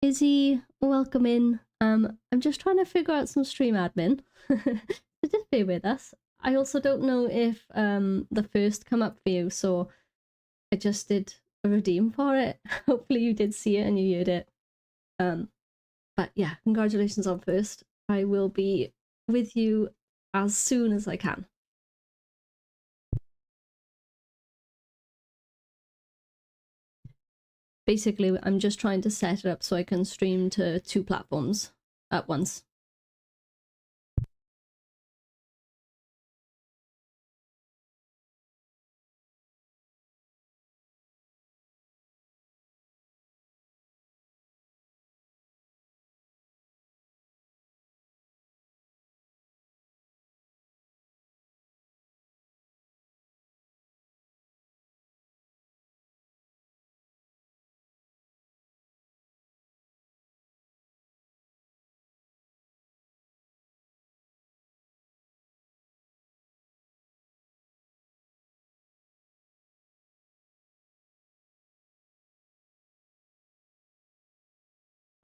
Izzy, welcome in. I'm just trying to figure out some stream admin. So just bear with us. I also don't know if the first come up for you, so I just did a redeem for it. Hopefully you did see it and you heard it. But yeah, congratulations on first. I will be with you as soon as I can. Basically, I'm just trying to set it up so I can stream to 2 platforms at once.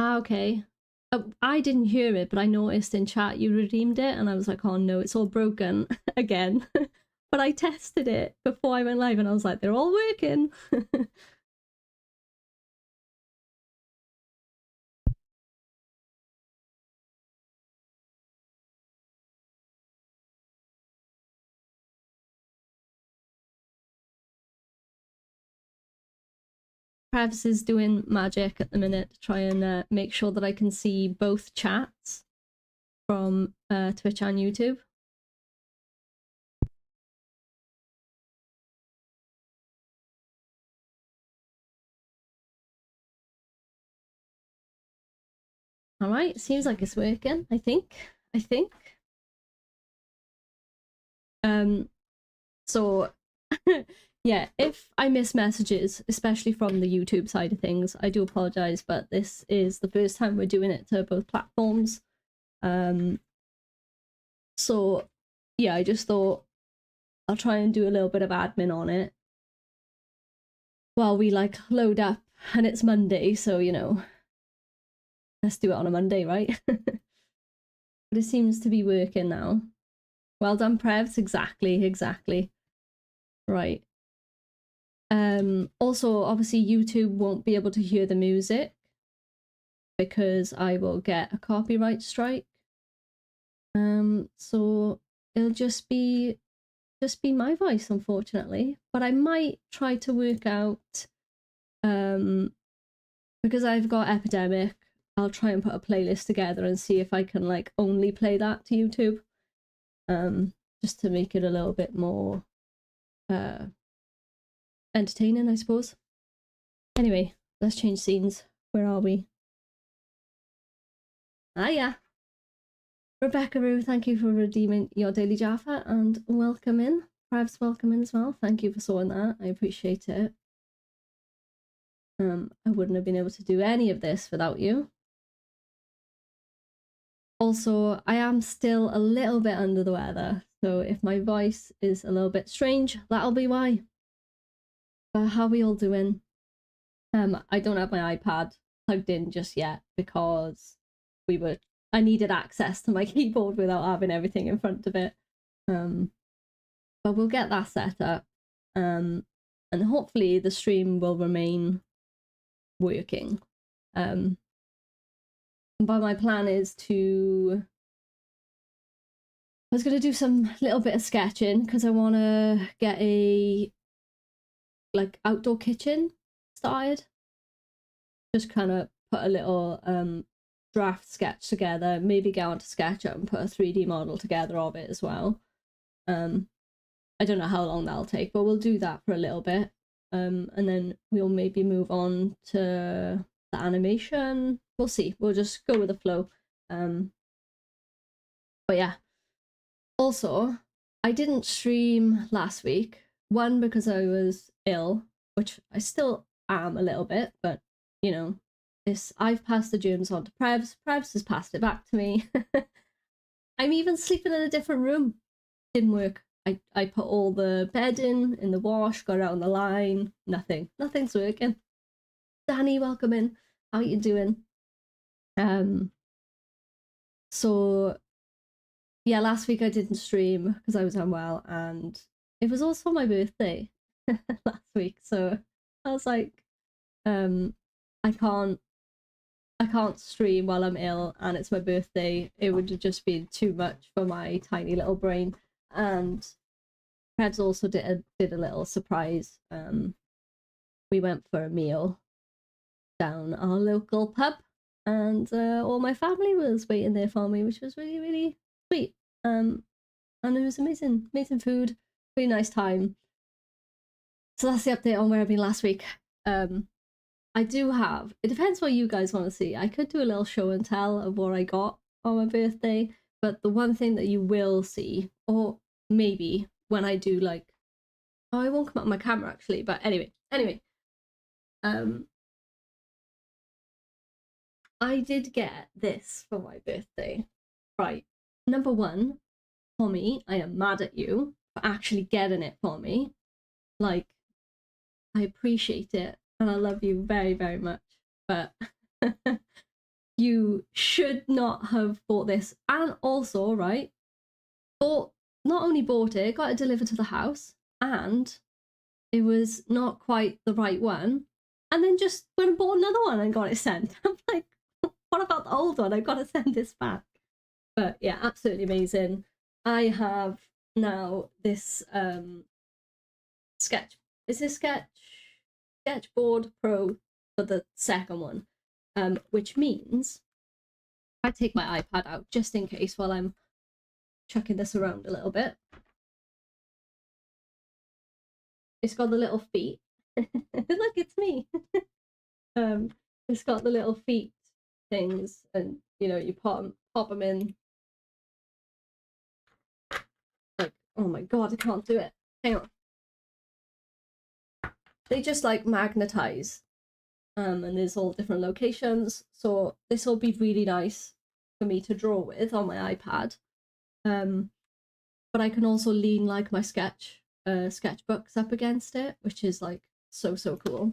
Ah, okay. I didn't hear it, but I noticed in chat you redeemed it, and I was like, oh no, it's all broken again. But I tested it before I went live, and I was like, they're all working. Travis is doing magic at the minute to try and make sure that I can see both chats from Twitch and YouTube. All right, seems like it's working. I think. So yeah, if I miss messages, especially from the YouTube side of things, I do apologize, but this is the first time we're doing it to both platforms. So yeah, I just thought I'll try and do a little bit of admin on it while we like load up, and it's Monday, so you know, let's do it on a Monday, right? But it seems to be working now. Well done, Prevs. Exactly. Right. Also, obviously, YouTube won't be able to hear the music because I will get a copyright strike. So it'll just be my voice, unfortunately. But I might try to work out, because I've got Epidemic, I'll try and put a playlist together and see if I can like only play that to YouTube. Just to make it a little bit more entertaining, I suppose. Anyway, let's change scenes. Where are we? Ah, yeah. Rebecca Roo, thank you for redeeming your daily Jaffa and welcome in. Perhaps welcome in as well. Thank you for sorting that. I appreciate it. I wouldn't have been able to do any of this without you. Also, I am still a little bit under the weather, so if my voice is a little bit strange, that'll be why. But how are we all doing? I don't have my iPad plugged in just yet because I needed access to my keyboard without having everything in front of it. But we'll get that set up. And hopefully the stream will remain working. But my plan is I was going to do some little bit of sketching because I want to get a like outdoor kitchen started. Just kind of put a little draft sketch together, maybe get onto SketchUp and put a 3D model together of it as well. I don't know how long that'll take, but we'll do that for a little bit. And then we'll maybe move on to the animation. We'll see. We'll just go with the flow. But yeah. Also, I didn't stream last week. One, because I was ill, which I still am a little bit, but you know, I've passed the germs on to Prevs. Prevs has passed it back to me. I'm even sleeping in a different room. Didn't work. I put all the bedding in the wash, got it out on the line. Nothing's working. Danny, welcome in. How you doing? So yeah, last week I didn't stream because I was unwell, and it was also my birthday last week. So I was like, I can't stream while I'm ill and it's my birthday. It would have just been too much for my tiny little brain. And Preds also did a little surprise. We went for a meal down our local pub, and all my family was waiting there for me, which was really, really sweet. And it was amazing food, really nice time. So that's the update on where I've been last week. I do have, it depends what you guys want to see. I could do a little show and tell of what I got on my birthday, but the one thing that you will see, or maybe when I do like, oh, I won't come up on my camera actually, but anyway, I did get this for my birthday. Right. Number one, Tommy, I am mad at you for actually getting it for me. Like, I appreciate it and I love you very, very much. But you should not have bought this. And also, right, not only bought it, got it delivered to the house, and it was not quite the right one. And then just went and bought another one and got it sent. I'm like, what about the old one? I've got to send this back. But yeah, absolutely amazing. I have now this sketch. Is this Sketchboard Pro for the second one, which means I take my iPad out just in case while I'm chucking this around a little bit. It's got the little feet. Look, it's me. It's got the little feet things, and you know, you pop them in. Like, oh my god, I can't do it. Hang on. They just like magnetize, and there's all different locations. So this will be really nice for me to draw with on my iPad. But I can also lean like my sketchbooks up against it, which is like so cool.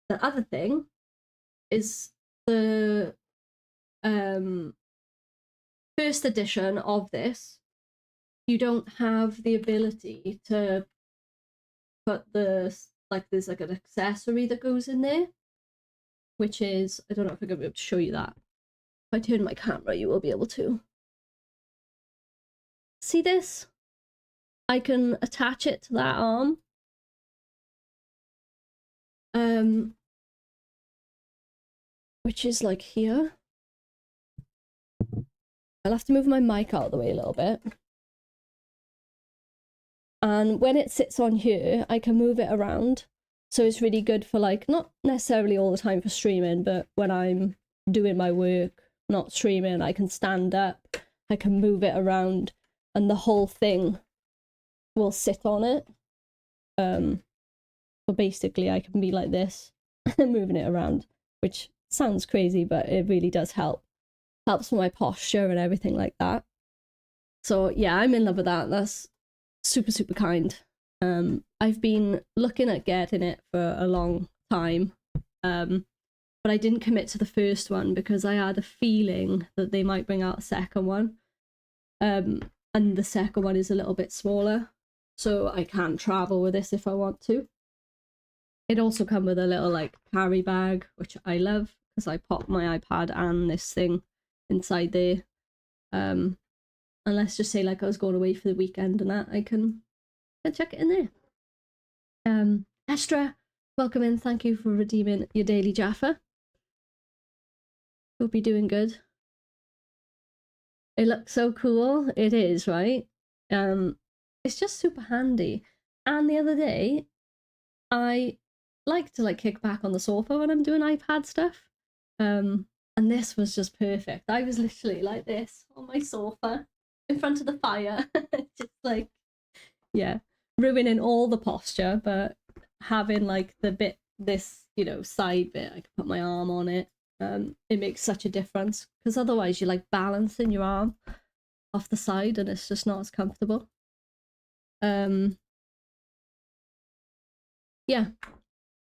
The other thing is the first edition of this, you don't have the ability to put there's like an accessory that goes in there, which is, I don't know if I'm gonna be able to show you that. If I turn my camera, you will be able to see this. I can attach it to that arm. Which is like here. I'll have to move my mic out of the way a little bit. And when it sits on here, I can move it around. So it's really good for like, not necessarily all the time for streaming, but when I'm doing my work, not streaming, I can stand up, I can move it around, and the whole thing will sit on it. So basically I can be like this, moving it around, which sounds crazy, but it really does help. Helps with my posture and everything like that. So yeah, I'm in love with that. That's super kind. I've been looking at getting it for a long time, but I didn't commit to the first one because I had a feeling that they might bring out a second one, and the second one is a little bit smaller, so I can travel with this if I want to. It also comes with a little like carry bag, which I love because I pop my iPad and this thing inside there. And let's just say like I was going away for the weekend and that, I can chuck it in there. Estra, welcome in. Thank you for redeeming your daily Jaffa. Hope you're doing good. It looks so cool. It is, right? It's just super handy. And the other day, I like to like kick back on the sofa when I'm doing iPad stuff. And this was just perfect. I was literally like this on my sofa in front of the fire, just like, yeah, ruining all the posture, but having like the bit, this, you know, side bit, I can put my arm on it. It makes such a difference, because otherwise you're like balancing your arm off the side and it's just not as comfortable. Yeah,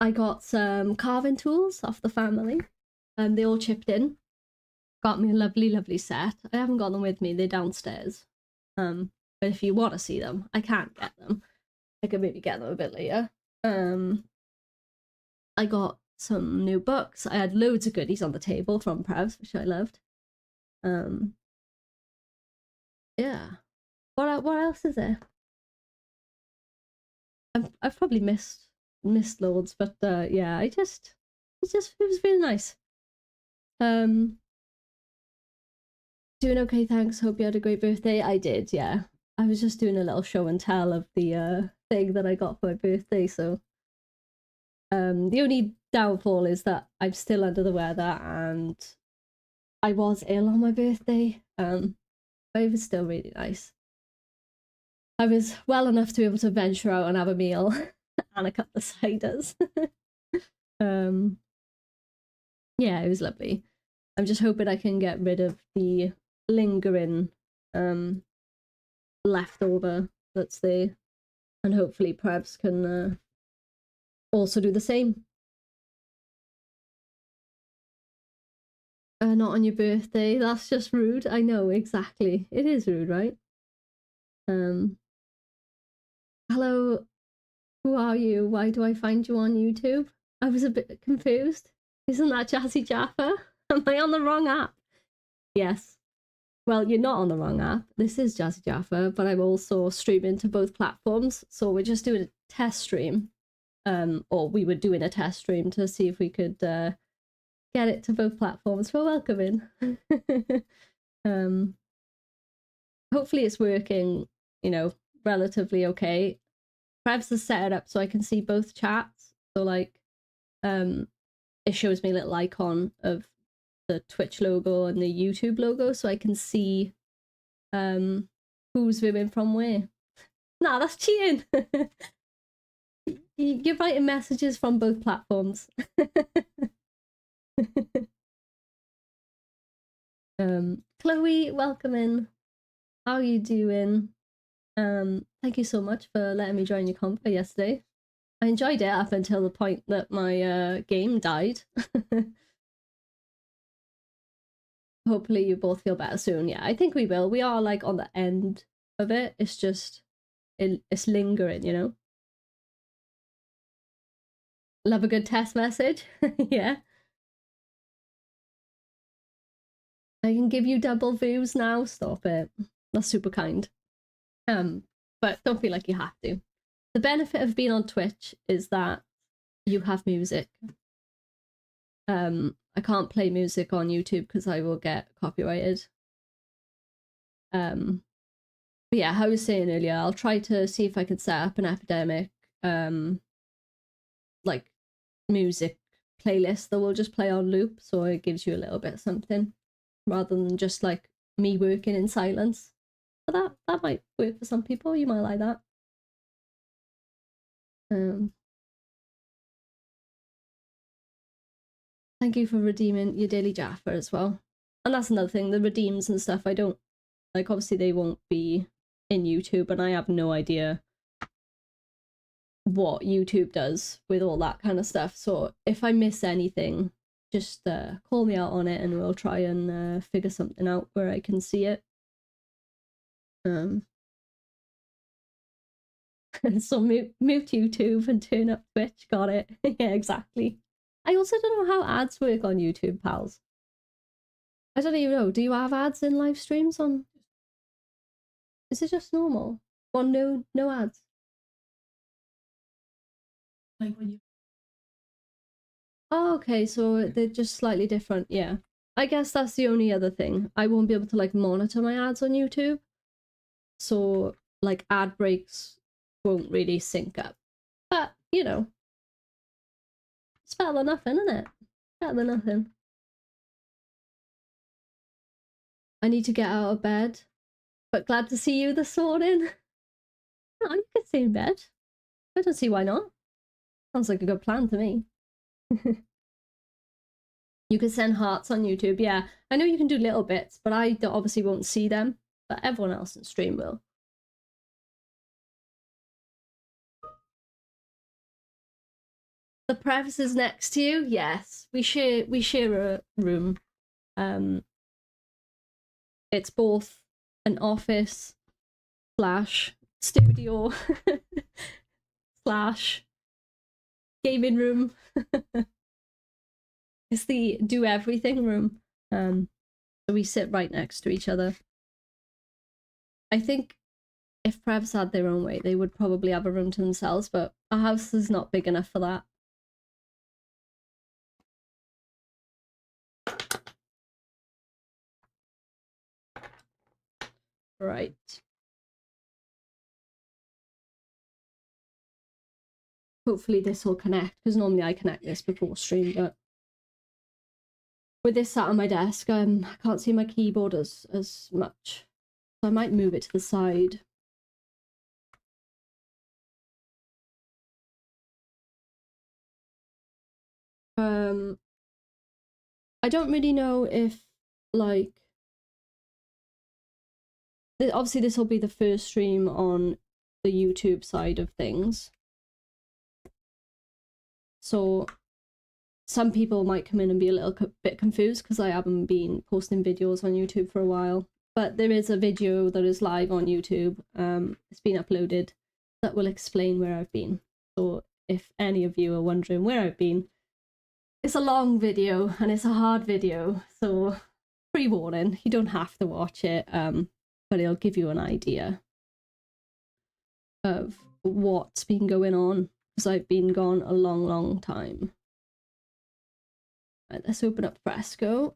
I got some carving tools off the family, and they all chipped in. Got me a lovely, lovely set. I haven't got them with me; they're downstairs. But if you want to see them, I can't get them. I could maybe get them a bit later. I got some new books. I had loads of goodies on the table from Prevs, which I loved. Yeah. What else is there? I've probably missed loads, but yeah, it was really nice. Doing okay, thanks. Hope you had a great birthday. I did, yeah. I was just doing a little show and tell of the thing that I got for my birthday, so the only downfall is that I'm still under the weather and I was ill on my birthday. But it was still really nice. I was well enough to be able to venture out and have a meal and a couple of ciders. Yeah, it was lovely. I'm just hoping I can get rid of the lingering leftover that's there, and hopefully Prebz can also do the same. Not on your birthday. That's just rude. I know, exactly. It is rude, right? Hello, who are you? Why do I find you on YouTube? I was a bit confused. Isn't that Jazzy Jaffa? Am I on the wrong app? Yes. Well, you're not on the wrong app. This is Jazzy Jaffa, but I'm also streaming to both platforms. So we're just doing a test stream. Or we were doing a test stream to see if we could get it to both platforms for welcoming. Hopefully it's working, you know, relatively okay. Perhaps to set it up so I can see both chats. So like it shows me a little icon of the Twitch logo and the YouTube logo, so I can see who's viewing from where. Nah, that's cheating. You're writing messages from both platforms. Chloe, welcome in. How are you doing? Thank you so much for letting me join your compo yesterday. I enjoyed it up until the point that my game died. Hopefully you both feel better soon. Yeah, I think we will. We are like on the end of it. It's just it's lingering, you know. Love a good test message. Yeah. I can give you double views now. Stop it. That's super kind. But don't feel like you have to. The benefit of being on Twitch is that you have music. I can't play music on YouTube because I will get copyrighted. But yeah, how I was saying earlier, I'll try to see if I can set up an epidemic like music playlist that will just play on loop, so it gives you a little bit of something rather than just like me working in silence. But that might work for some people. You might like that. Thank you for redeeming your daily Jaffa as well. And that's another thing, the redeems and stuff, I don't like, obviously they won't be in YouTube, and I have no idea what YouTube does with all that kind of stuff. So if I miss anything, just call me out on it and we'll try and figure something out where I can see it. So mute YouTube and turn up Twitch. Got it. Yeah, exactly. I also don't know how ads work on YouTube, pals. I don't even know. Do you have ads in live streams on? Is it just normal? Or no ads? Like when you. Oh, okay, so they're just slightly different. Yeah. I guess that's the only other thing. I won't be able to like monitor my ads on YouTube. So like ad breaks won't really sync up. But, you know, it's better than nothing, isn't it? Better than nothing. I need to get out of bed. But glad to see you this morning. Oh, you can stay in bed. I don't see why not. Sounds like a good plan to me. You can send hearts on YouTube. Yeah, I know you can do little bits, but I obviously won't see them. But everyone else in stream will. The Previs is next to you. Yes, we share a room. It's both an office slash studio slash gaming room. It's the do everything room. So we sit right next to each other. I think if Prevs had their own way, they would probably have a room to themselves, but our house is not big enough for that. Right. Hopefully this will connect, because normally I connect this before stream, but with this sat on my desk, I can't see my keyboard as much. So I might move it to the side. I don't really know if, like, obviously this will be the first stream on the YouTube side of things. So some people might come in and be a little bit confused because I haven't been posting videos on YouTube for a while. But there is a video that is live on YouTube. It's been uploaded that will explain where I've been. So if any of you are wondering where I've been, it's a long video and it's a hard video. So pre-warning, you don't have to watch it, but it'll give you an idea of what's been going on because I've been gone a long time. Right, let's open up Fresco.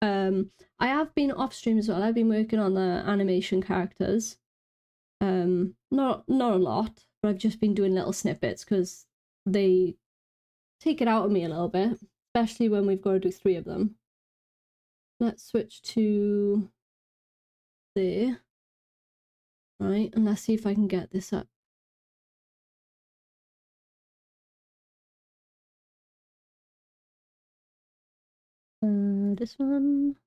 I have been off stream as well. I've been working on the animation characters. Not a lot, but I've just been doing little snippets because they take it out of me a little bit, especially when we've got to do 3 of them. Let's switch to there. Right, and let's see if I can get this up. This one.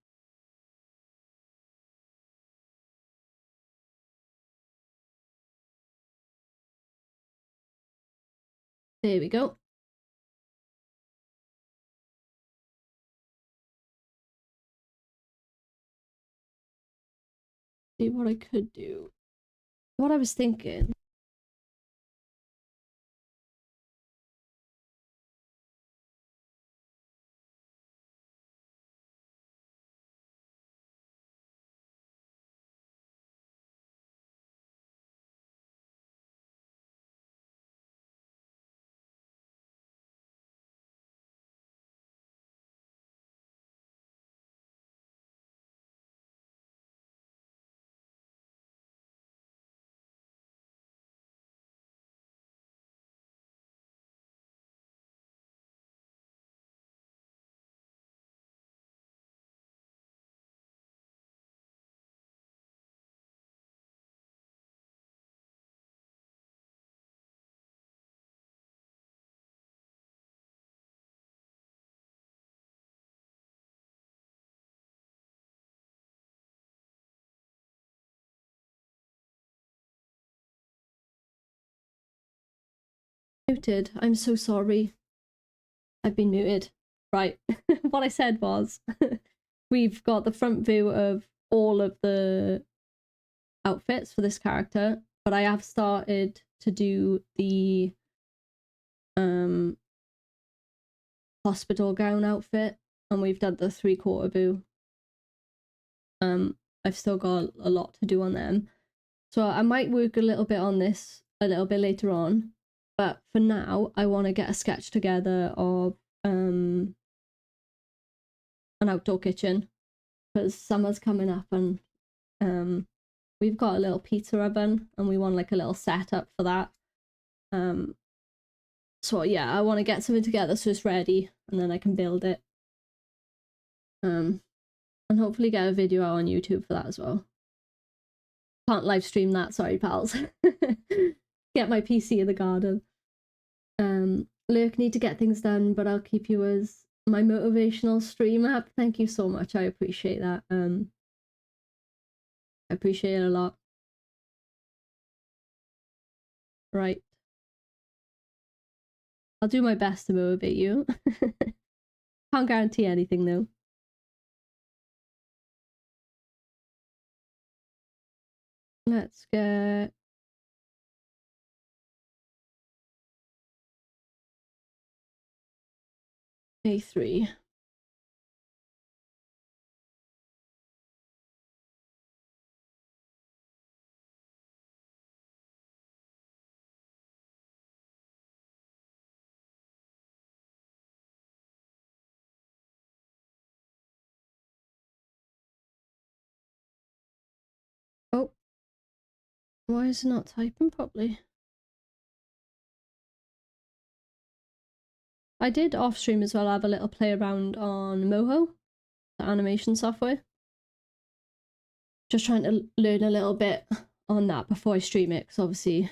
There we go. See what I could do. What I was thinking. Muted. I'm so sorry. I've been muted. Right. What I said was we've got the front view of all of the outfits for this character, but I have started to do the hospital gown outfit, and we've done the 3/4 boo. I've still got a lot to do on them, so I might work a little bit on this a little bit later on, but for now I want to get a sketch together of an outdoor kitchen because summer's coming up and we've got a little pizza oven and we want like a little setup for that. So yeah, I want to get something together so it's ready and then I can build it. And hopefully get a video out on YouTube for that as well. Can't live stream that, sorry pals. Get my PC in the garden. Lurk, need to get things done, but I'll keep you as my motivational stream app. Thank you so much, I appreciate that. I appreciate it a lot. Right. I'll do my best to motivate you. Can't guarantee anything though. Let's get A3. Oh, why is it not typing properly? I did off stream as well have a little play around on Moho, the animation software. Just trying to learn a little bit on that before I stream it, because obviously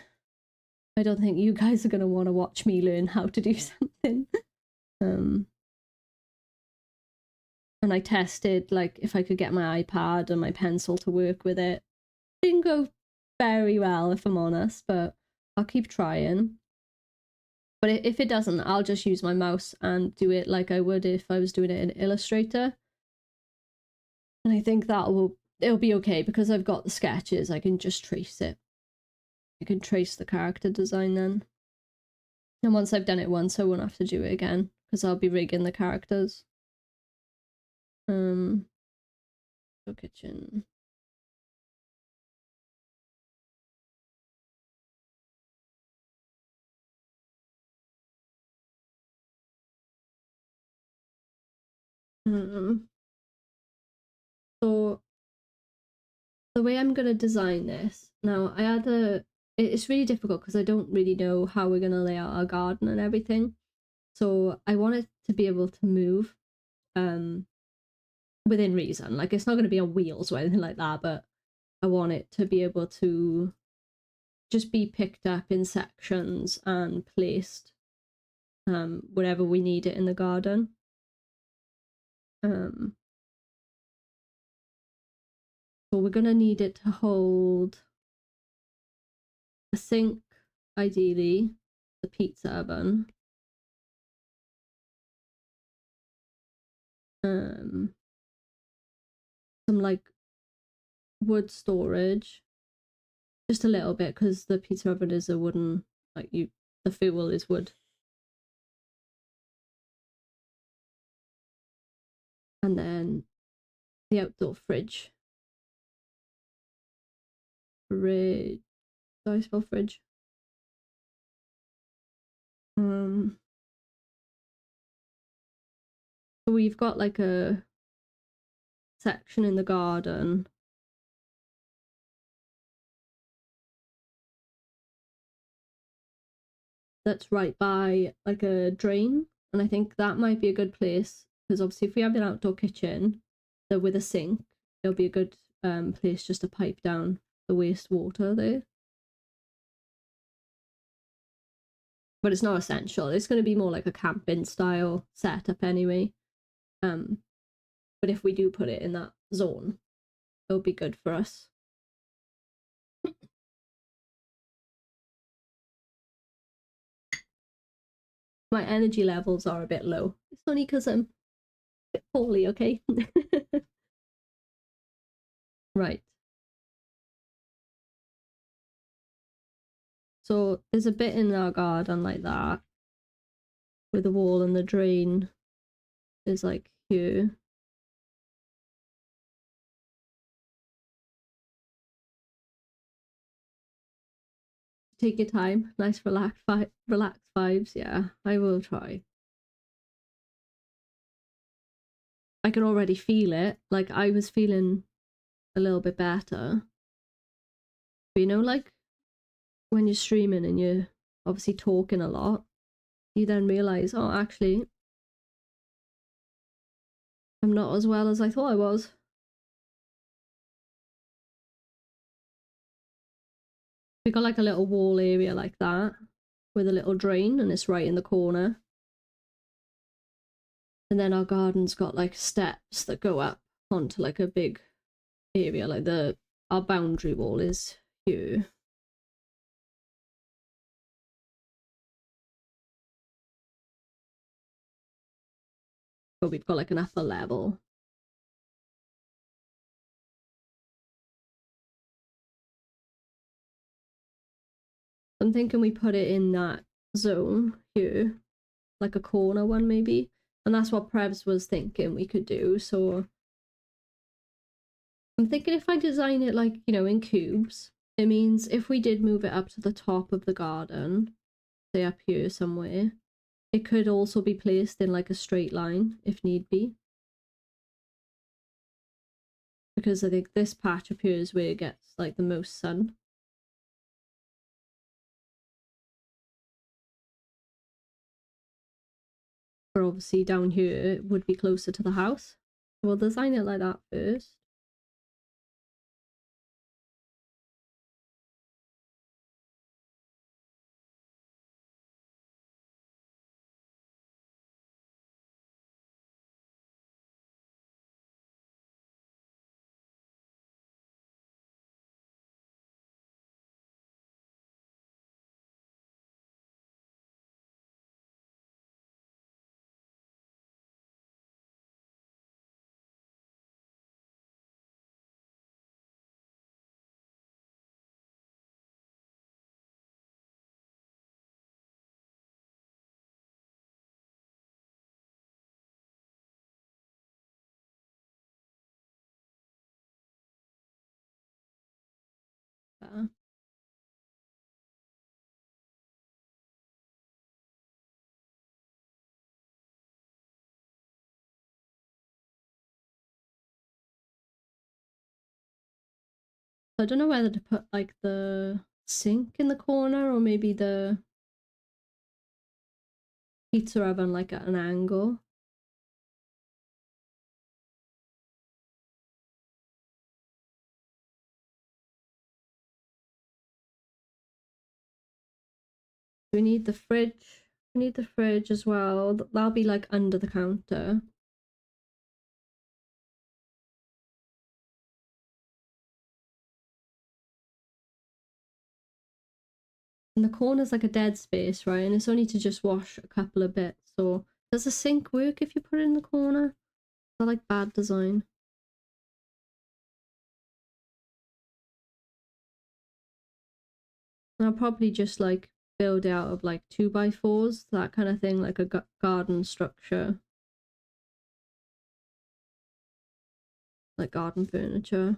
I don't think you guys are going to want to watch me learn how to do something. And I tested like if I could get my iPad and my pencil to work with it. Didn't go very well, if I'm honest, but I'll keep trying. But if it doesn't, I'll just use my mouse and do it like I would if I was doing it in Illustrator. And I think it'll be okay because I've got the sketches. I can just trace it. I can trace the character design then. And once I've done it once, I won't have to do it again because I'll be rigging the characters. So kitchen. So the way I'm gonna design this now, it's really difficult because I don't really know how we're gonna lay out our garden and everything. So I want it to be able to move, within reason. Like it's not gonna be on wheels or anything like that, but I want it to be able to just be picked up in sections and placed wherever we need it in the garden. So we're gonna need it to hold a sink, ideally, the pizza oven, some like wood storage, just a little bit because the pizza oven is a wooden, like the fuel is wood. And then the outdoor fridge. Did I spell fridge? So we've got like a section in the garden that's right by like a drain, and I think that might be a good place because obviously if we have an outdoor kitchen with a sink, it'll be a good place just to pipe down the wastewater there. But it's not essential. It's going to be more like a camping style setup anyway. But if we do put it in that zone, it'll be good for us. My energy levels are a bit low. It's only because I'm a bit poorly, okay? Right. So there's a bit in our garden like that, where the wall and the drain is like here. Take your time. Nice relaxed vibes. Yeah, I will try. I can already feel it. Like I was feeling a little bit better. But you know, like when you're streaming and you're obviously talking a lot, you then realize, oh, actually, I'm not as well as I thought I was. We got like a little wall area like that with a little drain, and it's right in the corner. And then our garden's got like steps that go up onto like a big area, like our boundary wall is here. But we've got like an upper level. I'm thinking we put it in that zone here, like a corner one maybe. And that's what Prevs was thinking we could do. So I'm thinking if I design it like, you know, in cubes, it means if we did move it up to the top of the garden, say up here somewhere, it could also be placed in like a straight line if need be. Because I think this patch appears where it gets like the most sun. But obviously down here it would be closer to the house. We'll design it like that first. Better. I don't know whether to put like the sink in the corner or maybe the pizza oven like at an angle. We need the fridge. We need the fridge as well. That'll be like under the counter. And the corner's like a dead space, right? And it's only to just wash a couple of bits. So does the sink work if you put it in the corner? Is that like bad design? And I'll probably just like build out of like 2x4s, that kind of thing, like a garden structure. Like garden furniture.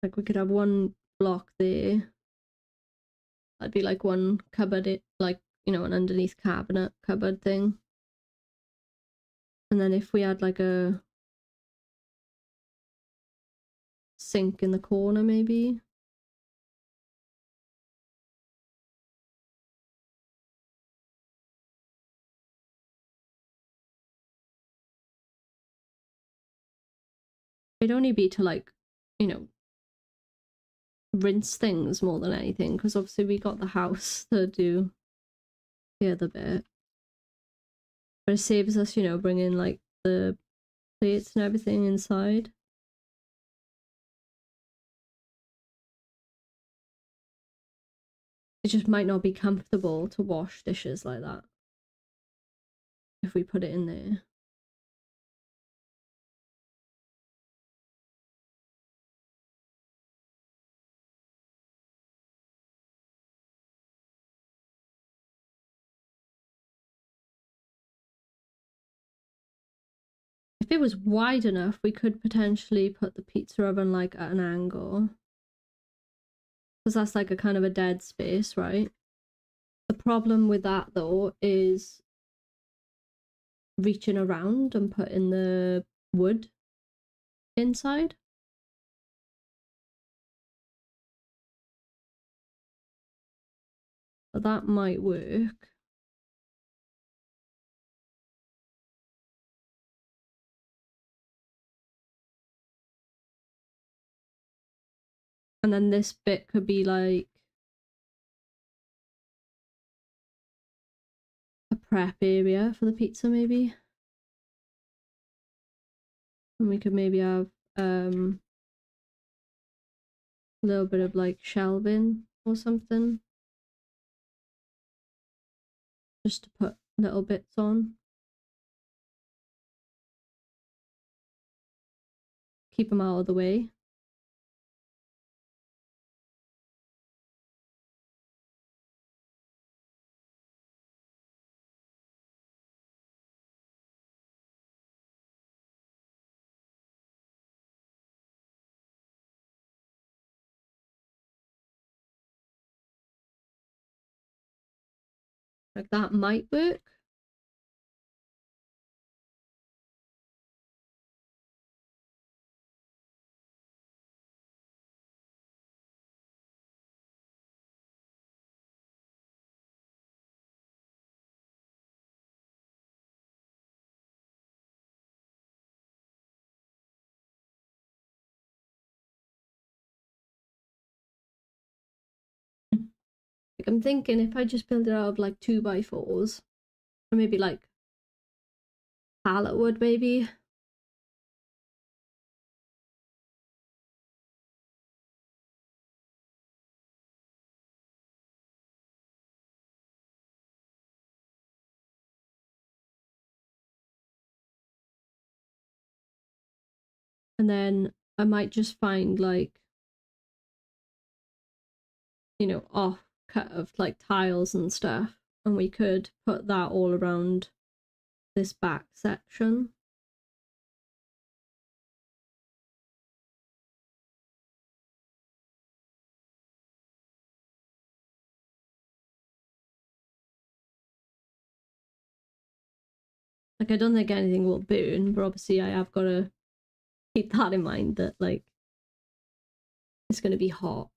Like we could have one block there. That'd be like one cupboard, like, you know, an underneath cabinet cupboard thing. And then if we had like a sink in the corner, maybe. It'd only be to like, you know, rinse things more than anything, because obviously we got the house to do the other bit. But it saves us, you know, bringing like the plates and everything inside. It just might not be comfortable to wash dishes like that if we put it in there. If it was wide enough, we could potentially put the pizza oven like at an angle. Because that's like a kind of a dead space, right? The problem with that though is reaching around and putting the wood inside. But that might work. And then this bit could be like a prep area for the pizza, maybe. And we could maybe have a little bit of like shelving or something, just to put little bits on. Keep them out of the way. Like that might work. Like I'm thinking if I just build it out of like 2x4s, or maybe like pallet wood, maybe. And then I might just find like, you know, off cut of like tiles and stuff, and we could put that all around this back section. Like I don't think anything will burn, but obviously I have got to keep that in mind that like it's going to be hot.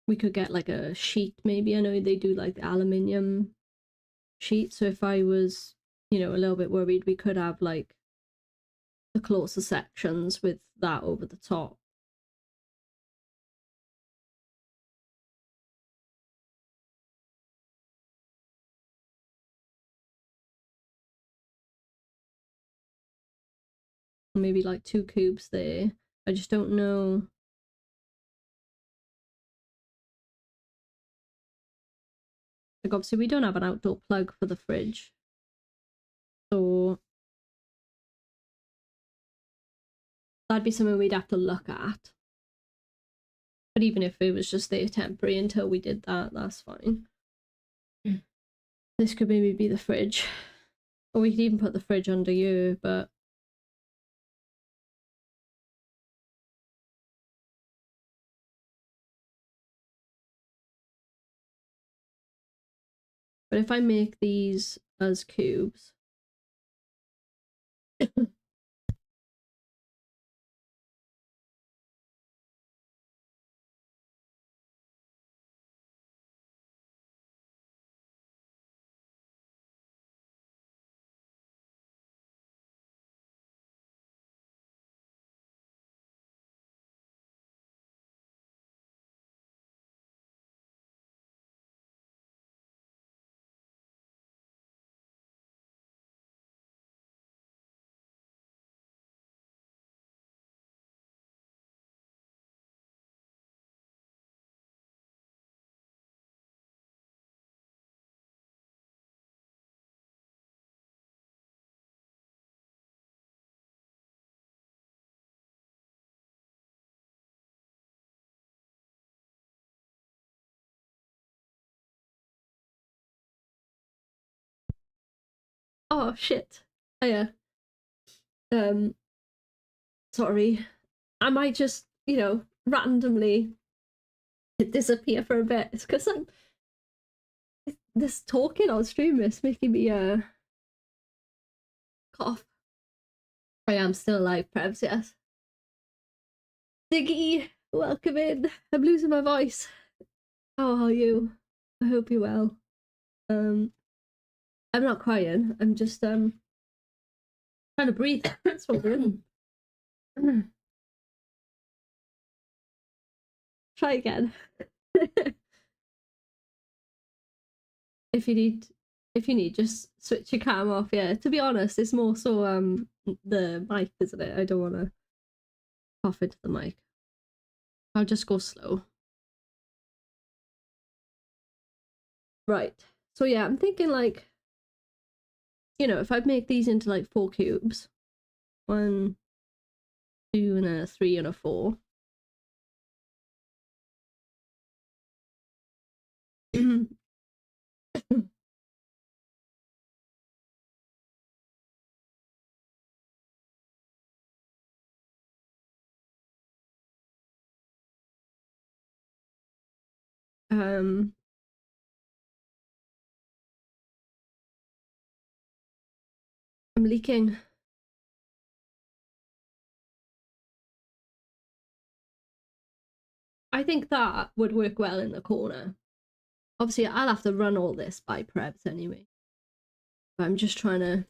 We could get like a sheet, maybe. I know they do like the aluminium sheet, so if I was, you know, a little bit worried, we could have like the closer sections with that over the top. Maybe like 2 cubes there. I just don't know. Like obviously we don't have an outdoor plug for the fridge, so that'd be something we'd have to look at. But even if it was just there temporary until we did that, that's fine. This could maybe be the fridge. Or we could even put the fridge under you, but if I make these as cubes, oh shit. Oh yeah. Um sorry. I might just, you know, randomly disappear for a bit. It's because I'm this talking on stream is making me cough. I am still alive, Prevs, yes. Diggy, welcome in. I'm losing my voice. How are you? I hope you're well. I'm not crying. I'm just Trying to breathe. That's what we're doing. Try again. if you need, just switch your cam off. Yeah, to be honest, it's more so the mic, isn't it? I don't want to cough into the mic. I'll just go slow. Right. So yeah, I'm thinking like, you know, if I make these into like 4 cubes, 1, 2, and a 3 and a 4. I'm leaking. I think that would work well in the corner. Obviously, I'll have to run all this by Prebz anyway. But I'm just trying to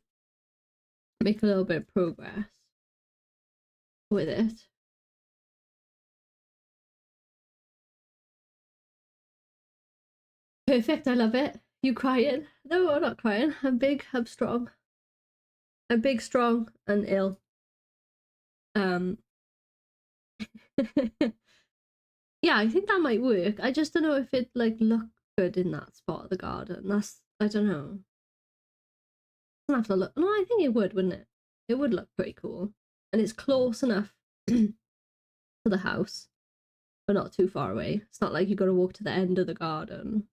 make a little bit of progress with it. Perfect, I love it. You crying? No, I'm not crying. I'm big, I'm strong. I'm big, strong, and ill. Yeah, I think that might work. I just don't know if it like look good in that spot of the garden. That's, I don't know. I'll have to look. No, I think it would, wouldn't it? It would look pretty cool. And it's close enough to the house, but not too far away. It's not like you got to walk to the end of the garden.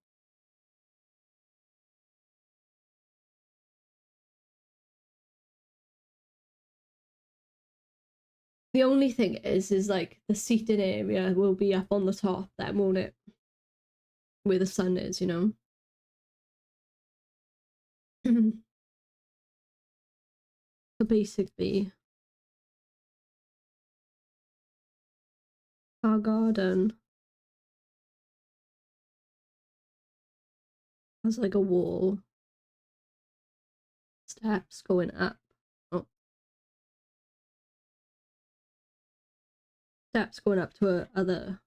The only thing is like the seating area will be up on the top then, won't it? Where the sun is, you know? So basically, our garden has like a wall, steps going up. Oh, steps going up to a other.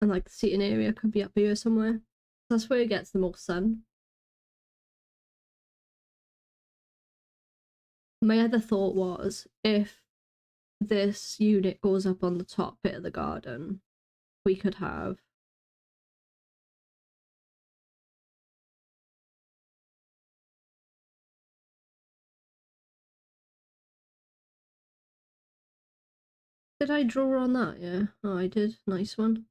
And like the seating area could be up here somewhere. That's where it gets the most sun. My other thought was if this unit goes up on the top bit of the garden, we could have Did I draw on that? Yeah. Oh, I did. Nice one.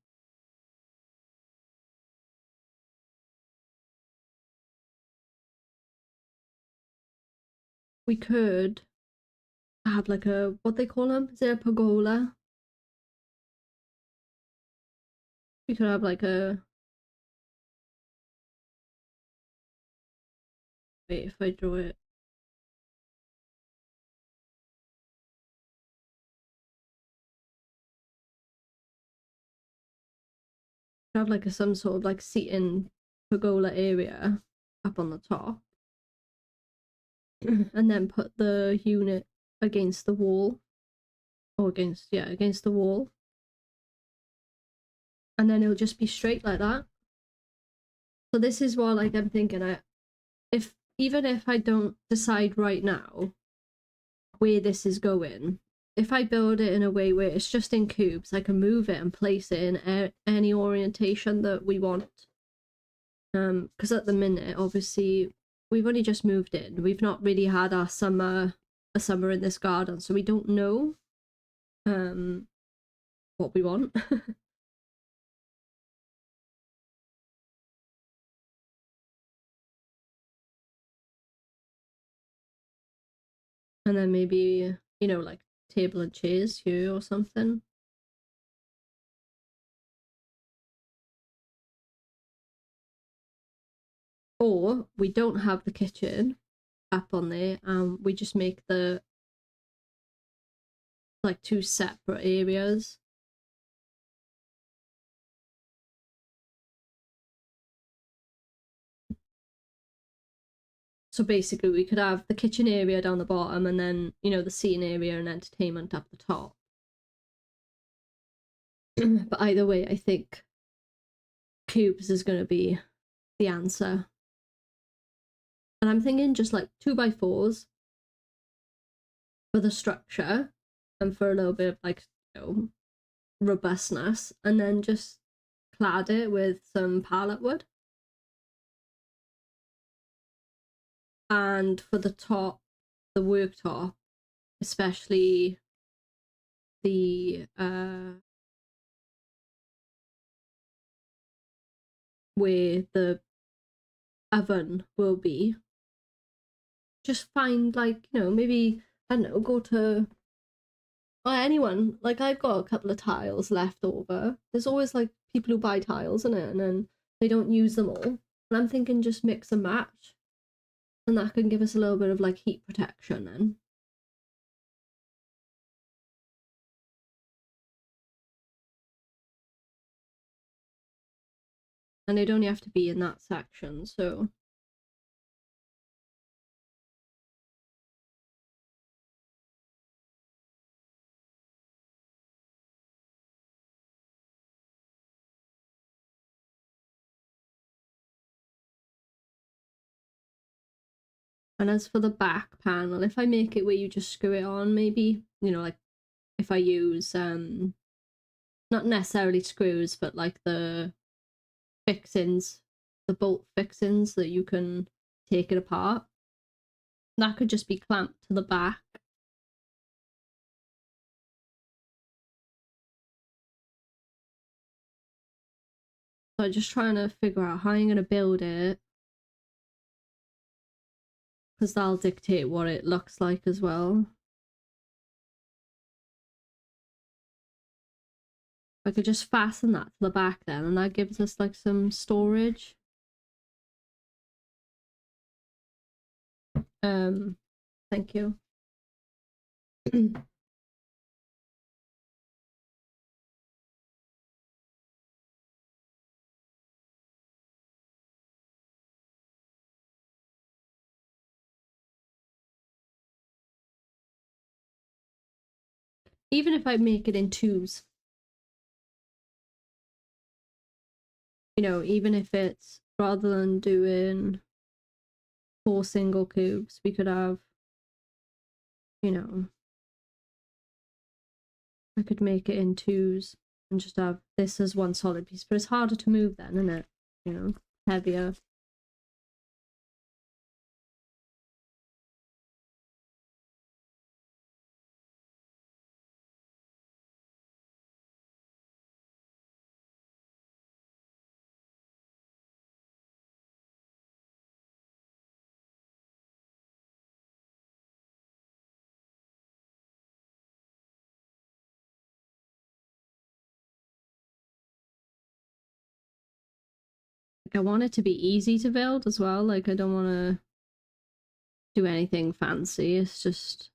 We could have like a, what they call them? Is it a pergola? We could have like a, wait, if I draw it. Have like a some sort of like seating pergola area up on the top. And then put the unit against the wall. Or against, yeah, against the wall. And then it'll just be straight like that. So this is what like I'm thinking, if even if I don't decide right now where this is going, if I build it in a way where it's just in cubes, I can move it and place it in any orientation that we want. Because at the minute, obviously, we've only just moved in. We've not really had a summer in this garden, so we don't know what we want. And then maybe, you know, like table and chairs here or something. Or we don't have the kitchen up on there, and we just make the like 2 separate areas. So basically we could have the kitchen area down the bottom and then, you know, the seating area and entertainment up the top. But either way, I think cubes is going to be the answer. And I'm thinking just like 2x4s for the structure and for a little bit of like, you know, robustness, and then just clad it with some pallet wood. And for the top, the worktop, especially the where the oven will be, just find like, you know, maybe, I don't know, go to, or anyone, like I've got a couple of tiles left over. There's always like people who buy tiles in it and then they don't use them all. And I'm thinking just mix and match. And that can give us a little bit of like heat protection then. And they'd only have to be in that section, so. And as for the back panel, if I make it where you just screw it on, maybe, you know, like if I use not necessarily screws, but like the fixings, the bolt fixings that you can take it apart. That could just be clamped to the back. So I'm just trying to figure out how I'm going to build it, because that'll dictate what it looks like as well. I could just fasten that to the back then, and that gives us like some storage. Thank you. Even if I make it in twos, you know, even if it's rather than doing 4 single cubes, we could have, you know, I could make it in twos and just have this as one solid piece, but it's harder to move then, isn't it? You know, heavier. Like, I want it to be easy to build as well. Like, I don't want to do anything fancy. It's just,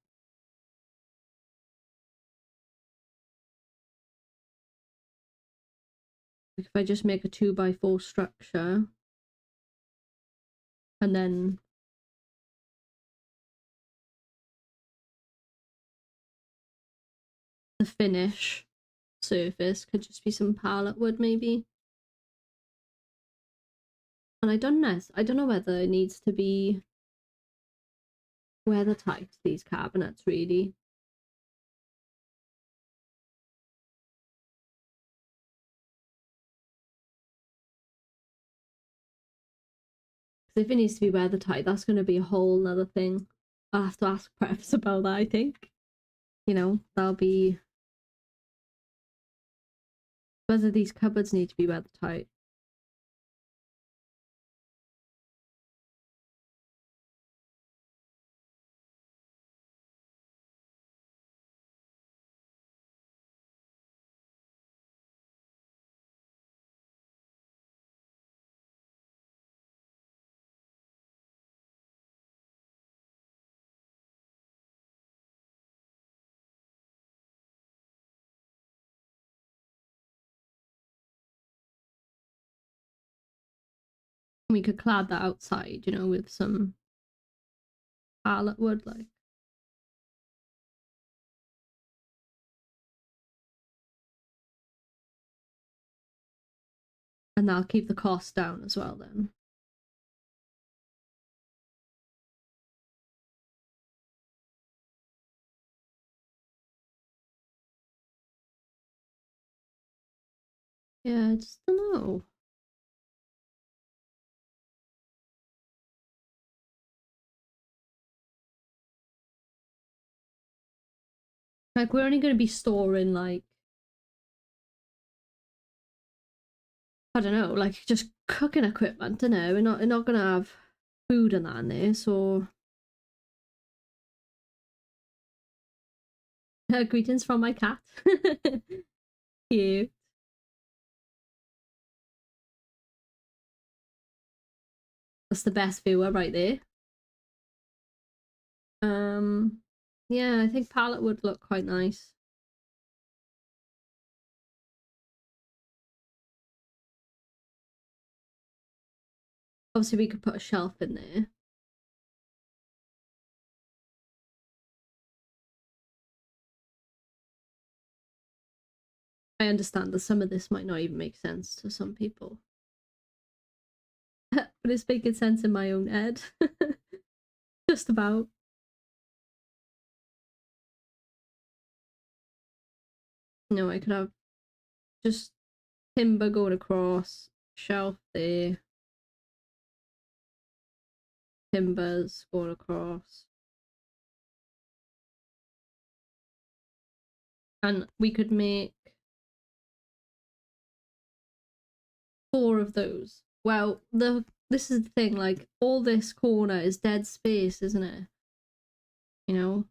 like, if I just make a 2x4 structure and then the finish surface could just be some pallet wood maybe. And I don't know whether it needs to be weather tight, these cabinets, really. Because if it needs to be weather tight, that's going to be a whole nother thing. I'll have to ask prefs about that, I think. You know, that'll be whether these cupboards need to be weather tight. We could clad that outside, you know, with some pallet wood, like. And that'll keep the cost down as well then. Yeah, I just don't know. Like, we're only going to be storing, like, I don't know, like, just cooking equipment, you know? We're not going to have food and that in there, so. Greetings from my cat. Cute. That's the best viewer right there. Yeah, I think palette would look quite nice. Obviously, we could put a shelf in there. I understand that some of this might not even make sense to some people. But it's making sense in my own head. Just about. No, I could have just timber going across, shelf there, timbers going across. And we could make 4 of those. Well, this is the thing, like, all this corner is dead space, isn't it? You know?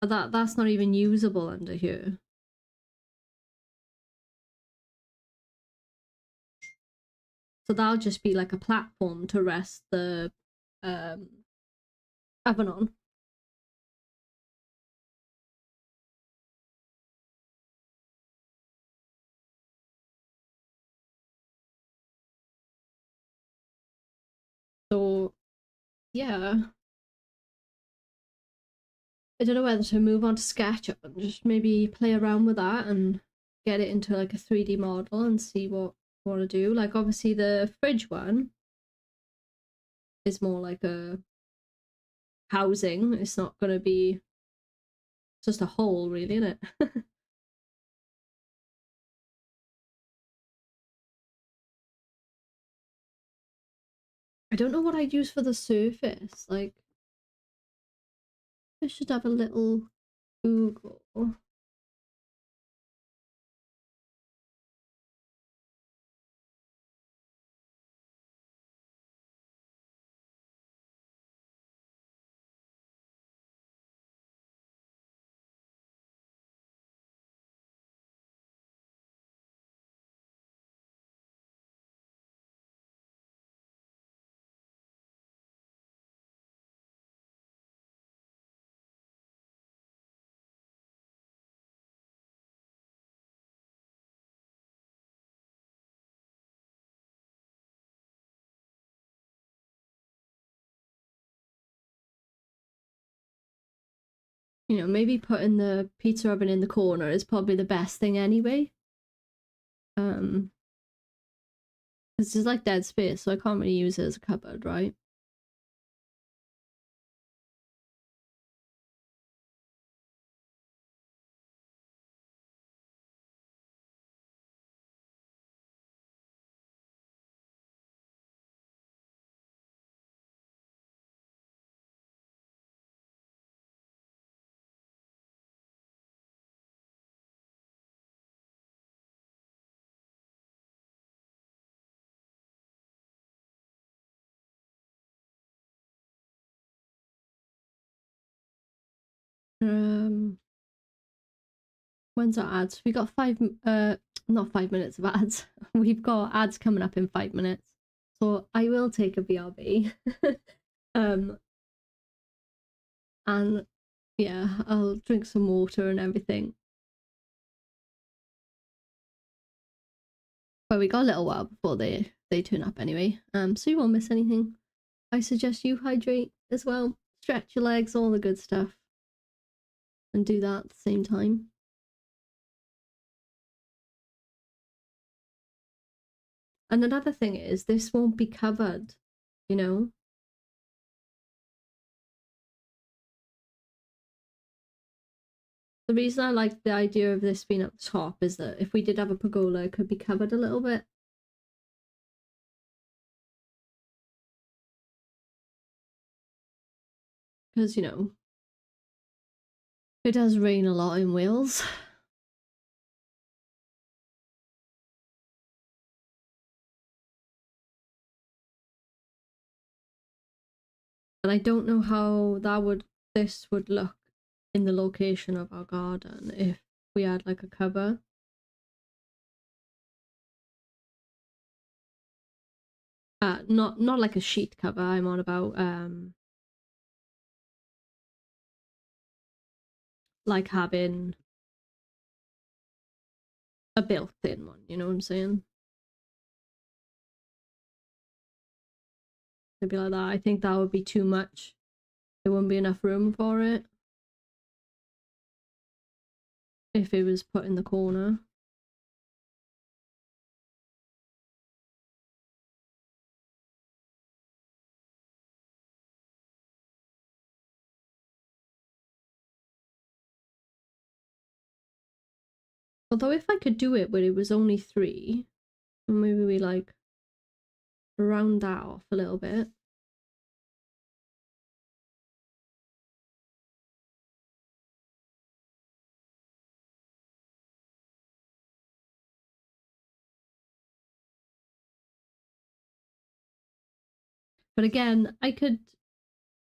That's not even usable under here. So that'll just be like a platform to rest the oven on. So yeah. I don't know whether to move on to SketchUp and just maybe play around with that and get it into like a 3D model and see what I want to do. Like, obviously the fridge one is more like a housing. It's not going to be just a hole, really, isn't it? I don't know what I'd use for the surface. Like, I should have a little Google. You know, maybe putting the pizza oven in the corner is probably the best thing anyway. It's just like dead space, so I can't really use it as a cupboard, right? Um, when's our ads? We got not 5 minutes of ads. We've got ads coming up in 5 minutes. So I will take a BRB. um, and yeah, I'll drink some water and everything. But we got a little while before they turn up anyway. So you won't miss anything. I suggest you hydrate as well. stretch your legs, all the good stuff, and do that at the same time. And another thing is, this won't be covered, you know? The reason I like the idea of this being at the top is that if we did have a pergola, it could be covered a little bit. Because, you know, it does rain a lot in Wales. And I don't know how this would look in the location of our garden if we had like a cover. Not like a sheet cover. I'm on about like having a built-in one, you know what I'm saying? It'd be like that. I think that would be too much. There wouldn't be enough room for it if it was put in the corner. Although if I could do it where it was only 3, maybe we like round that off a little bit. But again, I could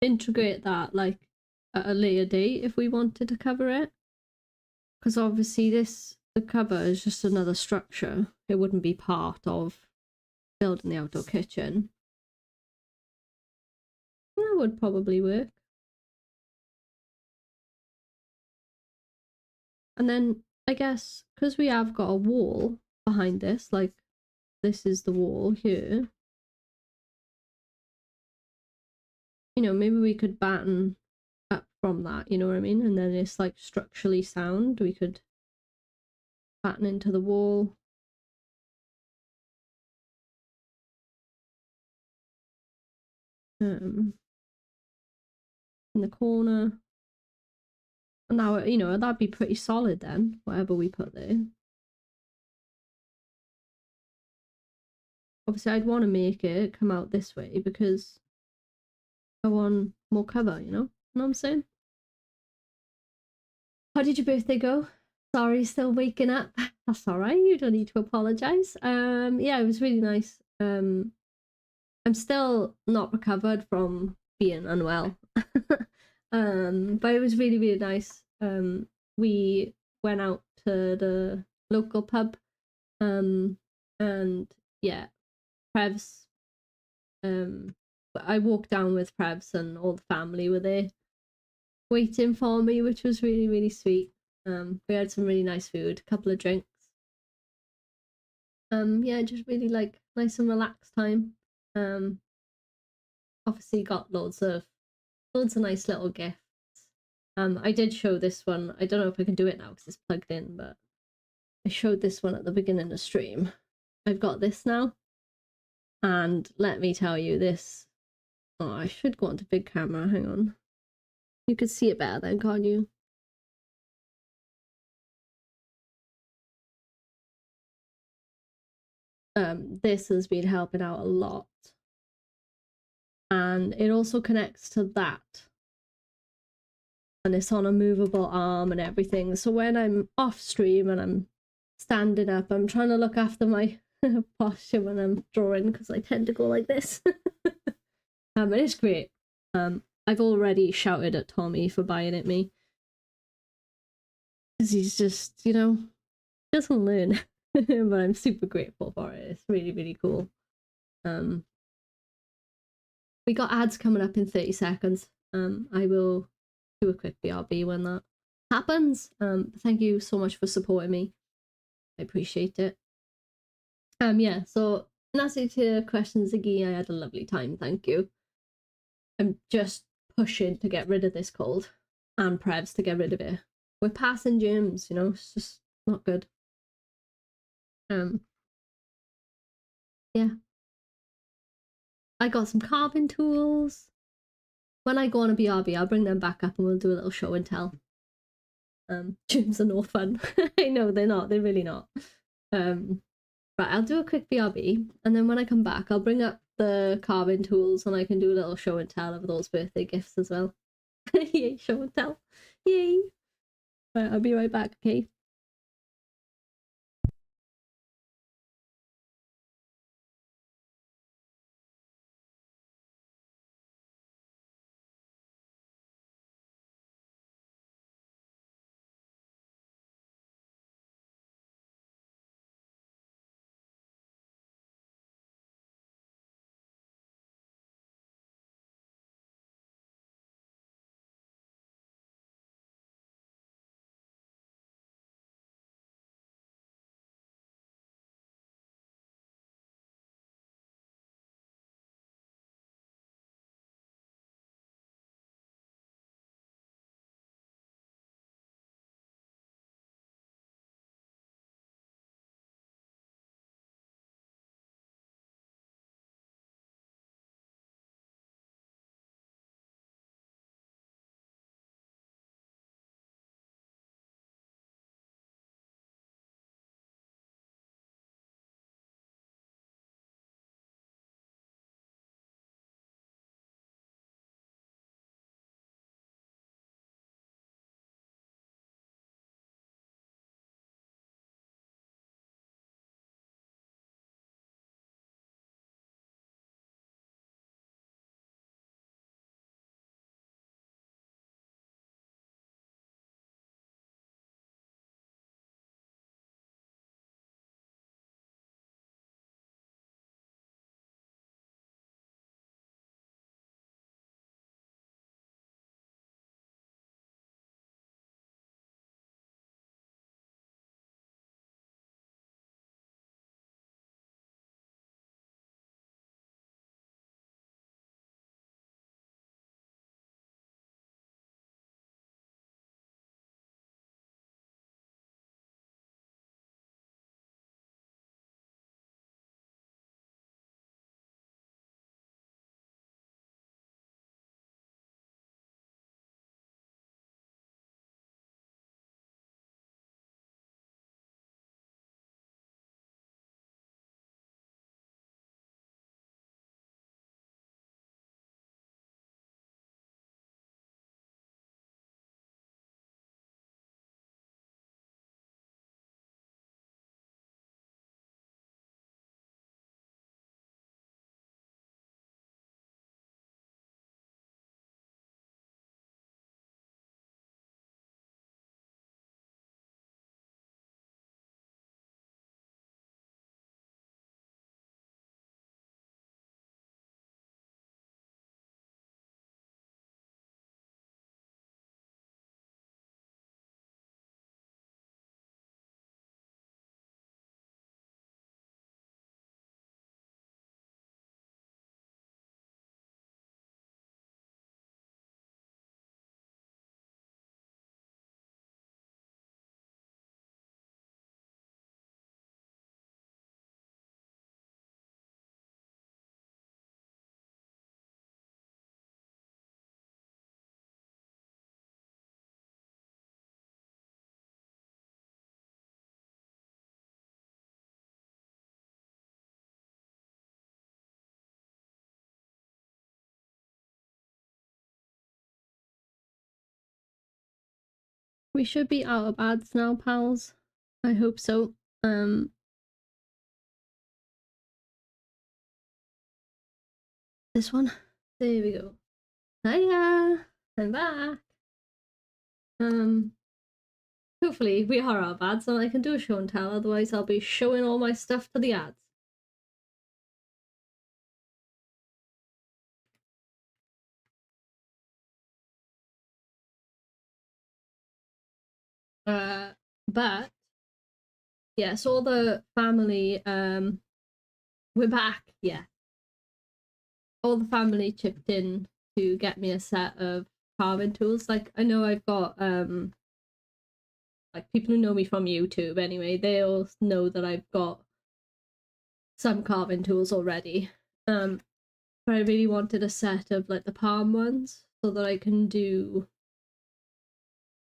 integrate that like at a later date if we wanted to cover it. Because obviously the cover is just another structure. It wouldn't be part of building the outdoor kitchen. That would probably work. And then I guess because we have got a wall behind this, like this is the wall here. You know, maybe we could batten up from that, you know what I mean? And then it's like structurally sound. We could batten into the wall. In the corner. And now, you know, that'd be pretty solid then, whatever we put there. Obviously, I'd want to make it come out this way because I want more cover, you know? You know what I'm saying? How did your birthday go? Sorry, still waking up. That's alright, you don't need to apologise. Yeah, it was really nice. I'm still not recovered from being unwell. But it was really, really nice. We went out to the local pub. And yeah, Prevs. I walked down with Prevs and all the family were there waiting for me, which was really, really sweet. We had some really nice food, a couple of drinks. Yeah, just really like nice and relaxed time. Obviously got loads of nice little gifts. I did show this one. I don't know if I can do it now because it's plugged in, but I showed this one at the beginning of the stream. I've got this now. And let me tell you this. Oh, I should go onto big camera. Hang on. You could see it better then, can't you? This has been helping out a lot. And it also connects to that. And it's on a movable arm and everything. So when I'm off stream and I'm standing up, I'm trying to look after my posture when I'm drawing because I tend to go like this. But it's great. I've already shouted at Tommy for buying it me. Because he's just, you know, doesn't learn. But I'm super grateful for it. It's really, really cool. We got ads coming up in 30 seconds. I will do a quick BRB when that happens. Thank you so much for supporting me. I appreciate it. Yeah, so in answer to your question, Ziggy, I had a lovely time, thank you. I'm just pushing to get rid of this cold and Prevs to get rid of it. We're passing gyms, you know, it's just not good. Yeah. I got some carving tools. When I go on a BRB, I'll bring them back up and we'll do a little show and tell. Gyms are no fun. I know they're not, they're really not. Right, I'll do a quick BRB, and then when I come back, I'll bring up the carving tools and I can do a little show and tell of those birthday gifts as well. Yay, show and tell. Yay. Right, I'll be right back, okay? We should be out of ads now, pals. I hope so. This one. There we go. Hiya! I'm back. Hopefully we are out of ads and I can do a show and tell, otherwise I'll be showing all my stuff to the ads. But yes, all the family, we're back, yeah. All the family chipped in to get me a set of carving tools. Like, I know I've got like people who know me from YouTube anyway, they'll know that I've got some carving tools already. But I really wanted a set of like the palm ones so that I can do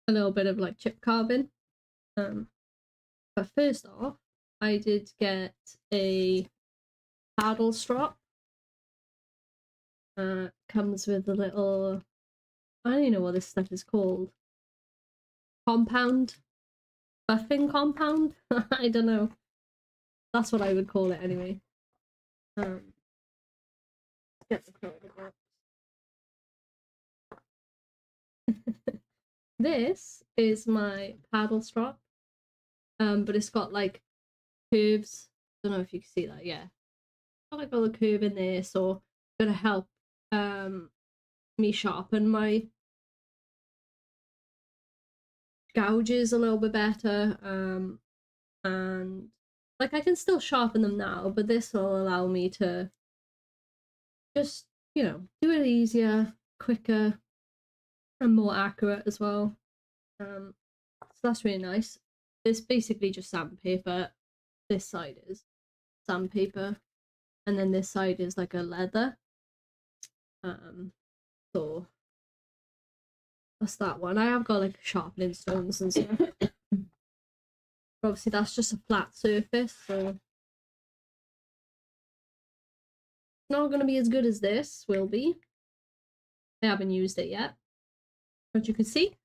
a little bit of like chip carving. But first off, I did get a paddle strap. Comes with a little, I don't even know what this stuff is called. Compound? Buffing compound? I don't know. That's what I would call it anyway. Get the code. This is my paddle strap. But it's got like curves. Don't know if you can see that, yeah. Got like a little curve in there, so gonna help me sharpen my gouges a little bit better. And like I can still sharpen them now, but this will allow me to just, you know, do it easier, quicker, and more accurate as well. So that's really nice. It's basically just sandpaper. This side is sandpaper, and then this side is like a leather. So that's that one. I have got like sharpening stones and stuff. But obviously that's just a flat surface, so it's not gonna be as good as this will be. I haven't used it yet, but you can see.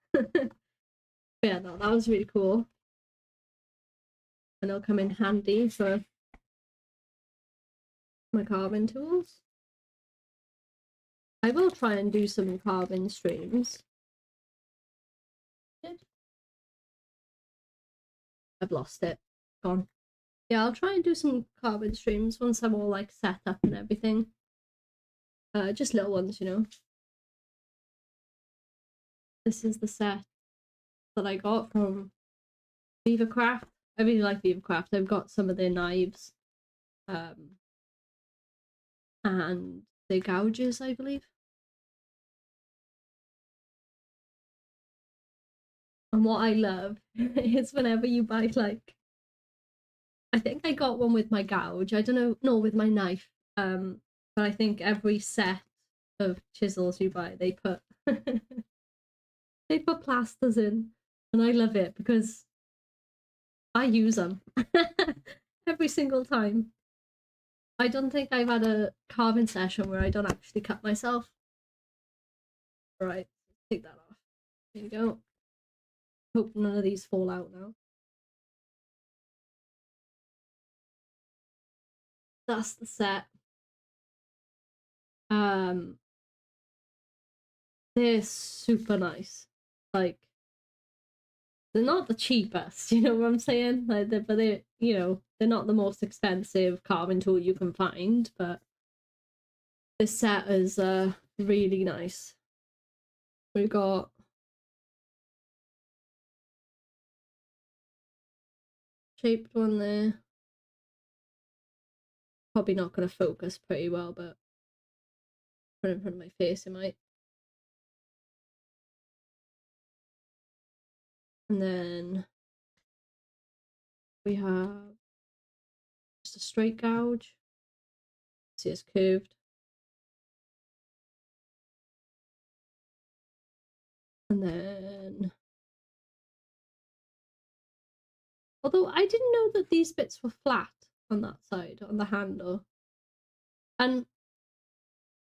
Yeah, no, that was really cool. And it'll come in handy for my carving tools. I will try and do some carving streams. I've lost it. Gone. Yeah, I'll try and do some carving streams once I'm all like set up and everything. Just little ones, you know. This is the set that I got from Beavercraft. I really like Beavercraft. I've got some of their knives. And the gouges, I believe. And what I love is whenever you buy like, I think I got one with my gouge. I don't know, no, with my knife. But I think every set of chisels you buy, they put they put plasters in, and I love it because I use them every single time. I don't think I've had a carving session where I don't actually cut myself. Right, take that off. There you go. Hope none of these fall out now. That's the set. They're super nice. Like, they're not the cheapest, you know what I'm saying? Like, but they're, you know, they're not the most expensive carving tool you can find, but this set is really nice. We got shaped one there. Probably not going to focus pretty well, but put it in front of my face it might. And then we have just a straight gouge. See, it's curved. And then, although I didn't know that these bits were flat on that side, on the handle. And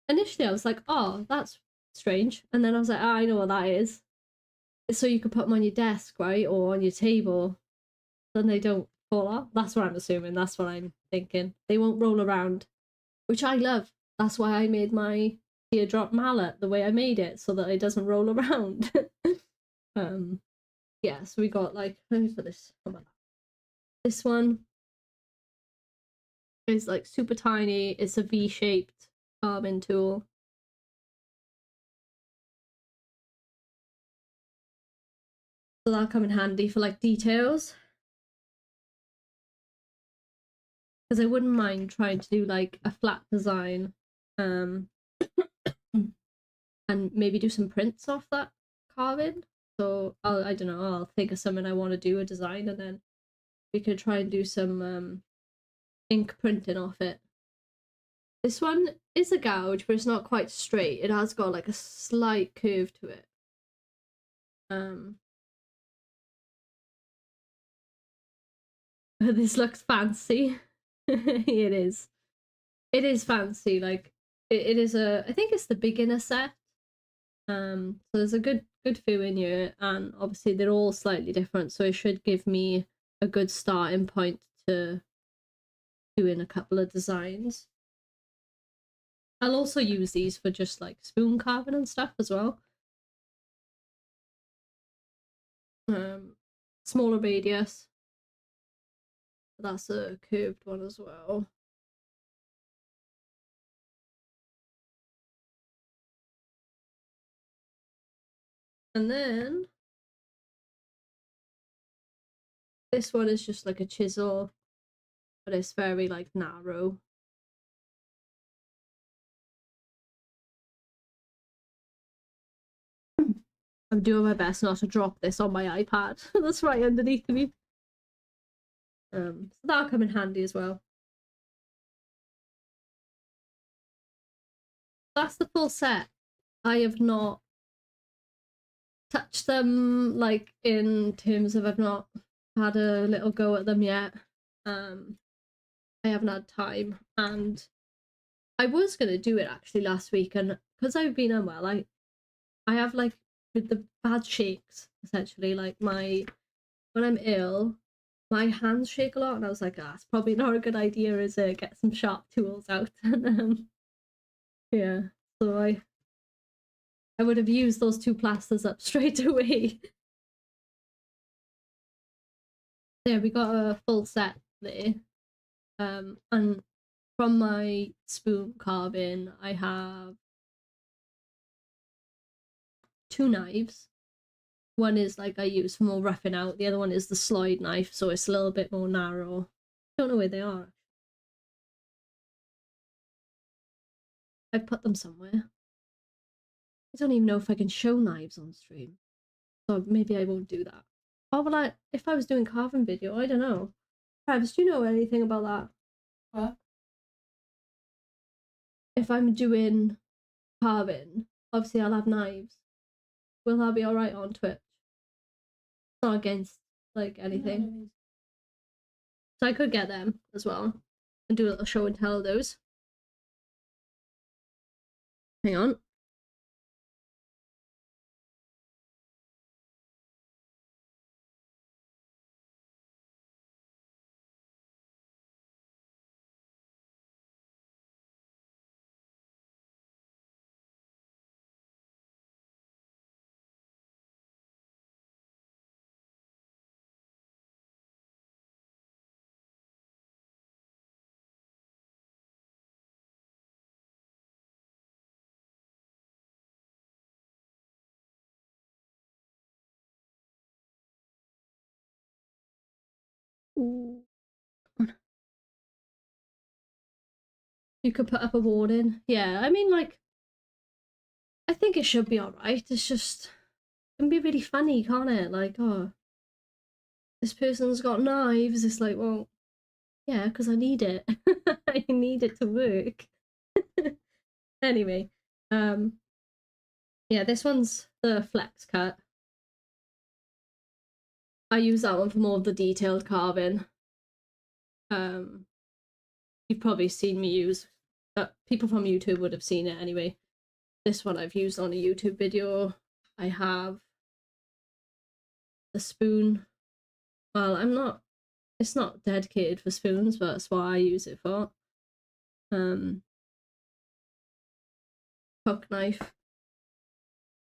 initially I was like, oh, that's strange. And then I was like, oh, I know what that is. It's so you can put them on your desk, right? Or on your table. Then they don't fall off. That's what I'm assuming. That's what I'm thinking. They won't roll around, which I love. That's why I made my teardrop mallet the way I made it, so that it doesn't roll around. Yeah, so we got like, let me put this on. This one is like super tiny. It's a V-shaped carving tool. So that'll come in handy for like details. Because I wouldn't mind trying to do like a flat design. and maybe do some prints off that carving. So I don't know, I'll think of something I want to do, a design, and then we could try and do some ink printing off it. This one is a gouge, but it's not quite straight. It has got like a slight curve to it. This looks fancy. It is. It is fancy. Like it is I think it's the beginner set. So there's a good few in here, and obviously they're all slightly different, so it should give me a good starting point to doing a couple of designs. I'll also use these for just like spoon carving and stuff as well. Smaller radius. That's a curved one as well. And then this one is just like a chisel, but it's very like narrow. I'm doing my best not to drop this on my iPad. That's right underneath me. So that'll come in handy as well. That's the full set. I have not touched them, like in terms of I've not had a little go at them yet. I haven't had time, and I was gonna do it actually last week, and because I've been unwell, I have like with the bad shakes essentially. Like when I'm ill, my hands shake a lot, and I was like, it's probably not a good idea, is it? Get some sharp tools out, and yeah, so I would have used those 2 plasters up straight away. Yeah, we got a full set there. And from my spoon carving, I have 2 knives. One is like I use for more roughing out. The other one is the slide knife, so it's a little bit more narrow. Don't know where they are. I've put them somewhere. I don't even know if I can show knives on stream, so maybe I won't do that. Oh, well, if I was doing carving video, I don't know. Travis, do you know anything about that? What? If I'm doing carving, obviously I'll have knives. Will that be alright on Twitch? Not against like anything. No. So I could get them as well and do a little show and tell of those. Hang on. Ooh. You could put up a warning. Yeah, I mean, like, I think it should be alright. It's just, it can be really funny, can't it? Like, oh, this person's got knives. It's like, well, yeah, because I need it. I need it to work. Anyway, yeah, this one's the flex cut. I use that one for more of the detailed carving. You've probably seen me use, people from YouTube would have seen it anyway. This one I've used on a YouTube video. I have the spoon. Well, it's not dedicated for spoons, but that's what I use it for. Hook knife,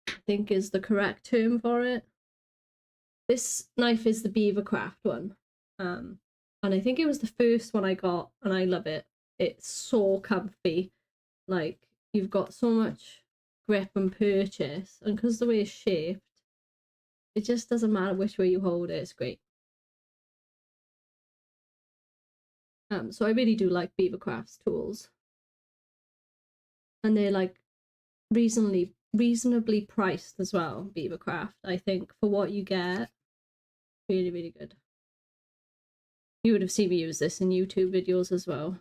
I think is the correct term for it. This knife is the Beavercraft one. And I think it was the first one I got, and I love it. It's so comfy. Like, you've got so much grip and purchase, and because the way it's shaped, it just doesn't matter which way you hold it, it's great. So I really do like Beavercraft's tools. And they're like reasonably reasonably priced as well, Beavercraft. I think for what you get, really, really good. You would have seen me use this in YouTube videos as well.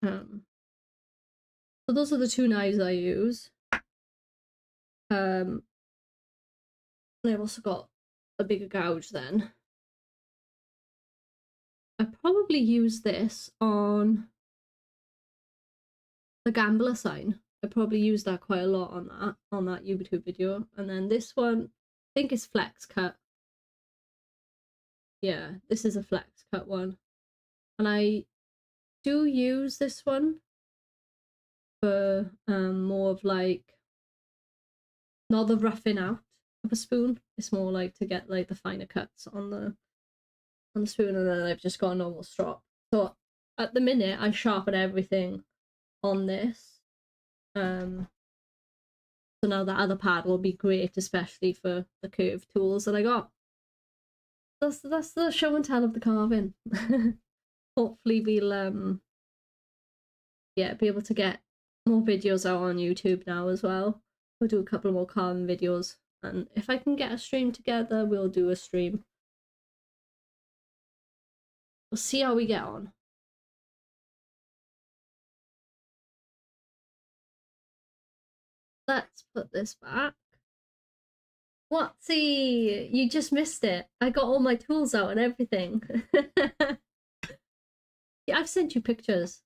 So those are the two knives I use. And I've also got a bigger gouge then. I probably use this on the gambler sign. I probably use that quite a lot on that YouTube video. And then this one, I think is flex cut. Yeah, this is a flex cut one. And I do use this one for more of like, not the roughing out of a spoon. It's more like to get like the finer cuts on the spoon, and then I've just got a normal strop. So at the minute I sharpen everything on this. So now that other pad will be great, especially for the curved tools that I got. That's the show and tell of the carving. Hopefully we'll yeah, be able to get more videos out on YouTube now as well. We'll do a couple more carving videos, and if I can get a stream together, we'll do a stream. We'll see how we get on. Let's put this back. What? See, you just missed it. I got all my tools out and everything. Yeah, I've sent you pictures.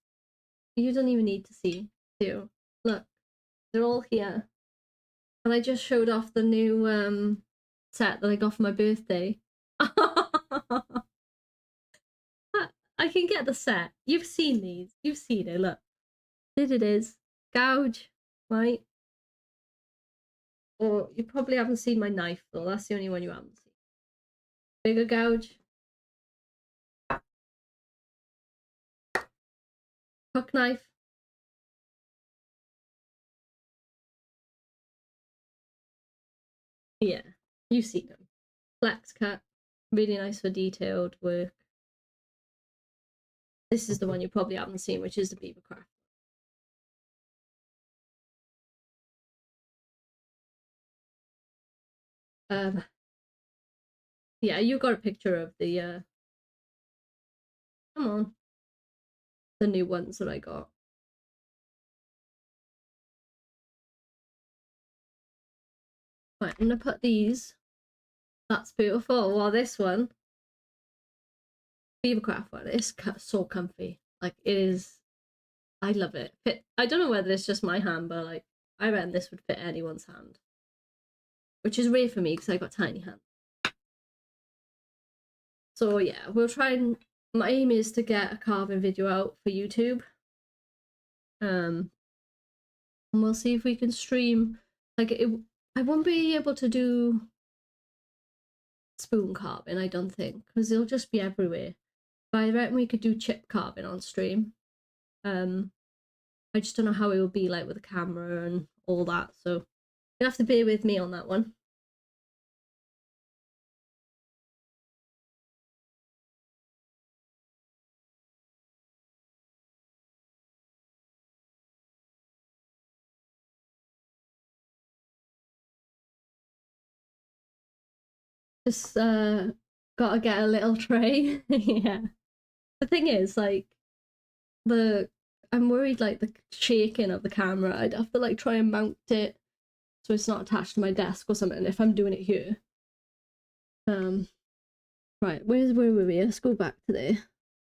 You don't even need to see, too. Look, they're all here. And I just showed off the new set that I got for my birthday. I can get the set. You've seen these. You've seen it. Look. Here it is. Gouge, right? Or you probably haven't seen my knife, though. That's the only one you haven't seen. Bigger gouge. Hook knife. Yeah, you've seen them. Flex cut. Really nice for detailed work. This is the one you probably haven't seen, which is the Beavercraft. Yeah, you got a picture of the come on, the new ones that I got. Right, I'm gonna put these. That's beautiful. Well, this one, Beavercraft one, is so comfy. Like, it is. I love it. I don't know whether it's just my hand, but like, I reckon this would fit anyone's hand, which is rare for me because I got tiny hands. So yeah, we'll try and. My aim is to get a carving video out for YouTube. And we'll see if we can stream. Like, I won't be able to do spoon carving, I don't think, because it'll just be everywhere. But I reckon we could do chip carving on stream. I just don't know how it will be like with the camera and all that, so you'll have to bear with me on that one. Just gotta get a little tray. Yeah. The thing is, like, I'm worried like the shaking of the camera. I'd have to like try and mount it so it's not attached to my desk or something if I'm doing it here. Right, where were we? Let's go back to there.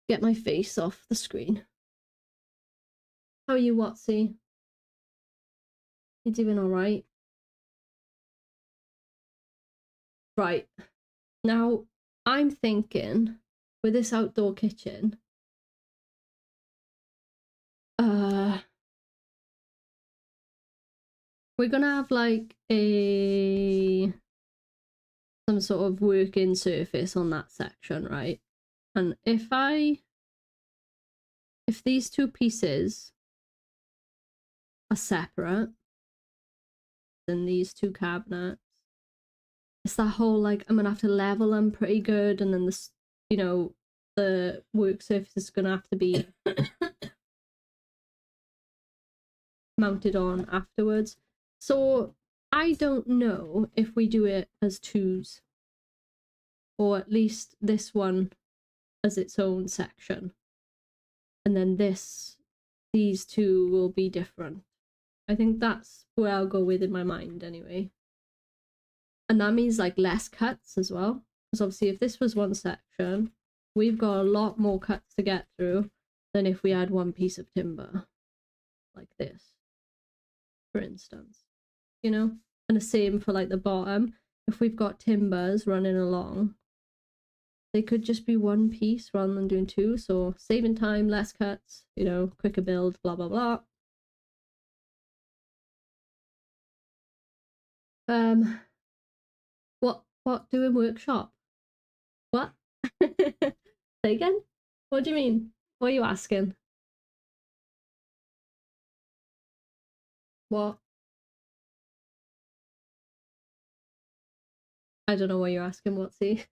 Get my face off the screen. How are you, Watsy? You doing alright? Right. Now, I'm thinking with this outdoor kitchen, we're gonna have like some sort of working surface on that section, right? And if these two pieces are separate, then these two cabinets, it's that whole like I'm gonna have to level them pretty good, and then this, you know, the work surface is gonna have to be mounted on afterwards. So I don't know if we do it as twos, or at least this one as its own section, and then these two will be different. I think that's where I'll go with in my mind anyway. And that means like less cuts as well, because obviously if this was one section, we've got a lot more cuts to get through than if we had one piece of timber like this, for instance, you know. And the same for like the bottom. If we've got timbers running along, they could just be one piece rather than doing two, so saving time, less cuts, you know, quicker build, blah blah blah. What doing workshop? What? Say again? What do you mean? What are you asking? What? I don't know what you're asking, Watsy.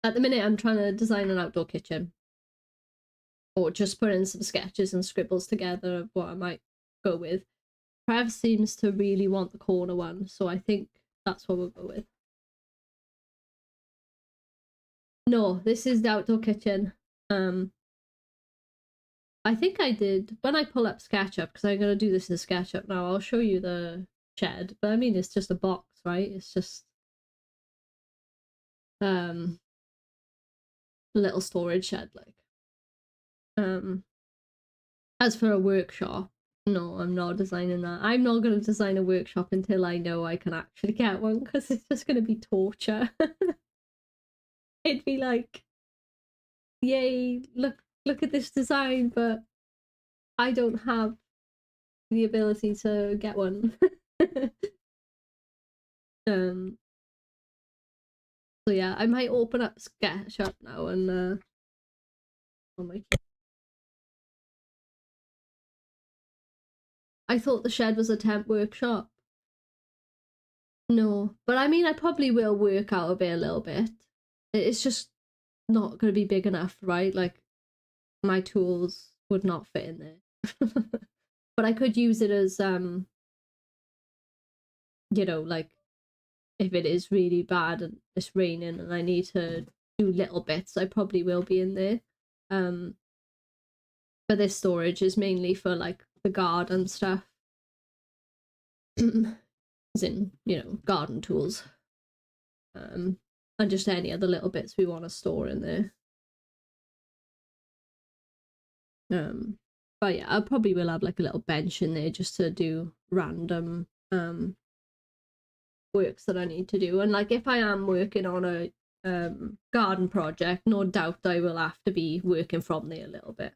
At the minute, I'm trying to design an outdoor kitchen. Or just put in some sketches and scribbles together of what I might go with. Trev seems to really want the corner one, so I think that's what we'll go with. No, this is the outdoor kitchen. I think I did, when I pull up SketchUp, because I'm going to do this in SketchUp now, I'll show you the shed, but I mean, it's just a box, right? It's just a little storage shed, like. As for a workshop, no, I'm not designing that. I'm not going to design a workshop until I know I can actually get one, because it's just going to be torture. It'd be like, yay, look at this design, but I don't have the ability to get one. So yeah, I might open up SketchUp now and on my. I thought the shed was a temp workshop. No, but I mean, I probably will work out of it a little bit. It's just not going to be big enough, right? Like, my tools would not fit in there. But I could use it as, you know, like, if it is really bad and it's raining and I need to do little bits, I probably will be in there. But this storage is mainly for, like, the garden stuff. As in, you know, garden tools. And just any other little bits we want to store in there. But yeah, I probably will have like a little bench in there just to do random works that I need to do. And like if I am working on a garden project, no doubt I will have to be working from there a little bit.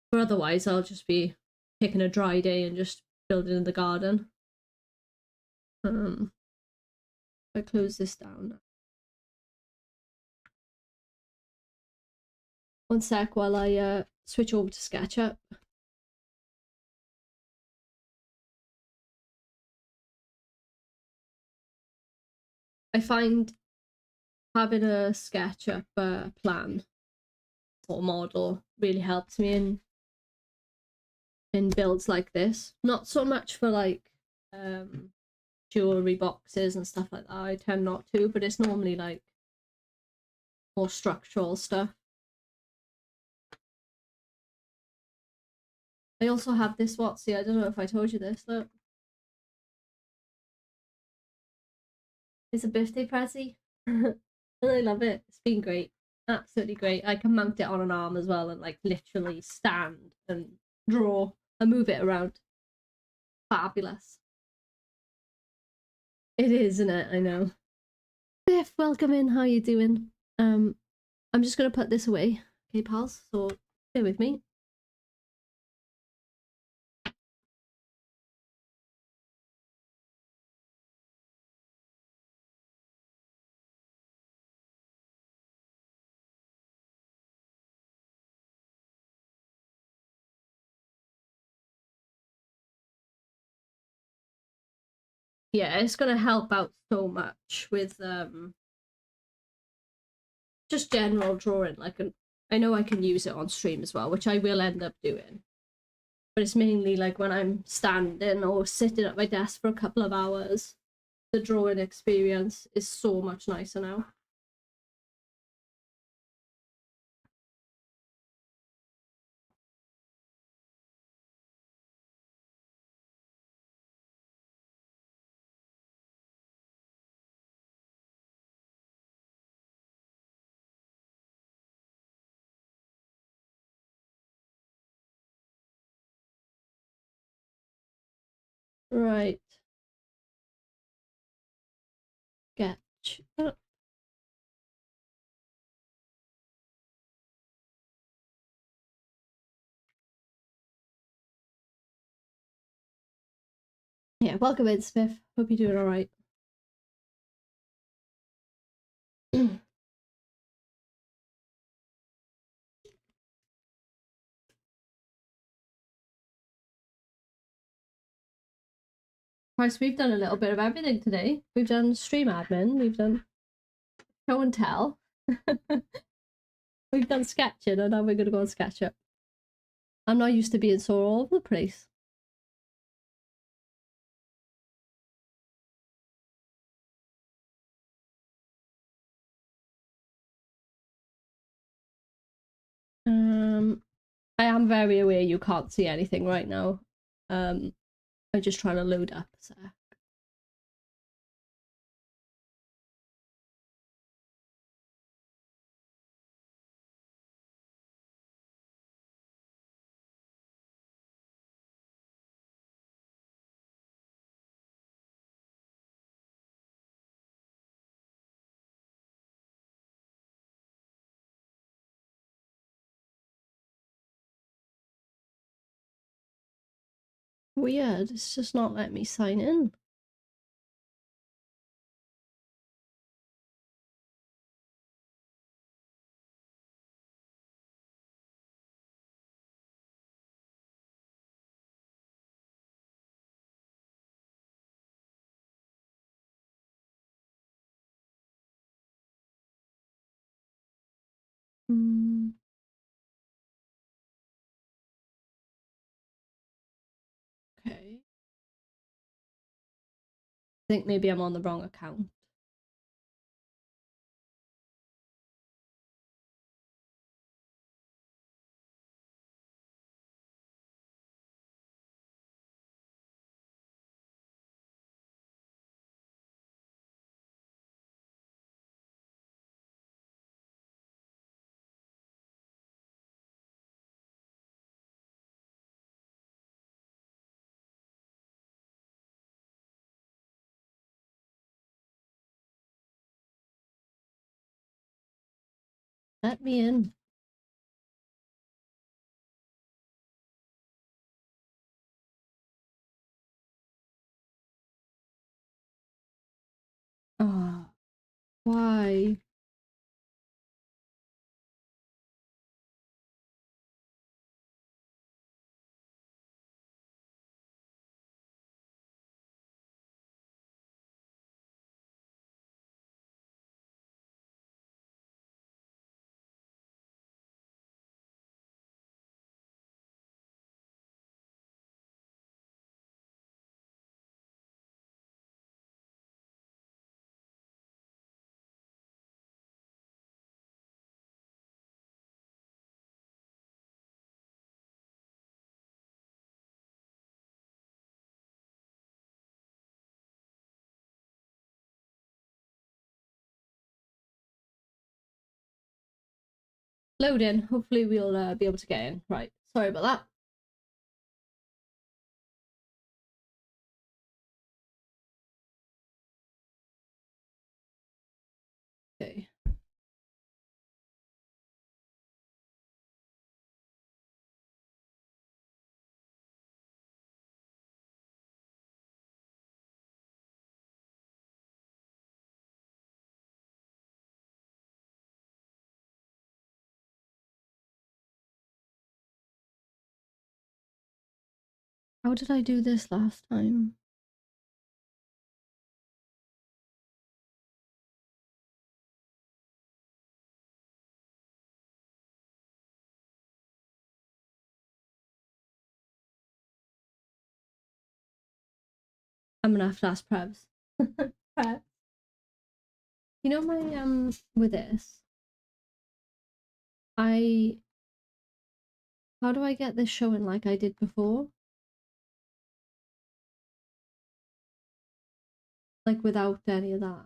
But otherwise I'll just be picking a dry day and just building in the garden. I close this down. One sec while I switch over to SketchUp. I find having a SketchUp plan or model really helps me in builds like this. Not so much for like jewelry boxes and stuff like that. I tend not to, but it's normally like more structural stuff. I also have this Watsy. I don't know if I told you this. Look, it's a birthday present, and I love it. It's been great, absolutely great. I can mount it on an arm as well, and like literally stand and draw and move it around. Fabulous. It is, isn't it? I know. Biff, welcome in. How you doing? I'm just gonna put this away, okay, pals? So bear with me. Yeah, it's gonna help out so much with just general drawing, like I know I can use it on stream as well, which I will end up doing. But it's mainly like when I'm standing or sitting at my desk for a couple of hours. The drawing experience is so much nicer now. Right. Sketch up. Yeah, welcome in, Smith. Hope you're doing all right. Christ, we've done a little bit of everything today. We've done stream admin, we've done show and tell, we've done sketching, and now we're going to go on SketchUp. I'm not used to being so all over the place. I am very aware you can't see anything right now. I'm just trying to load up a sec. Weird, it's just not letting me sign in. Okay. I think maybe I'm on the wrong account. Let me in. Oh, why? Load in. Hopefully we'll be able to get in. Right. Sorry about that. Okay. How did I do this last time? I'm gonna have to ask Prevs. Prev. You know my with this, how do I get this showing like I did before? Like without any of that,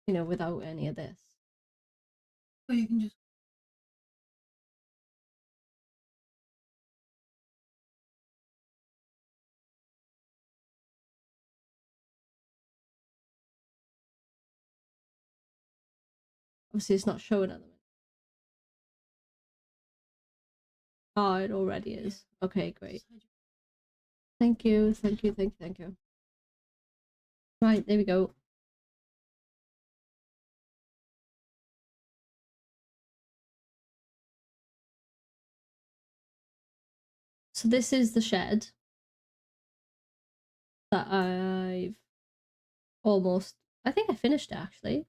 you know, without any of this. Or you can just. Obviously, it's not showing at the minute. Oh, it already is. Okay, great. Thank you, thank you, thank you, thank you. Right, there we go. So this is the shed that I've almost, I think I finished it actually.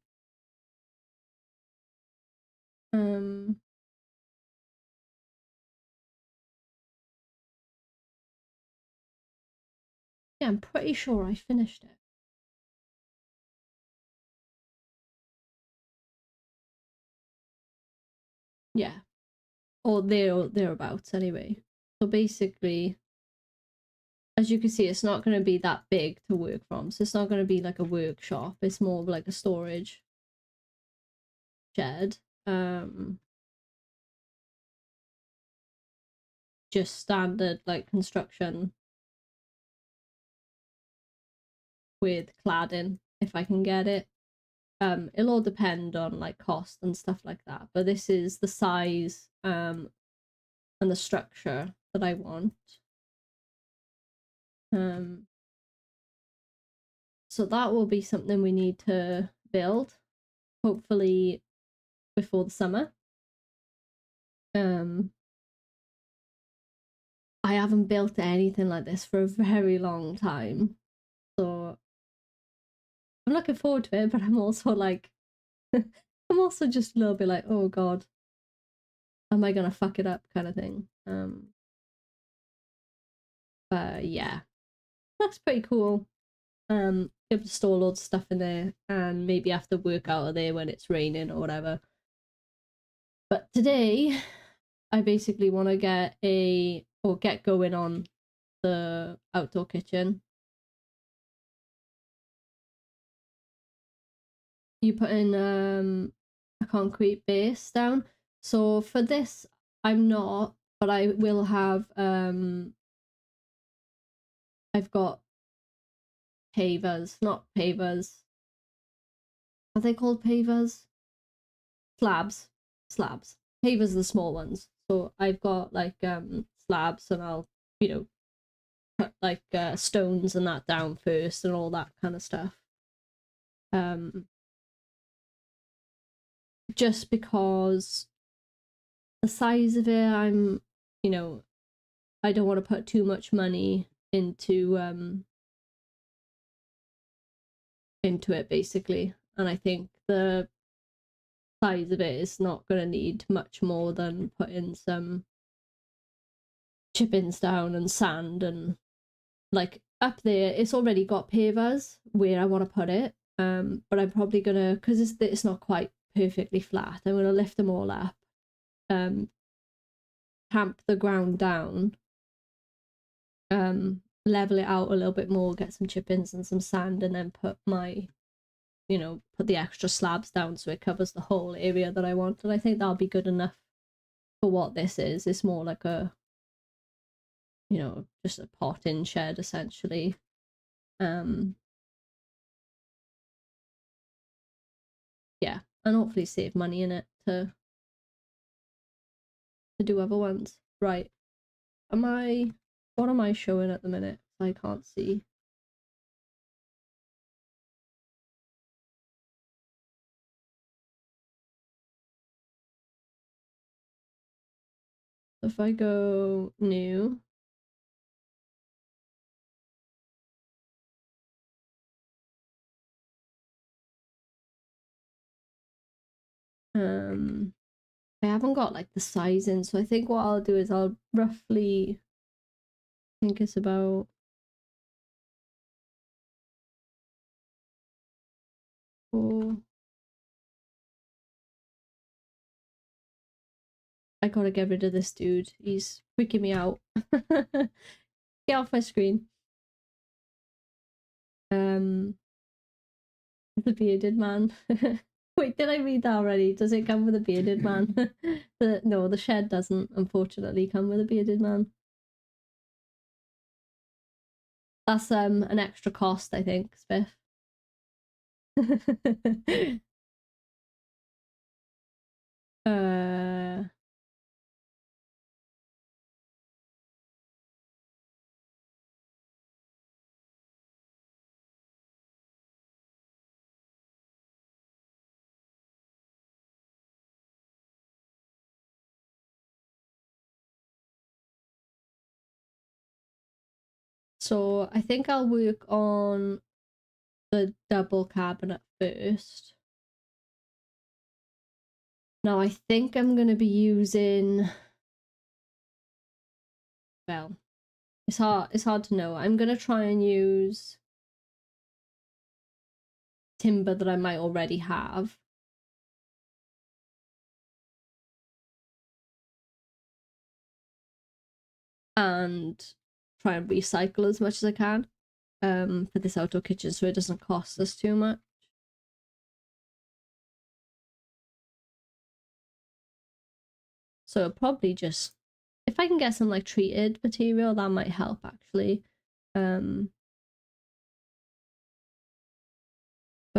Yeah, I'm pretty sure I finished it. Yeah, or thereabouts anyway. So basically, as you can see, it's not going to be that big to work from. So it's not going to be like a workshop. It's more of like a storage shed. Just standard like construction with cladding if I can get it. It'll all depend on like cost and stuff like that. But this is the size and the structure that I want. So that will be something we need to build, hopefully before the summer. I haven't built anything like this for a very long time, so I'm looking forward to it. But I'm also like, I'm also just a little bit like, oh god, am I gonna fuck it up, kind of thing. But yeah, that's pretty cool. Able to store loads of stuff in there, and maybe have to work out of there when it's raining or whatever. But today, I basically want to get going on the outdoor kitchen. You put in a concrete base down. So for this, I'm not, but I will have I've got pavers, not pavers. Are they called pavers? Slabs. Slabs. Pavers are the small ones. So I've got like slabs, and I'll, you know, put like stones and that down first and all that kind of stuff. Just because the size of it, I'm, you know, I don't want to put too much money into it basically. And I think the size of it is not going to need much more than putting some chippings down and sand, and like up there it's already got pavers where I want to put it. But I'm probably gonna, because it's not quite perfectly flat, I'm gonna lift them all up, tamp the ground down, level it out a little bit more, get some chippings and some sand, and then put the extra slabs down so it covers the whole area that I want. And I think that'll be good enough for what this is. It's more like a, just a potting shed essentially. Yeah, and hopefully save money in it to do other ones. Right. What am I showing at the minute? I can't see. If I go new, I haven't got like the sizing, so I think what I'll do is I'll roughly think it's about Oh. I gotta get rid of this dude. He's freaking me out. Get off my screen. The bearded man. Wait, did I read that already? Does it come with a bearded man? No, the shed doesn't, unfortunately, come with a bearded man. That's an extra cost, I think, Spiff. uh So I think I'll work on the double cabinet first. Now I think I'm gonna be using, well, it's hard to know. I'm gonna try and use timber that I might already have. And try and recycle as much as I can for this outdoor kitchen so it doesn't cost us too much. So probably just, if I can get some like treated material, that might help actually. But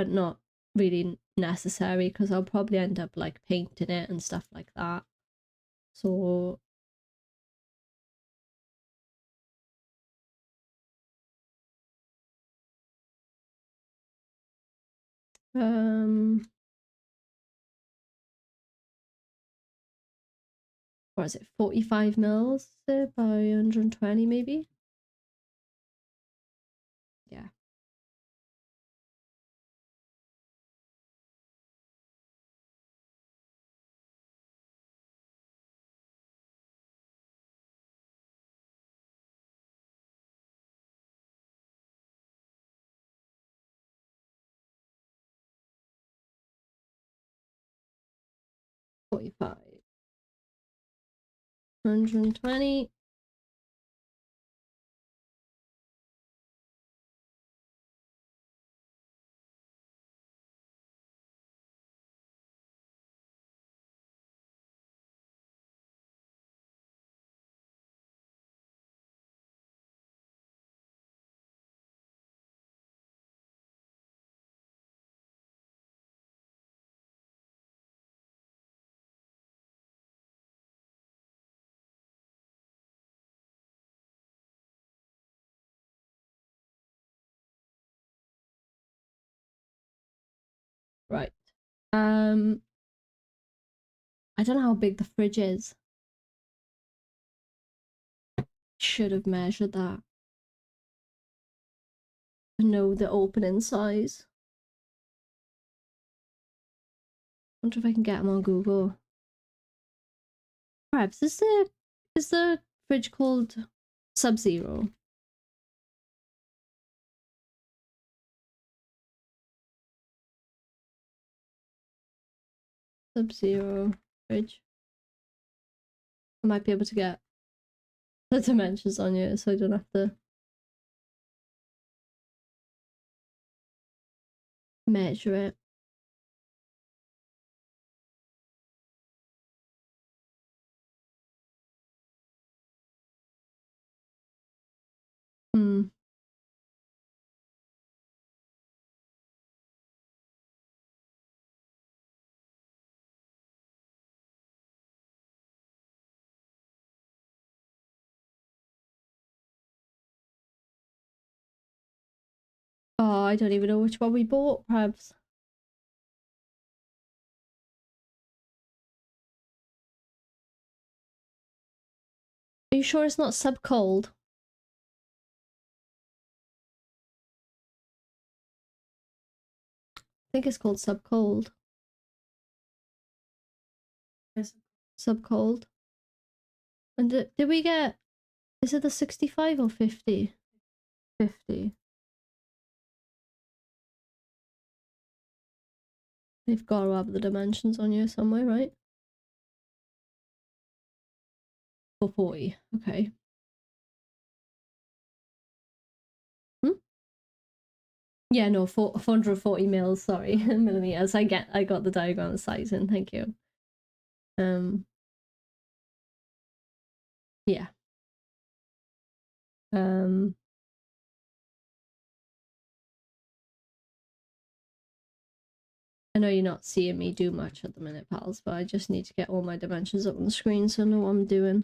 not really necessary because I'll probably end up like painting it and stuff like that. So what is it, 45 mils by 120 maybe? Yeah. $45. 120. Right. I don't know how big the fridge is. Should have measured that to know the opening size. Wonder if I can get them on Google. Perhaps is the fridge called Sub-Zero? Sub-Zero fridge. I might be able to get the dimensions on you so I don't have to measure it. Oh, I don't even know which one we bought, perhaps. Are you sure it's not sub-cold? I think it's called sub-cold. Sub-cold. And did we get, is it the 65 or 50? 50. They've got to have the dimensions on you somewhere, right? For 40, okay. Yeah, no, 440 mils, sorry, millimeters. I got the diagram of sizing, thank you. Yeah. I know you're not seeing me do much at the minute, pals, but I just need to get all my dimensions up on the screen so I know what I'm doing.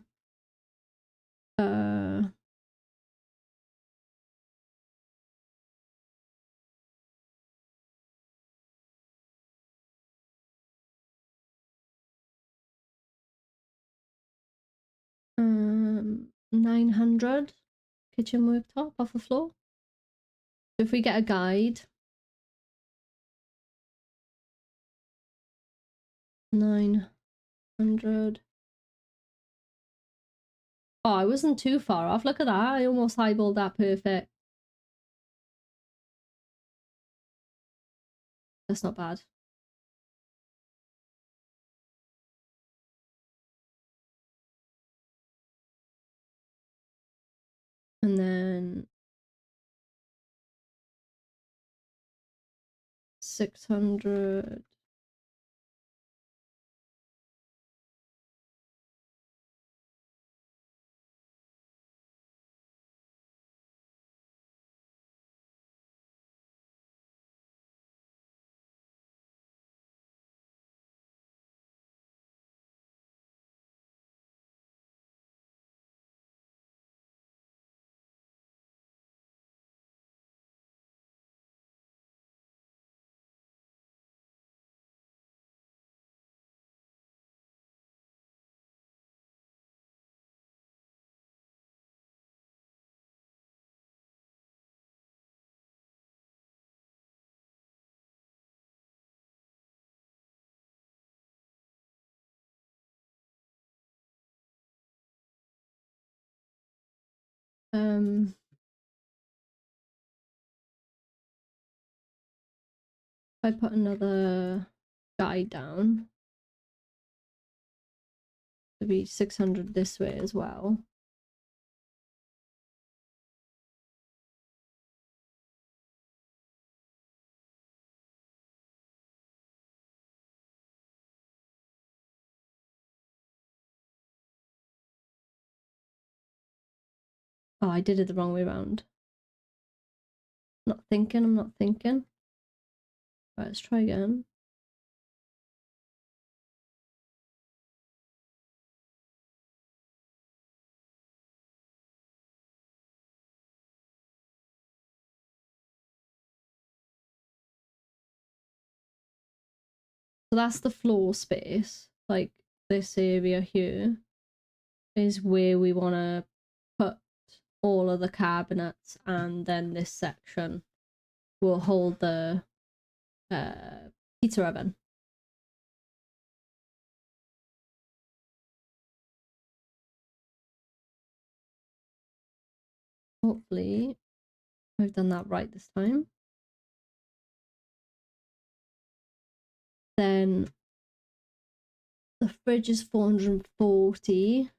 900 kitchen worktop off the floor. So if we get a guide, 900. Oh, I wasn't too far off. Look at that. I almost eyeballed that perfect. That's not bad. And then 600. If I put another guide down, it'll be 600 this way as well. Oh, I did it the wrong way around. I'm not thinking. Right, let's try again. So that's the floor space. Like this area here is where we want to put all of the cabinets, and then this section will hold the pizza oven. Hopefully I've done that right this time. Then the fridge is 440.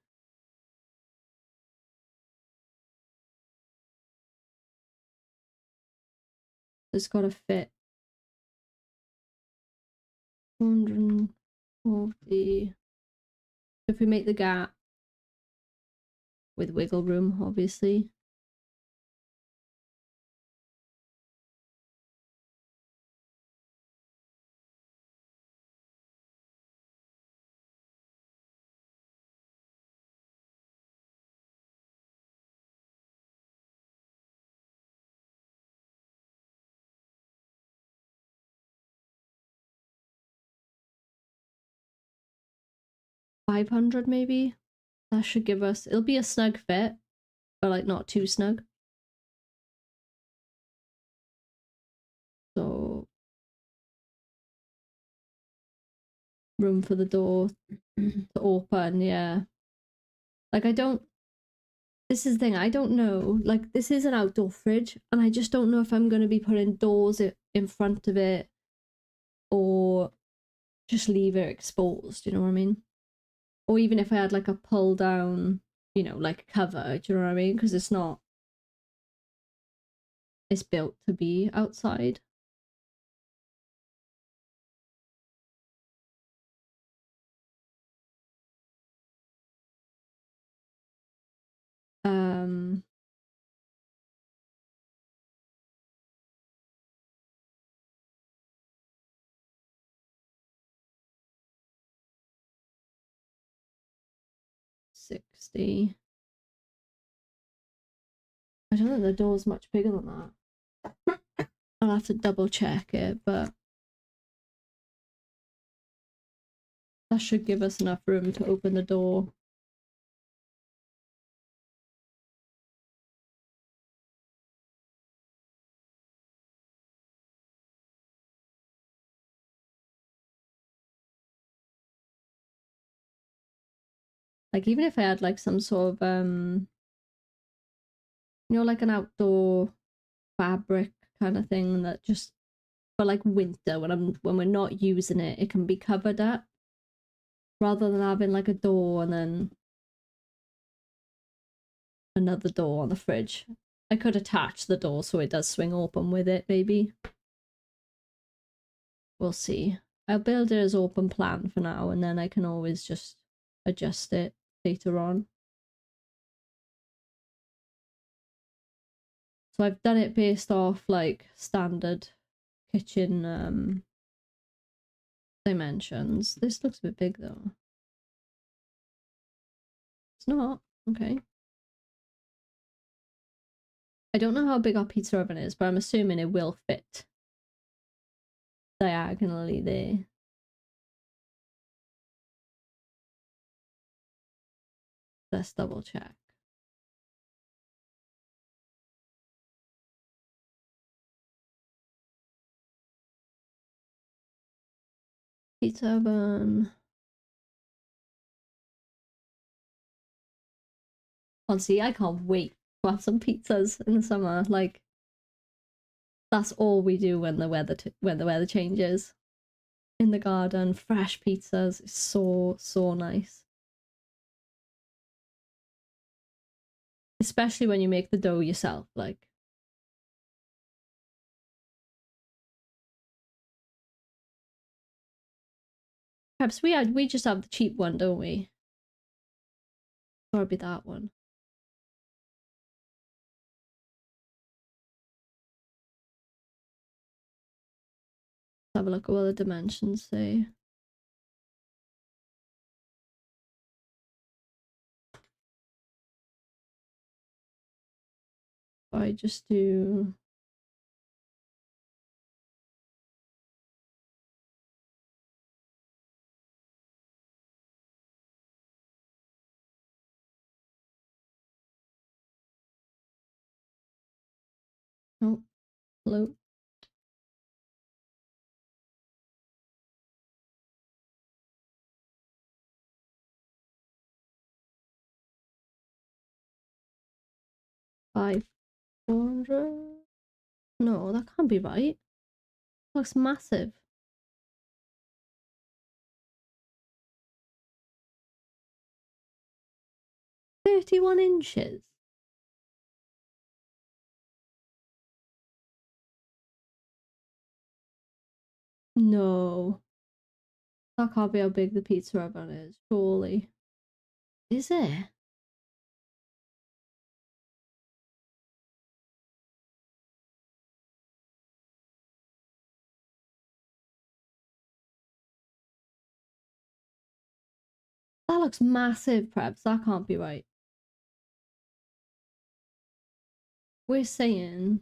It's got to fit 440. If we make the gap with wiggle room, obviously. $500 maybe. That should give us, it'll be a snug fit, but like not too snug. So room for the door to open, yeah. Like this is the thing, I don't know, like this is an outdoor fridge and I just don't know if I'm going to be putting doors in front of it or just leave it exposed, you know what I mean? Or even if I had like a pull down, you know, like cover, do you know what I mean? Because it's not, it's built to be outside. Um, $60. I don't think the door's much bigger than that. I'll have to double check it, but that should give us enough room to open the door. Like even if I had like some sort of you know, like an outdoor fabric kind of thing that just for like winter when we're not using it, it can be covered up rather than having like a door and then another door on the fridge. I could attach the door so it does swing open with it, maybe. We'll see. I'll build it as open plan for now, and then I can always just adjust it later on. So I've done it based off like standard kitchen dimensions. This looks a bit big though. It's not. Okay. I don't know how big our pizza oven is, but I'm assuming it will fit diagonally there. Let's double check. Pizza oven. Honestly, I can't wait to have some pizzas in the summer. Like, that's all we do when the weather changes. In the garden, fresh pizzas. It's so nice. Especially when you make the dough yourself, like. Perhaps we just have the cheap one, don't we? Or it'd be that one. Let's have a look at what the dimensions say. I just do oh, hello. Five 400. No, that can't be right. That looks massive. 31 inches. No. That can't be how big the pizza oven is, surely. Is it? That looks massive, Prebz. That can't be right. We're saying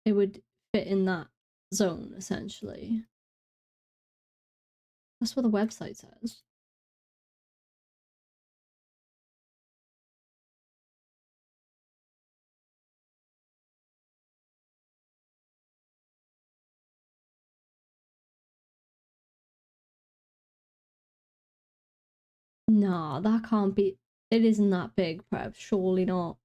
it would fit in that zone, essentially. That's what the website says. Nah, that can't be. It isn't that big, Prebz. Surely not.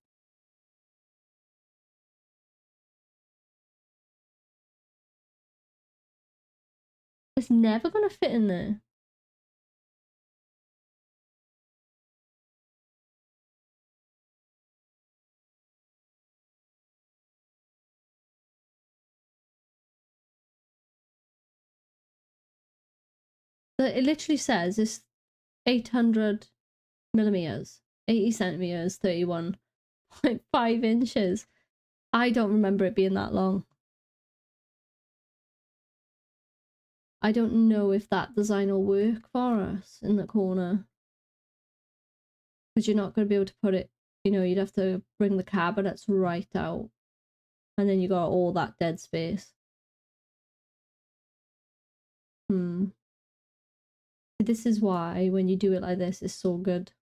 It's never gonna fit in there. It literally says it's 800 millimeters, 80 centimeters, 31.5 inches. I don't remember it being that long. I don't know if that design will work for us in the corner. Because you're not going to be able to put it, you know, you'd have to bring the cabinets right out. And then you got all that dead space. This is why when you do it like this, it's so good.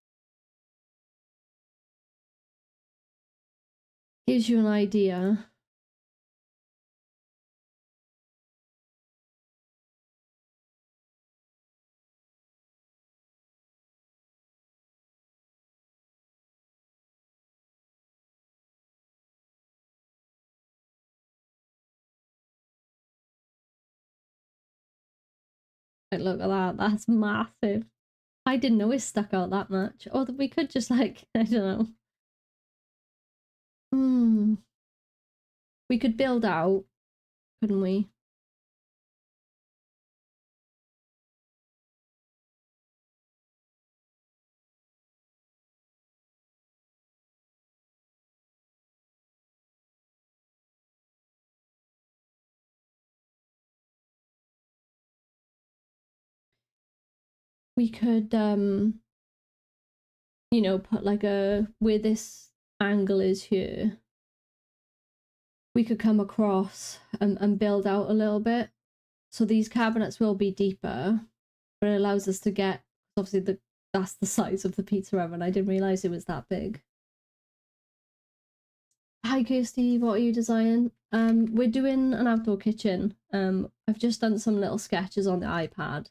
Gives you an idea. Like, look at that. That's massive. I didn't know it stuck out that much. Or we could just like, I don't know. We could build out, couldn't we? We could, you know, put like where this angle is here. We could come across and build out a little bit. So these cabinets will be deeper, but it allows us to get, obviously that's the size of the pizza oven. I didn't realise it was that big. Hi Kirsty, what are you designing? We're doing an outdoor kitchen. I've just done some little sketches on the iPad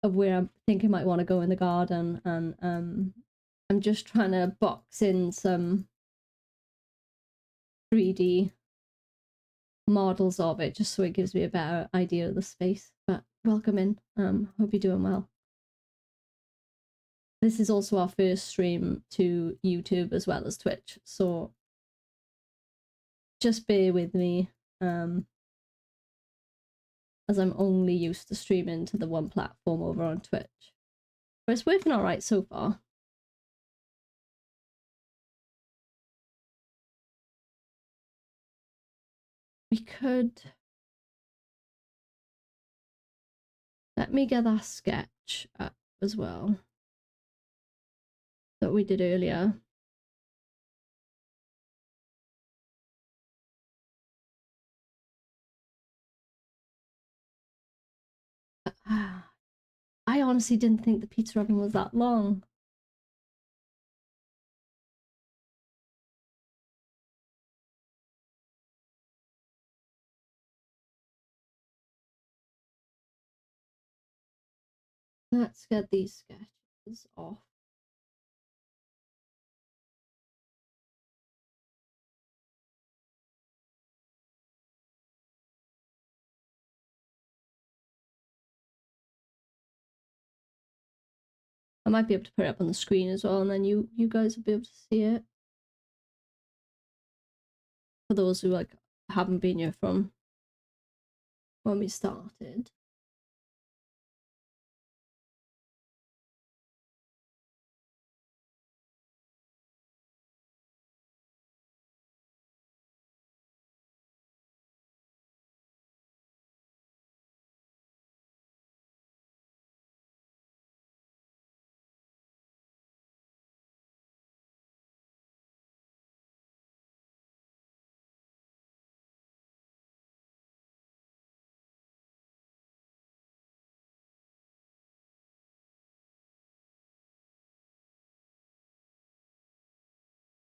of where I think I might want to go in the garden, and I'm just trying to box in some 3D models of it just so it gives me a better idea of the space. But welcome in. Hope you're doing well. This is also our first stream to YouTube as well as Twitch, so just bear with me, as I'm only used to streaming to the one platform over on Twitch. But it's working all right so far. We could... Let me get that sketch up as well that we did earlier. I honestly didn't think the pizza oven was that long. Let's get these sketches off. I might be able to put it up on the screen as well, and then you guys will be able to see it. For those who like haven't been here from when we started.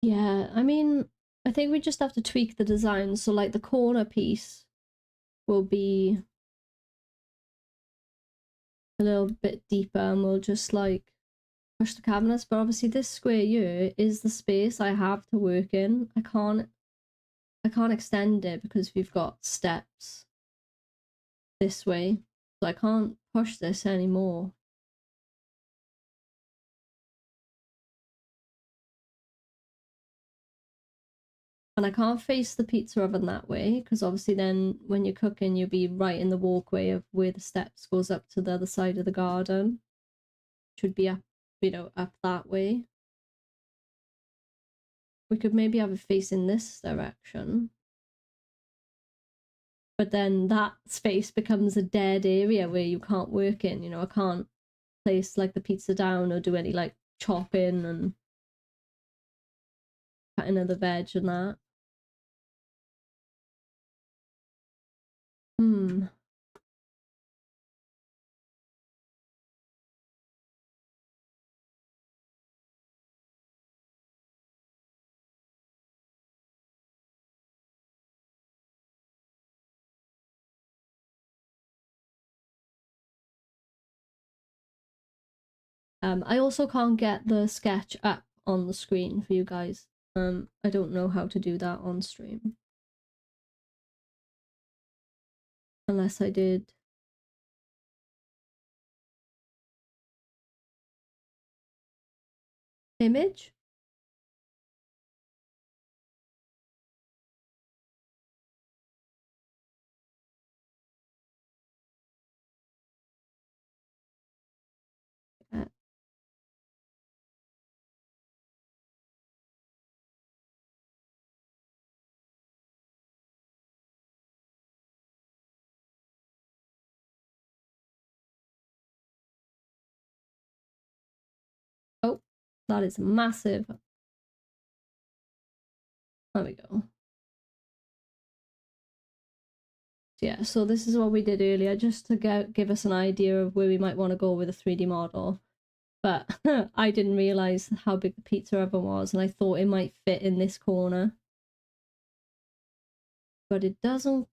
Yeah, I mean, I think we just have to tweak the design. So like the corner piece will be a little bit deeper, and we'll just like push the cabinets. But obviously this square here is the space I have to work in. I can't extend it because we've got steps this way. So I can't push this anymore. And I can't face the pizza oven that way, because obviously then when you're cooking, you'll be right in the walkway of where the steps goes up to the other side of the garden. Should be up, you know, up that way. We could maybe have it facing this direction. But then that space becomes a dead area where you can't work in, you know, I can't place like the pizza down or do any like chopping and cutting of the veg and that. I also can't get the sketch up on the screen for you guys. I don't know how to do that on stream. Unless I did image. Oh, that is massive. There we go. Yeah, so this is what we did earlier, just to give us an idea of where we might want to go with a 3D model. But I didn't realize how big the pizza oven was, and I thought it might fit in this corner. But it doesn't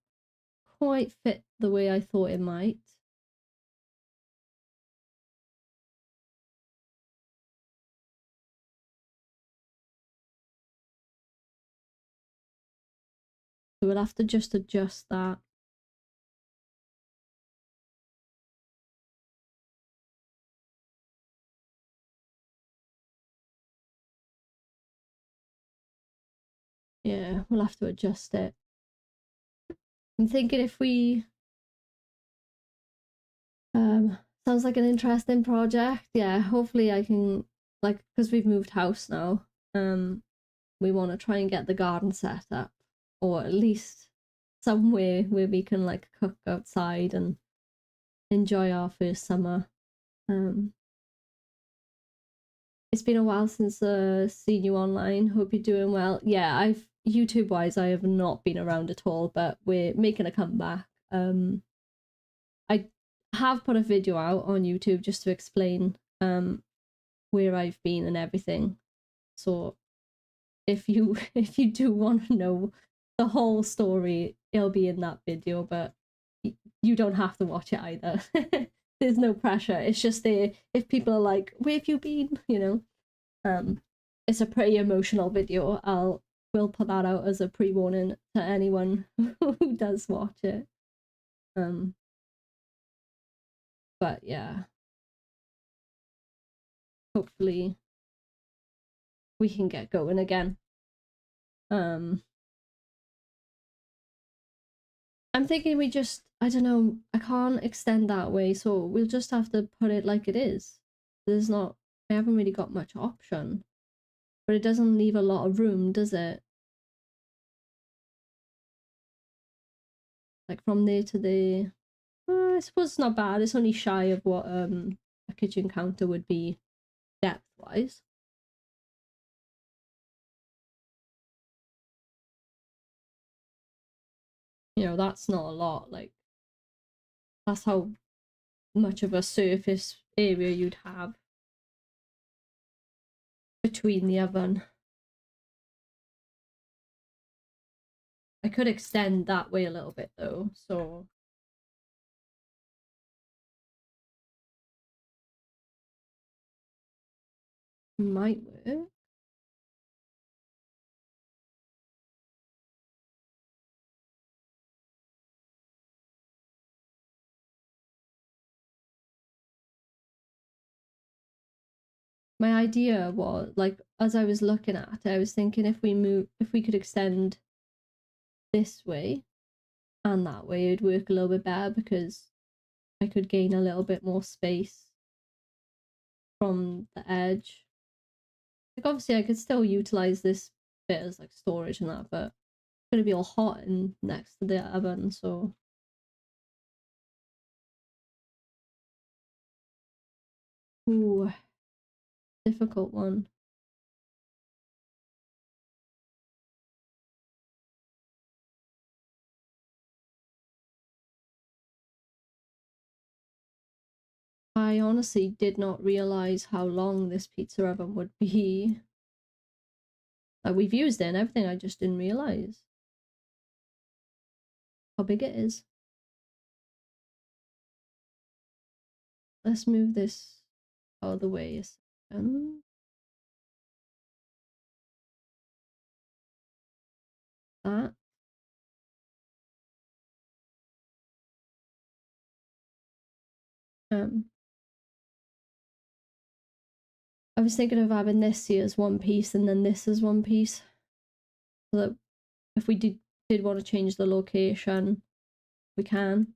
quite fit the way I thought it might. So we'll have to just adjust that. Yeah, we'll have to adjust it. I'm thinking if we sounds like an interesting project. Yeah, hopefully I can, like, because we've moved house now, we want to try and get the garden set up, or at least somewhere where we can like cook outside and enjoy our first summer. It's been a while since seen you online. Hope you're doing well. Yeah, I've YouTube wise I have not been around at all, but we're making a comeback. I have put a video out on YouTube just to explain where I've been and everything. So if you if you do want to know the whole story, it'll be in that video, but you don't have to watch it either. There's no pressure. It's just there if people are like, "Where have you been?" You know. It's a pretty emotional video. We'll put that out as a pre-warning to anyone who does watch it. But yeah, hopefully we can get going again. I'm thinking we just, I don't know, I can't extend that way, so we'll just have to put it like it is. There's not, I haven't really got much option, but it doesn't leave a lot of room, does it? Like from there to there, I suppose it's not bad. It's only shy of what a kitchen counter would be depth wise. You know, that's not a lot. Like, that's how much of a surface area you'd have between the oven. I could extend that way a little bit though, so might work. my idea was, like, as I was looking at it, I was thinking if we could extend this way and that way, it'd work a little bit better because I could gain a little bit more space from the edge. Like, obviously, I could still utilize this bit as like storage and that, but it's gonna be all hot and next to the oven, so. Ooh, difficult one. I honestly did not realize how long this pizza oven would be. Like, we've used it and everything, I just didn't realize how big it is. Let's move this out of the way a second. That. I was thinking of having this here as one piece and then this as one piece, so that if we did want to change the location, we can.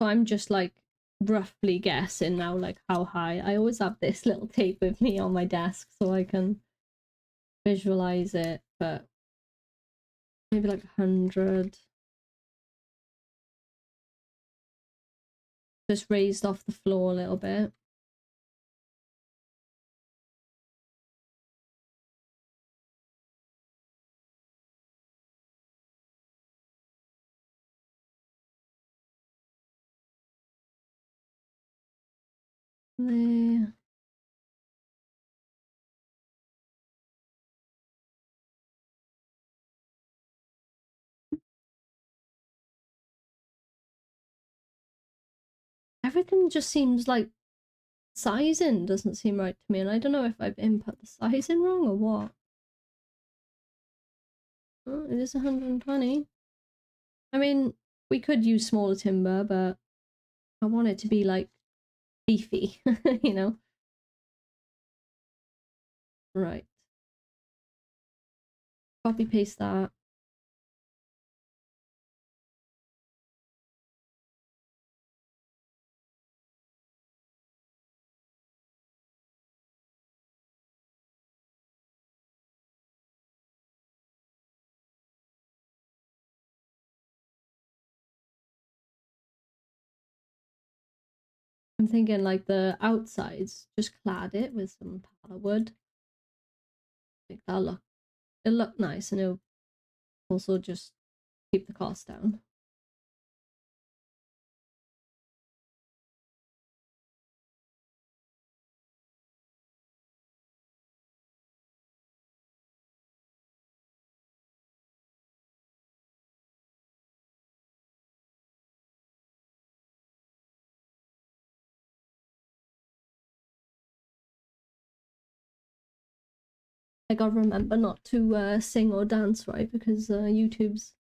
So I'm just like roughly guessing now, like how high. I always have this little tape with me on my desk so I can visualize it, but maybe like 100. Just raised off the floor a little bit. There. Everything just seems like sizing doesn't seem right to me, and I don't know if I've input the sizing wrong or what. Oh, it is 120. I mean, we could use smaller timber, but I want it to be like beefy, you know? Right. Copy paste that. I'm thinking like the outsides, just clad it with some pallet wood. Like it'll look nice, and it'll also just keep the cost down. I gotta remember not to sing or dance, right? Because YouTube's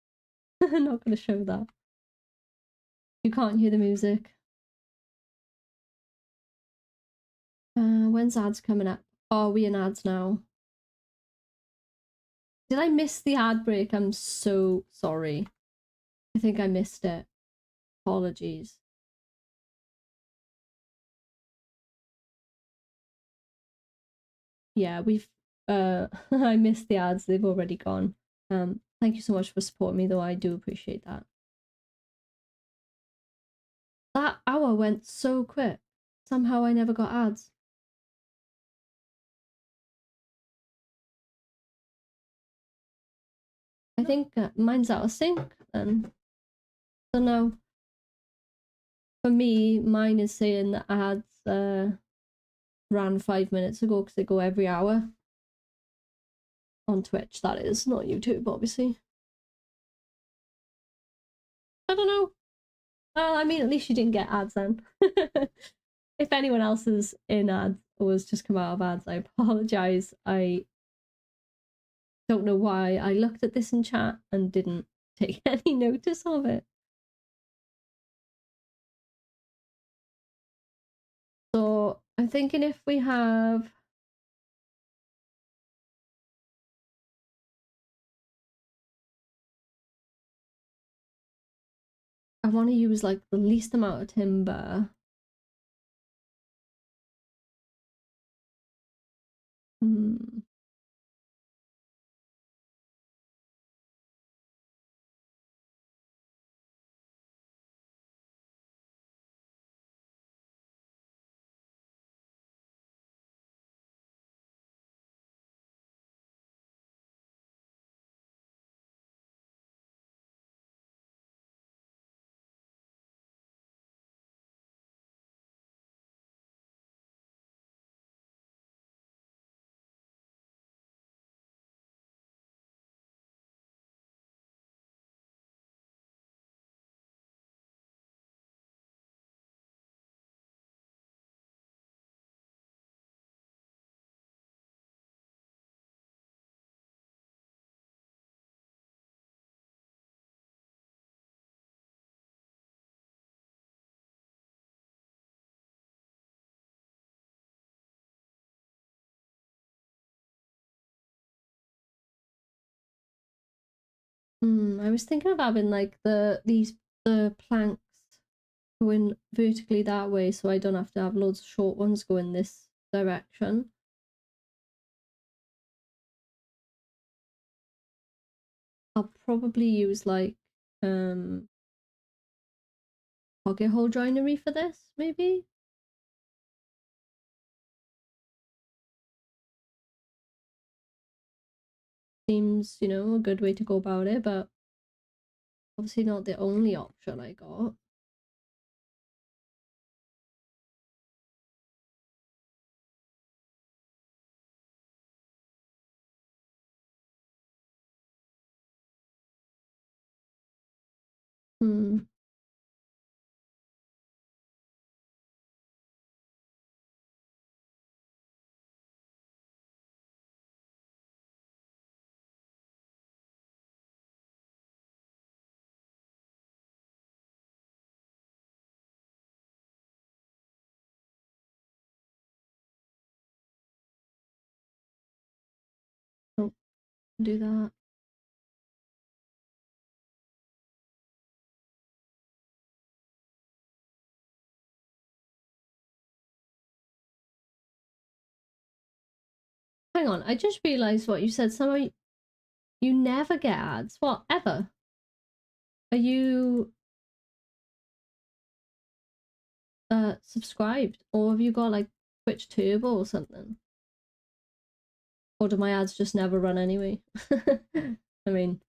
not gonna show that. You can't hear the music. When's ads coming up? Oh, we in ads now. Did I miss the ad break? I'm so sorry. I think I missed it. Apologies. Yeah, we've I missed the ads, they've already gone. Thank you so much for supporting me though, I do appreciate that. That hour went so quick. somehow I never got ads. I think mine's out of sync then. So no. For me, mine is saying the ads ran 5 minutes ago because they go every hour. On Twitch, that is, not YouTube, obviously. I don't know. Well, I mean, at least you didn't get ads then. If anyone else is in ads or has just come out of ads, I apologize. I don't know why I looked at this in chat and didn't take any notice of it. So I'm thinking if we have I want to use like the least amount of timber. I was thinking of having like the planks going vertically that way, so I don't have to have loads of short ones go in this direction. I'll probably use like pocket hole joinery for this, maybe. Seems, you know, a good way to go about it, but obviously not the only option I got. Oh, do that. Hang on, I just realized what you said. Somehow you never get ads. What, ever? Are you subscribed, or have you got like Twitch Turbo or something? Or do my ads just never run anyway? I mean,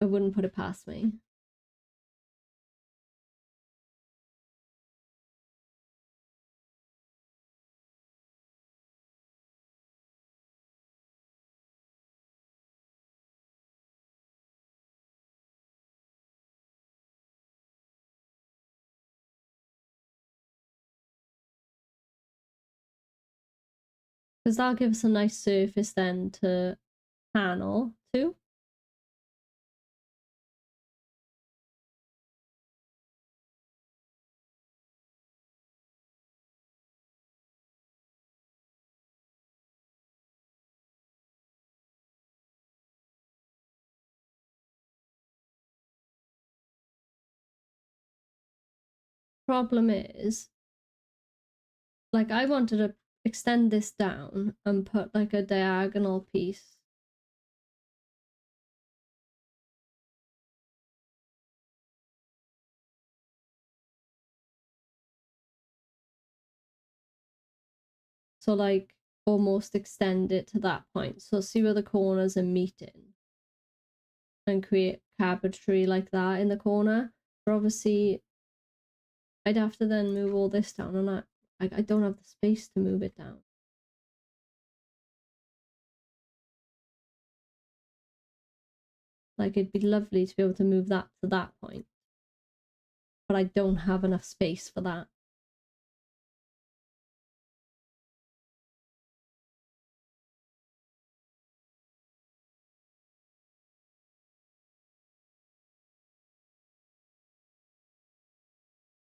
I wouldn't put it past me. Because that'll give us a nice surface then to panel to. Problem is, like, I wanted to extend this down and put like a diagonal piece. So like almost extend it to that point. So see where the corners are meeting and create cabinetry like that in the corner. But obviously I'd have to then move all this down, and I don't have the space to move it down. Like it'd be lovely to be able to move that to that point, but I don't have enough space for that.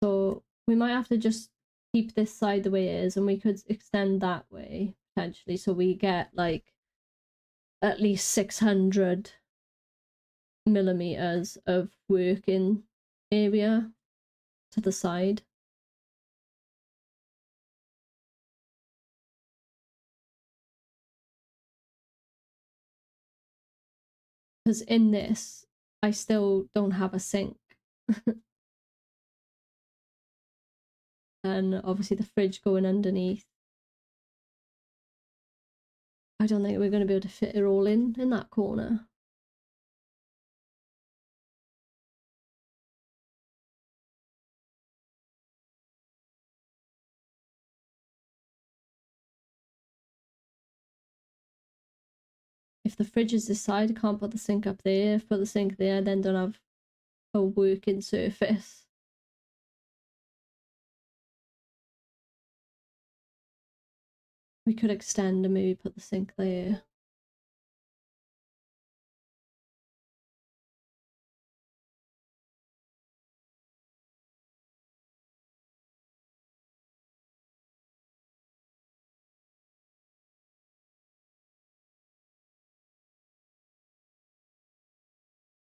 So we might have to just keep this side the way it is, and we could extend that way potentially, so we get like at least 600 millimeters of working area to the side. Because in this, I still don't have a sink. And obviously the fridge going underneath. I don't think we're going to be able to fit it all in that corner. If the fridge is this side, I can't put the sink up there. If I put the sink there, then don't have a working surface. We could extend and maybe put the sink there.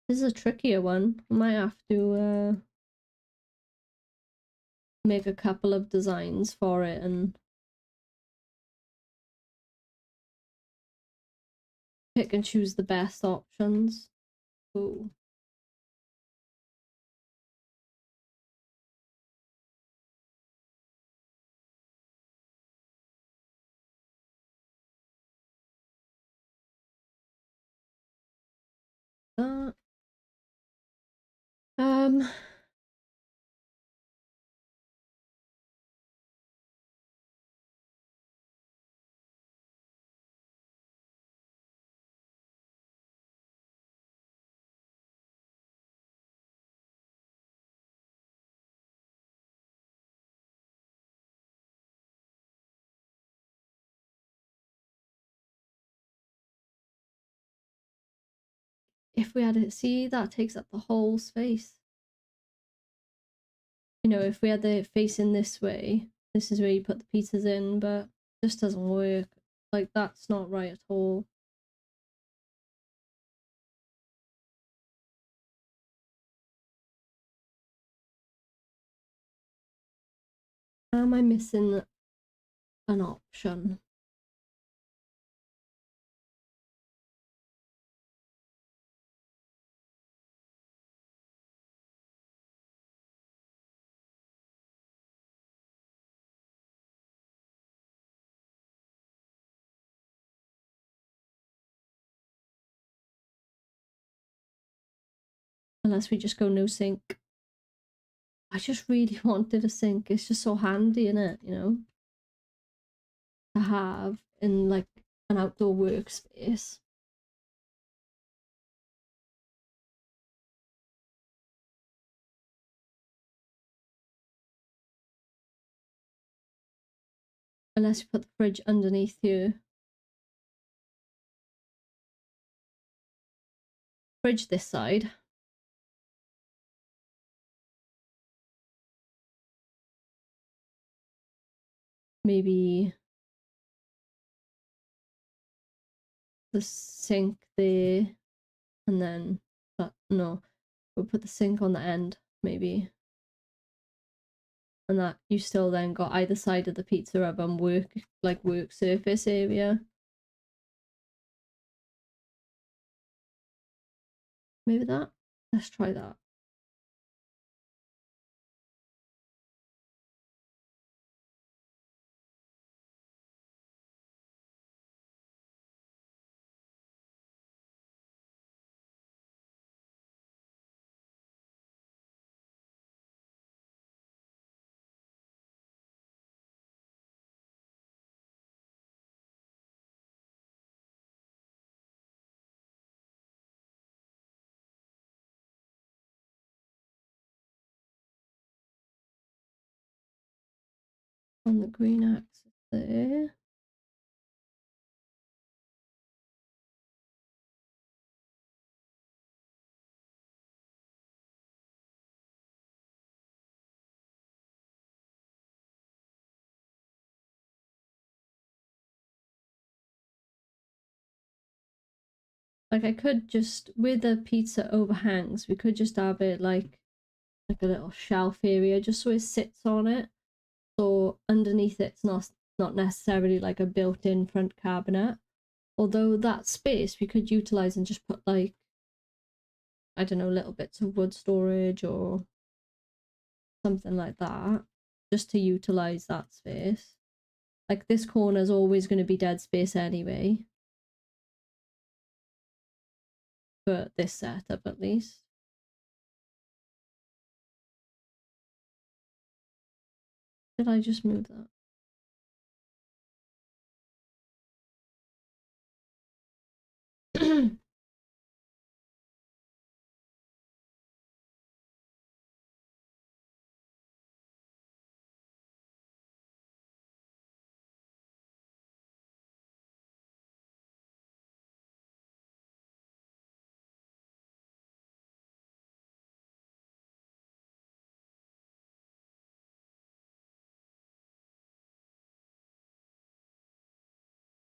This is a trickier one. I might have to make a couple of designs for it and pick and choose the best options. Ooh. That. If we had it, see, that takes up the whole space. You know, if we had it facing this way, this is where you put the pizzas in, but this doesn't work. Like, that's not right at all. Am I missing an option? Unless we just go no sink. I just really wanted a sink. It's just so handy, innit, you know? To have in like an outdoor workspace. Unless you put the fridge underneath here. Fridge this side. Maybe the sink there, and then, but no, we'll put the sink on the end, maybe. And that you still then got either side of the pizza oven work surface area. Maybe that. Let's try that. on the green axis there. Like I could just, where the pizza overhangs, we could just have it like a little shelf area just so it sits on it. So underneath it's not necessarily like a built-in front cabinet. Although that space we could utilize and just put like, I don't know, little bits of wood storage or something like that, just to utilize that space. Like this corner is always going to be dead space anyway, for this setup at least. Did I just move that?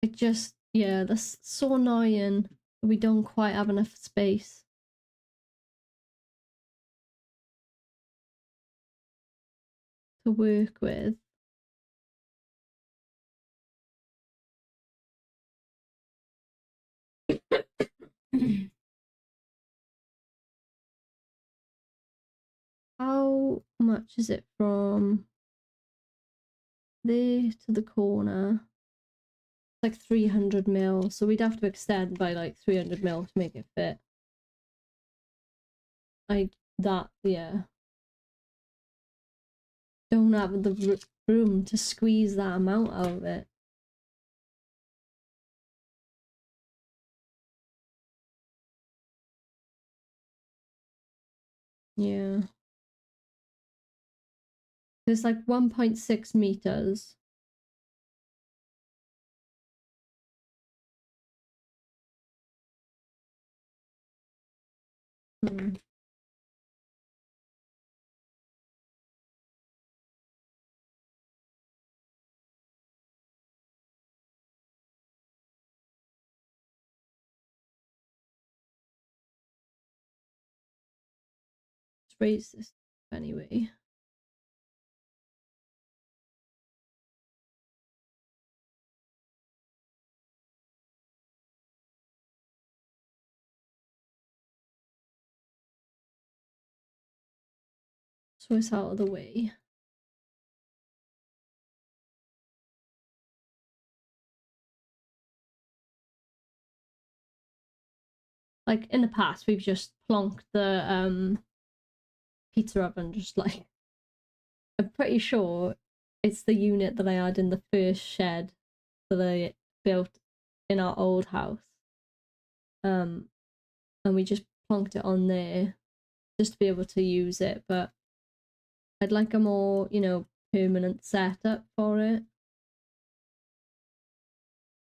It just, yeah, that's so annoying. We don't quite have enough space to work with. How much is it from there to the corner? It's like 300 mil, so we'd have to extend by like 300 mil to make it fit. Yeah. Don't have the room to squeeze that amount out of it. Yeah. There's like 1.6 meters. Hmm. Let's raise this anyway. So it's out of the way. Like in the past, we've just plonked the pizza oven just like, I'm pretty sure it's the unit that I had in the first shed that I built in our old house. And we just plonked it on there just to be able to use it, but I'd like a more, permanent setup for it.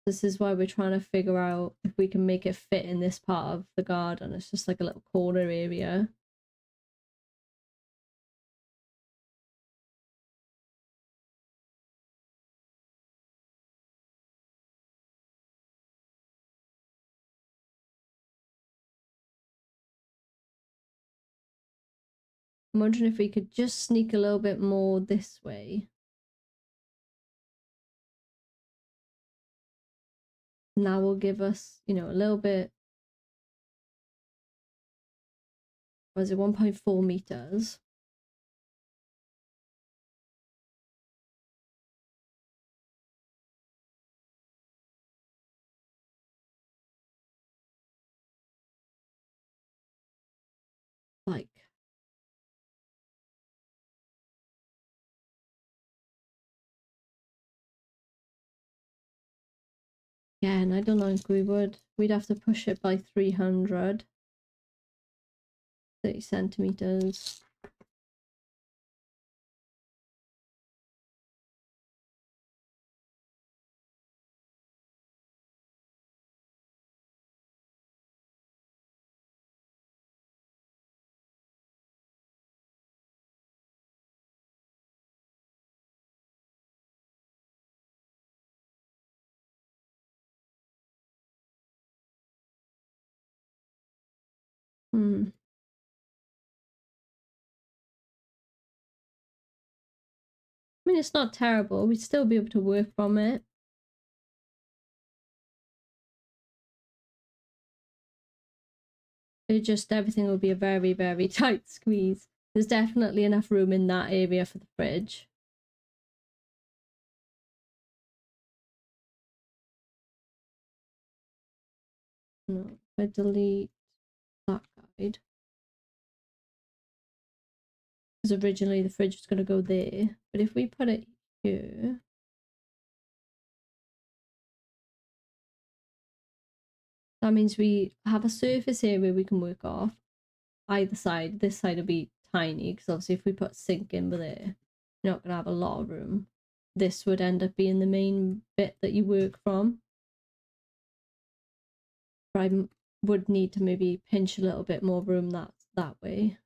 This is why we're trying to figure out if we can make it fit in this part of the garden. It's just like a little corner area. I'm wondering if we could just sneak a little bit more this way. Now will give us, a little bit. Was it 1.4 meters? Like, yeah, and I don't think we'd have to push it by 300. 30 centimeters. Hmm. I mean, it's not terrible. We'd still be able to work from it. It just, everything will be a very, very tight squeeze. There's definitely enough room in that area for the fridge. No, if I delete that guide. Because originally the fridge was going to go there. But if we put it here. That means we have a surface here where we can work off. Either side. This side will be tiny because obviously if we put sink in with it, you're not going to have a lot of room. This would end up being the main bit that you work from. But I would need to maybe pinch a little bit more room that way.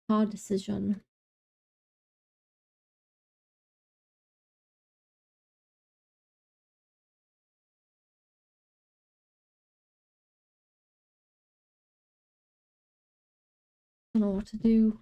Hard decision. I don't know what to do.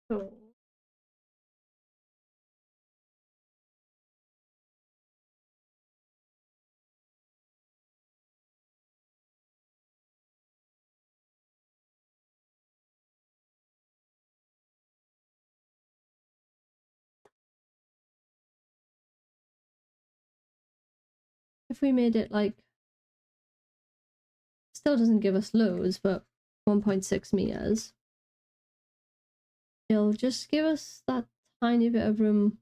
So if we made it like, still doesn't give us loads, but 1.6 meters. It'll just give us that tiny bit of room,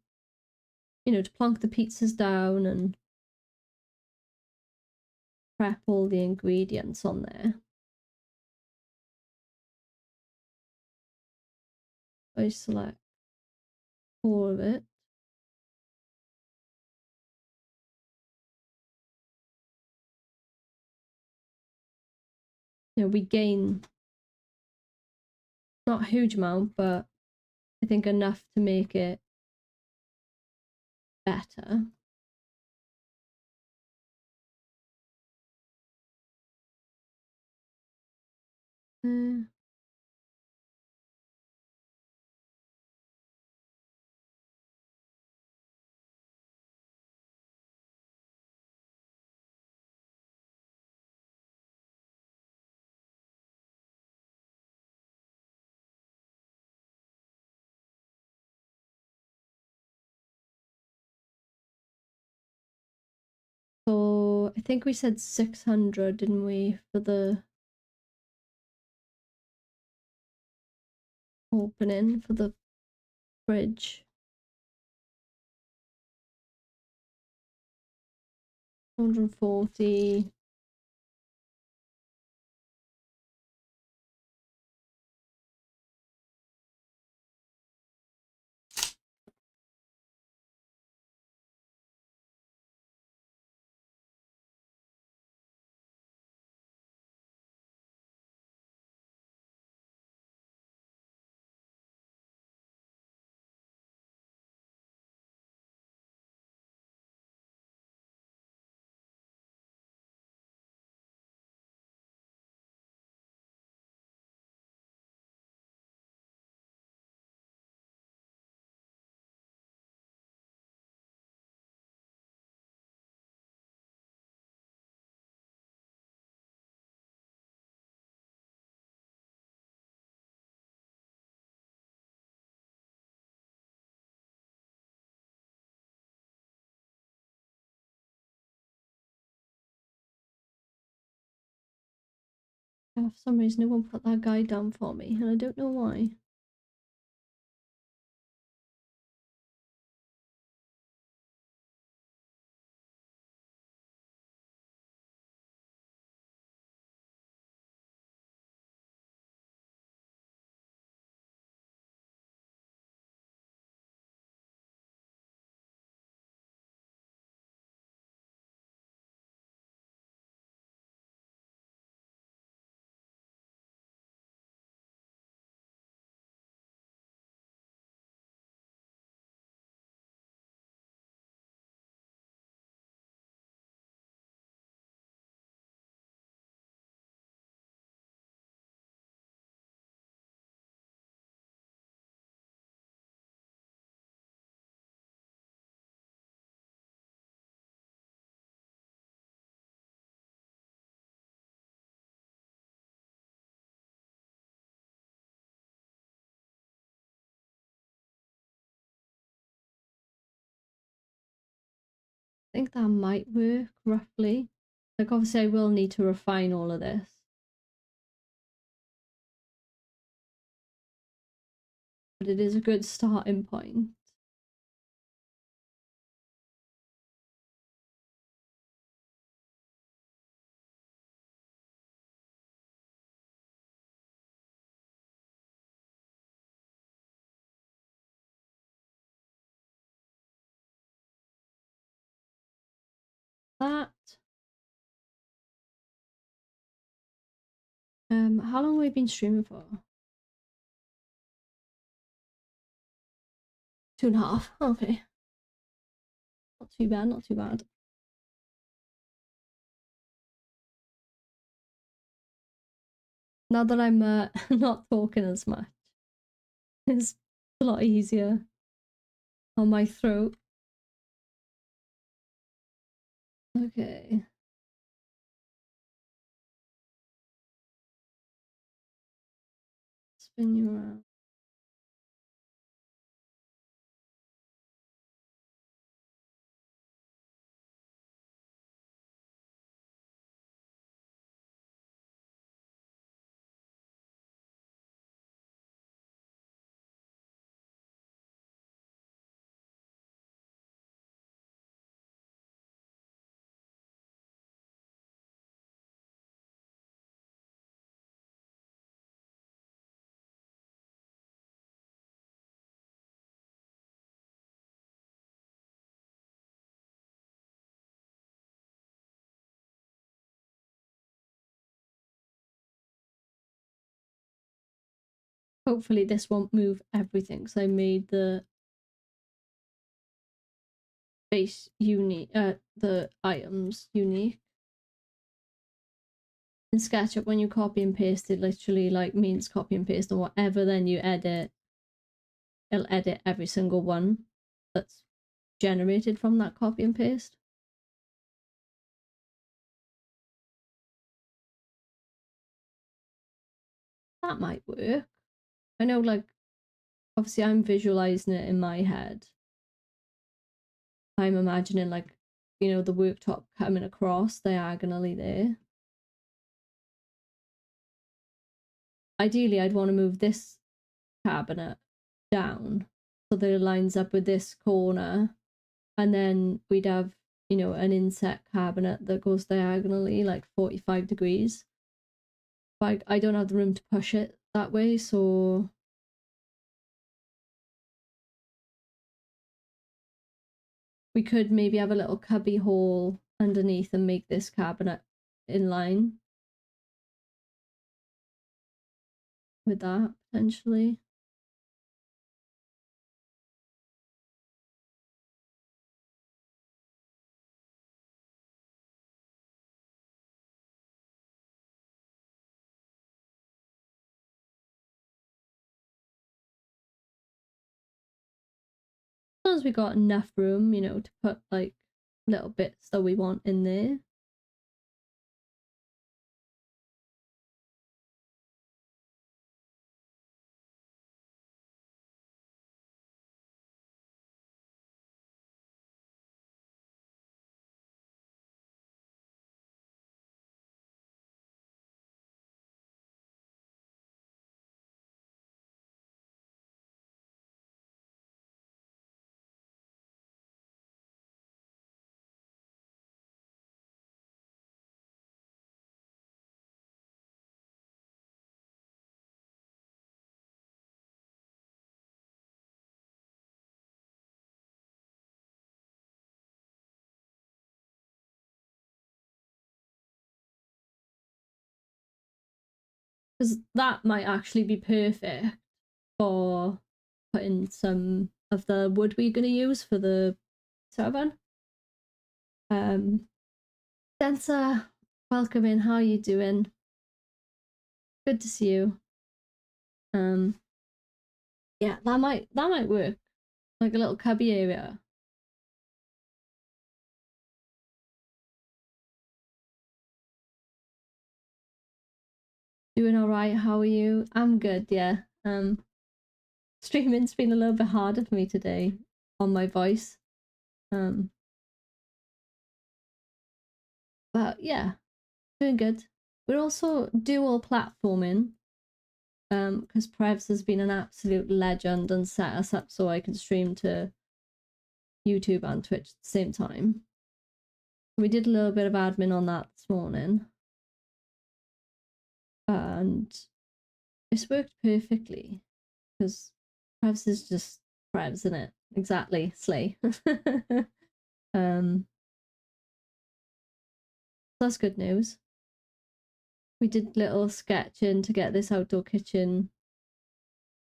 you know, to plonk the pizzas down and prep all the ingredients on there. I select all of it. You know, we gain not a huge amount, but I think enough to make it better. Uh, so I think we said 600, didn't we, for the opening for the fridge. 140. For some reason it won't put that guy down for me, and I don't know why. I think that might work roughly. Like, obviously, I will need to refine all of this. But it is a good starting point. That. How long have we been streaming for? 2.5. Okay. Not too bad, not too bad. Now that I'm not talking as much, it's a lot easier on my throat. Okay. Spin you around. Hopefully this won't move everything because I made the base unique, the items unique. In SketchUp, when you copy and paste, it literally like means copy and paste and whatever, then you edit, it'll edit every single one that's generated from that copy and paste. That might work. I know, like, obviously I'm visualizing it in my head. I'm imagining, like, you know, the worktop coming across diagonally there. Ideally, I'd want to move this cabinet down so that it lines up with this corner, and then we'd have, you know, an inset cabinet that goes diagonally like 45 degrees. But I don't have the room to push it that way, so we could maybe have a little cubby hole underneath and make this cabinet in line with that, potentially. As long as we got enough room, you know, to put like little bits that we want in there. because that might actually be perfect for putting some of the wood we're going to use for the oven. Dancer, welcome in. How are you doing? Good to see you. Yeah, that might work. Like a little cubby area. Doing all right. How are you? I'm good. Yeah. Streaming's been a little bit harder for me today on my voice. But yeah, doing good. We're also dual platforming. Because Prevs has been an absolute legend and set us up so I can stream to YouTube and Twitch at the same time. We did a little bit of admin on that this morning. And it's worked perfectly. Because Prevs is just Prevs, isn't it? Exactly, slay. That's good news. We did little sketching to get this outdoor kitchen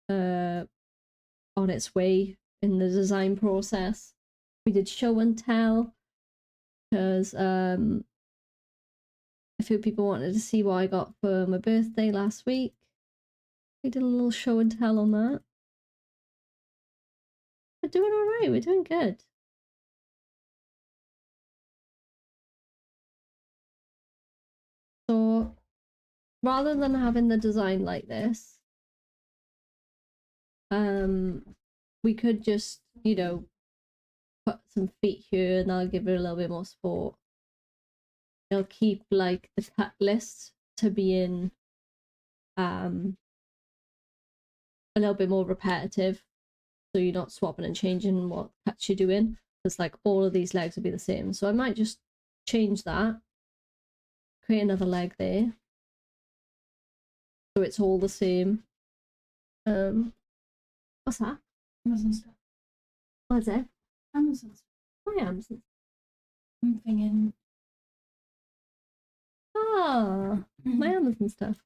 on its way in the design process. We did show and tell because a few people wanted to see what I got for my birthday last week. We did a little show and tell on that. We're doing all right. We're doing good. So rather than having the design like this, we could just, you know, put some feet here and I'll give it a little bit more support. I'll keep like the cut list to be in a little bit more repetitive, so you're not swapping and changing what cuts you're doing, because like all of these legs will be the same. So I might just change that, create another leg there so it's all the same. What's that? Amazon stuff. What's it? Amazon stuff. My Amazon. I'm thinking. Ah, my Amazon stuff.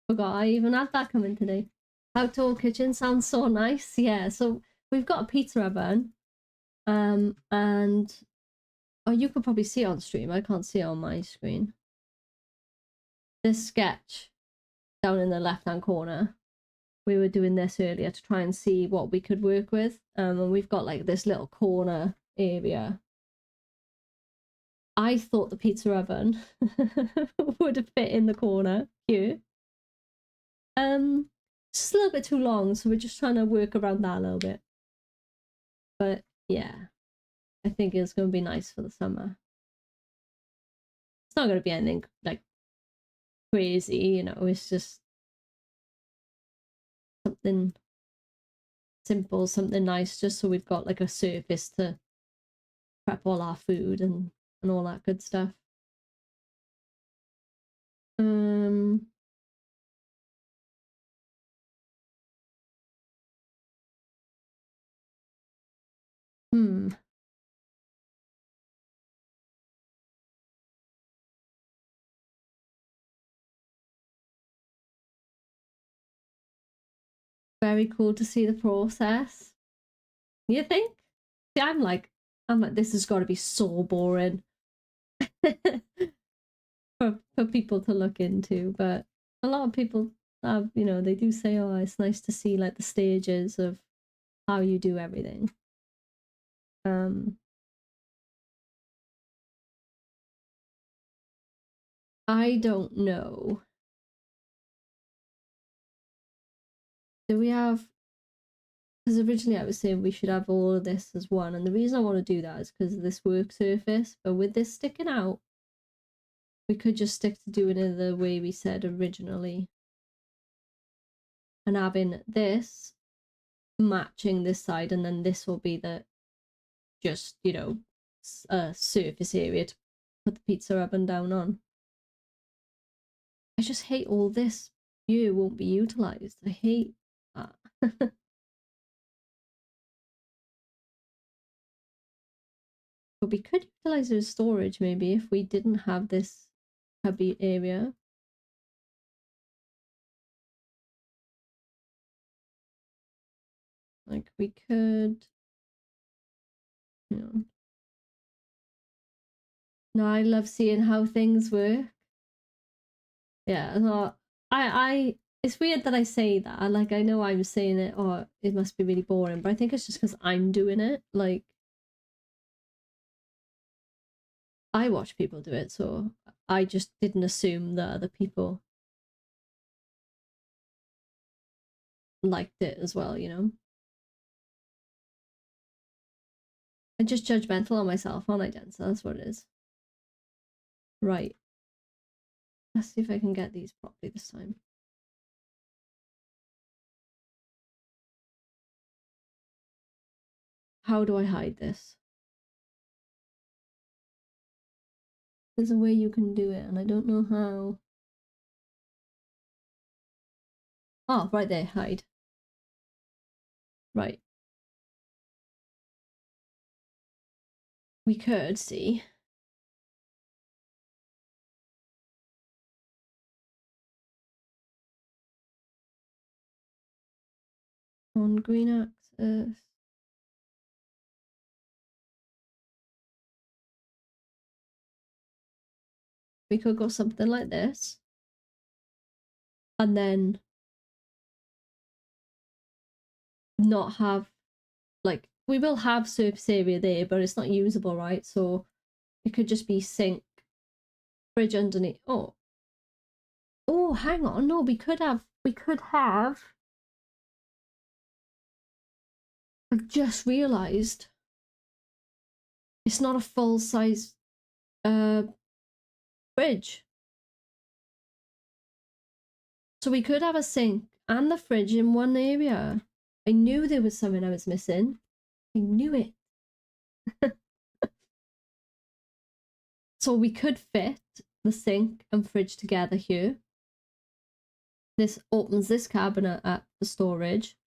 Forgot I even had that coming today. Outdoor kitchen sounds so nice. Yeah, so we've got a pizza oven. And oh, you could probably see it on stream. I can't see it on my screen. This sketch down in the left-hand corner, we were doing this earlier to try and see what we could work with. And we've got like this little corner area. I thought the pizza oven would have fit in the corner here. Just a little bit too long, so we're just trying to work around that a little bit. But yeah, I think it's going to be nice for the summer. It's not going to be anything like crazy, you know, it's just something simple, something nice, just so we've got like a surface to prep all our food and all that good stuff. Very cool to see the process. You think? See, I'm like, this has got to be so boring for people to look into. But a lot of people have, you know, they do say, oh, it's nice to see like the stages of how you do everything. I don't know. Do we have, because originally I was saying we should have all of this as one, and the reason I want to do that is because of this work surface, but with this sticking out, we could just stick to doing it the way we said originally, and having this matching this side, and then this will be the just, you know, surface area to put the pizza oven down on. I just hate all this view won't be utilized. I hate that. But we could utilize it as storage maybe if we didn't have this cubby area. Like we could, no, I love seeing how things work. Yeah, no, it's weird that I say that. Like, I know I'm saying it, or it must be really boring, but I think it's just because I'm doing it. Like, I watch people do it, so I just didn't assume that other people liked it as well, I'm just judgmental on myself, aren't I, Densa? That's what it is. Right. Let's see if I can get these properly this time. How do I hide this? There's a way you can do it, and I don't know how. Oh, right there, hide. Right. We could see. On green axis. We could go something like this. And then not have, like, we will have surface area there, but it's not usable, right? So it could just be sink, fridge underneath. Oh, hang on. No, we could have. I've just realised it's not a full size fridge. So we could have a sink and the fridge in one area. I knew there was something I was missing. I knew it. So we could fit the sink and fridge together here. This opens this cabinet up for storage,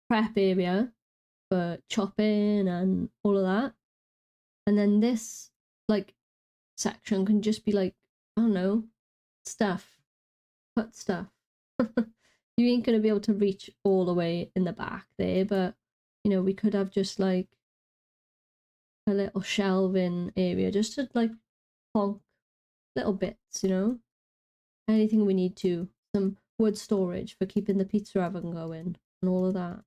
prep area for chopping and all of that. And then this, like, section can just be like, I don't know, stuff, put stuff. You ain't gonna be able to reach all the way in the back there, but we could have just like a little shelving area just to like plonk little bits, anything we need to, some wood storage for keeping the pizza oven going and all of that.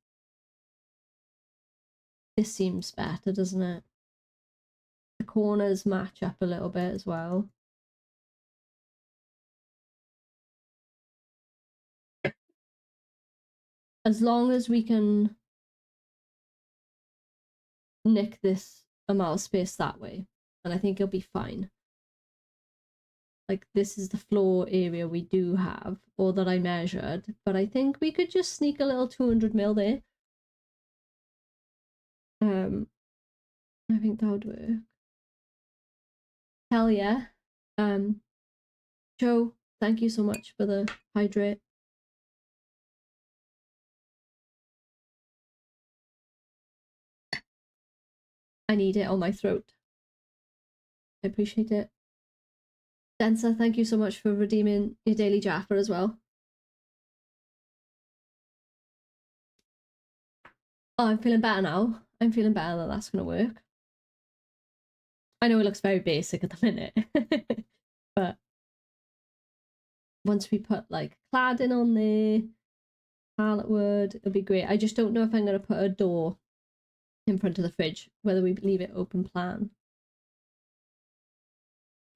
This seems better, doesn't it? The corners match up a little bit as well. As long as we can nick this amount of space that way, and I think it'll be fine. Like, this is the floor area we do have, or that I measured, but I think we could just sneak a little 200 mil there. I think that would work. Hell yeah. Joe, thank you so much for the hydrate. I need it on my throat. I appreciate it. Densa, thank you so much for redeeming your daily Jaffa as well. Oh, I'm feeling better now. I'm feeling better that that's going to work. I know it looks very basic at the minute, but once we put like cladding on there, pallet wood, it'll be great. I just don't know if I'm going to put a door in front of the fridge, whether we leave it open plan.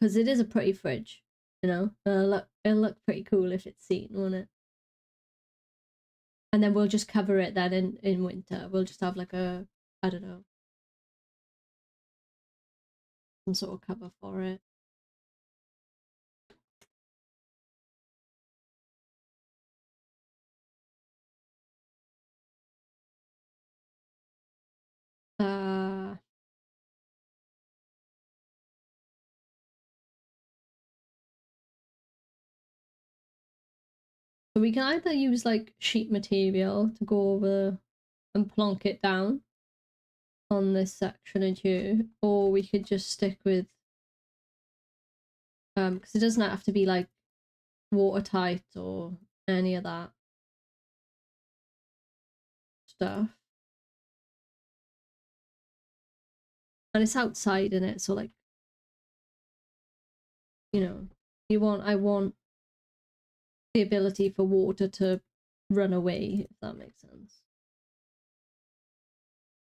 Because it is a pretty fridge, It'll look pretty cool if it's seen, won't it? And then we'll just cover it then in winter. We'll just have like a, I don't know, some sort of cover for it. So we can either use like sheet material to go over and plonk it down on this section in here, or we could just stick with because it doesn't have to be like watertight or any of that. stuff. And it's outside in it, so like, you know, I want the ability for water to run away, if that makes sense.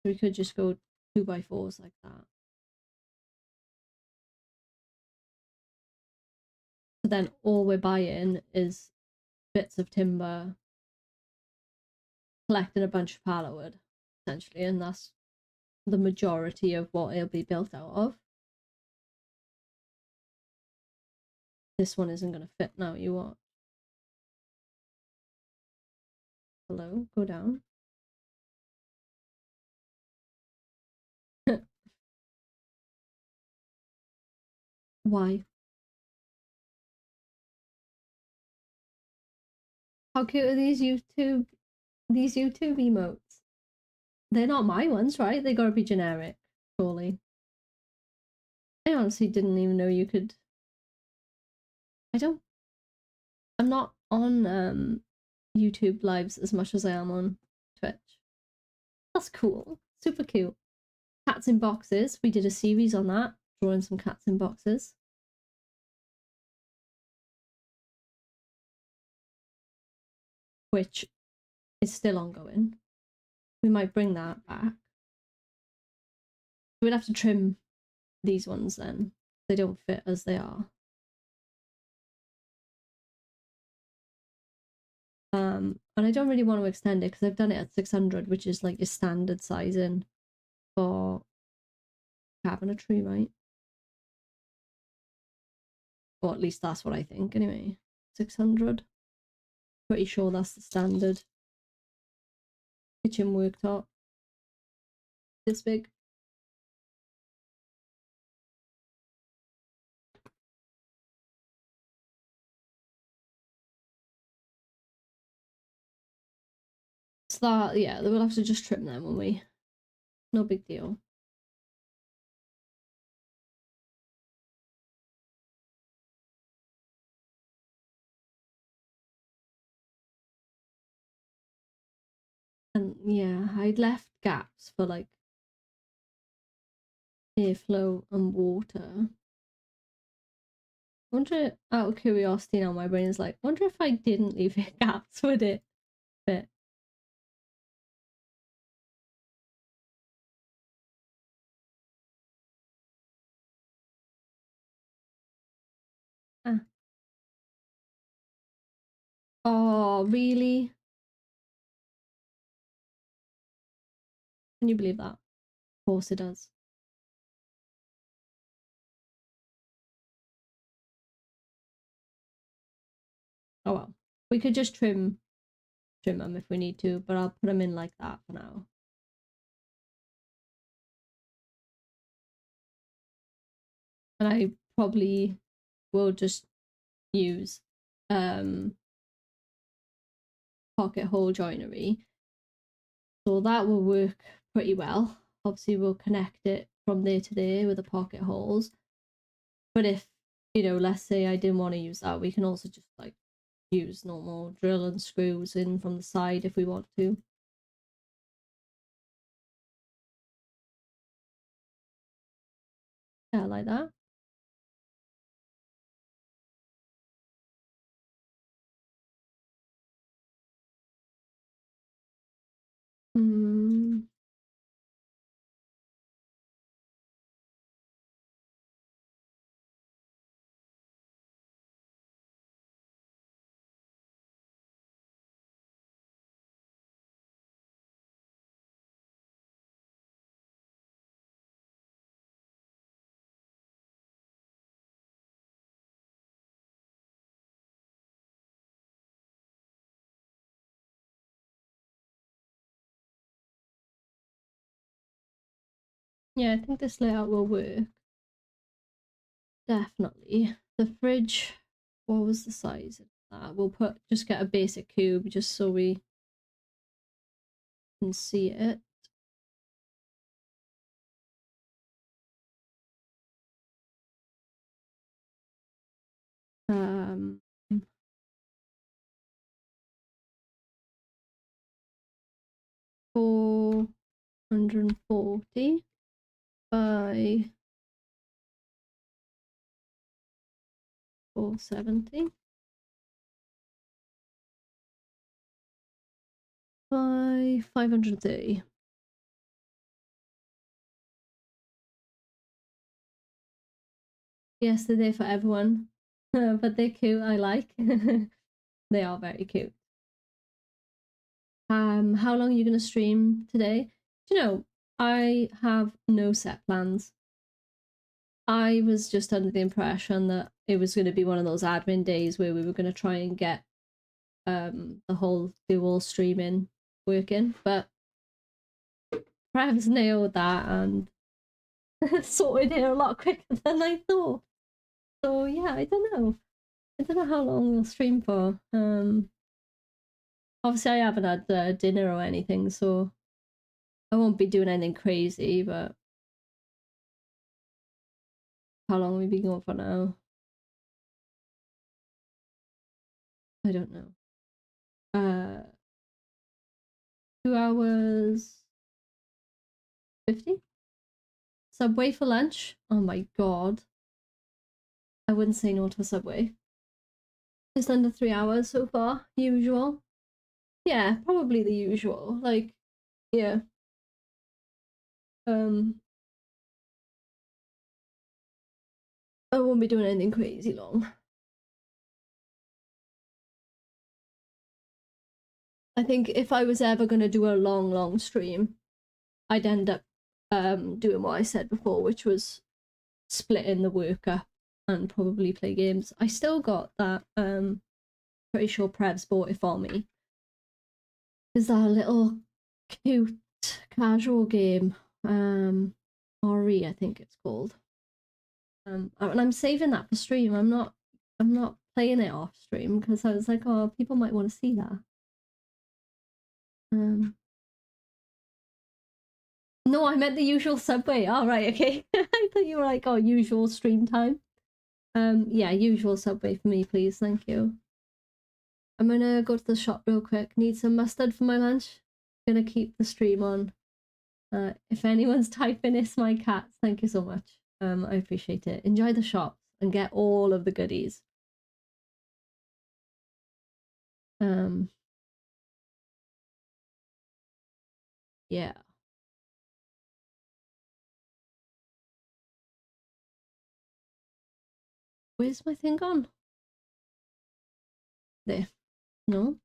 We could just go 2x4s like that. So then all we're buying is bits of timber, collecting a bunch of pallet wood, essentially, and that's the majority of what it'll be built out of. This one isn't going to fit now, you what? Hello, go down. Why? How cute are these YouTube emotes? They're not my ones, right? They gotta be generic, surely. I honestly didn't even know you could. I'm not on YouTube lives as much as I am on Twitch. That's cool. Super cute. Cats in boxes. We did a series on that, drawing some cats in boxes. Which is still ongoing. We might bring that back. We'd have to trim these ones then. They don't fit as they are. And I don't really want to extend it because I've done it at 600, which is like your standard sizing for cabinetry, right? Or at least that's what I think anyway. 600. Pretty sure that's the standard kitchen worktop. This big. So that, yeah, we'll have to just trim them when we. No big deal. And yeah, I'd left gaps for like airflow and water. Wonder, out of curiosity now, my brain is like, wonder if I didn't leave gaps, would it fit? Ah. Oh, really? Can you believe that? Of course it does. Oh well. We could just trim them if we need to, but I'll put them in like that for now. And I probably will just use pocket hole joinery. So that will work pretty well. Obviously we'll connect it from there to there with the pocket holes. But if, let's say I didn't want to use that, we can also just like use normal drill and screws in from the side if we want to. Yeah, like that. Mm. Yeah, I think this layout will work. Definitely. The fridge, what was the size of that? We'll just get a basic cube just so we can see it. Um, 140 by 470 by 530. Yes, they're there for everyone, but they're cute. I like. They are very cute. How long are you gonna stream today? Do you know, I have no set plans. I was just under the impression that it was going to be one of those admin days where we were going to try and get the whole dual streaming working, but Prev's nailed that and sorted it a lot quicker than I thought. So yeah, I don't know. I don't know how long we'll stream for. Obviously I haven't had dinner or anything, so I won't be doing anything crazy, but how long will we be going for now? I don't know. 2 hours 50? Subway for lunch? Oh my god. I wouldn't say no to a Subway. Just under 3 hours so far. Usual. Yeah, probably the usual. Like, yeah. I won't be doing anything crazy long. I think if I was ever gonna do a long stream, I'd end up doing what I said before, which was splitting the work up and probably play games. I still got that pretty sure Prev's bought it for me. Is that little cute casual game? RE, I think it's called. And I'm saving that for stream. I'm not playing it off stream because I was like, oh, people might want to see that. No, I meant the usual Subway. All right, okay. I thought you were like, oh, usual stream time. Yeah, usual Subway for me, please. Thank you. I'm gonna go to the shop real quick. Need some mustard for my lunch. Gonna keep the stream on. If anyone's typing, it's my cats. Thank you so much. I appreciate it. Enjoy the shops and get all of the goodies. Yeah. Where's my thing gone? There. No?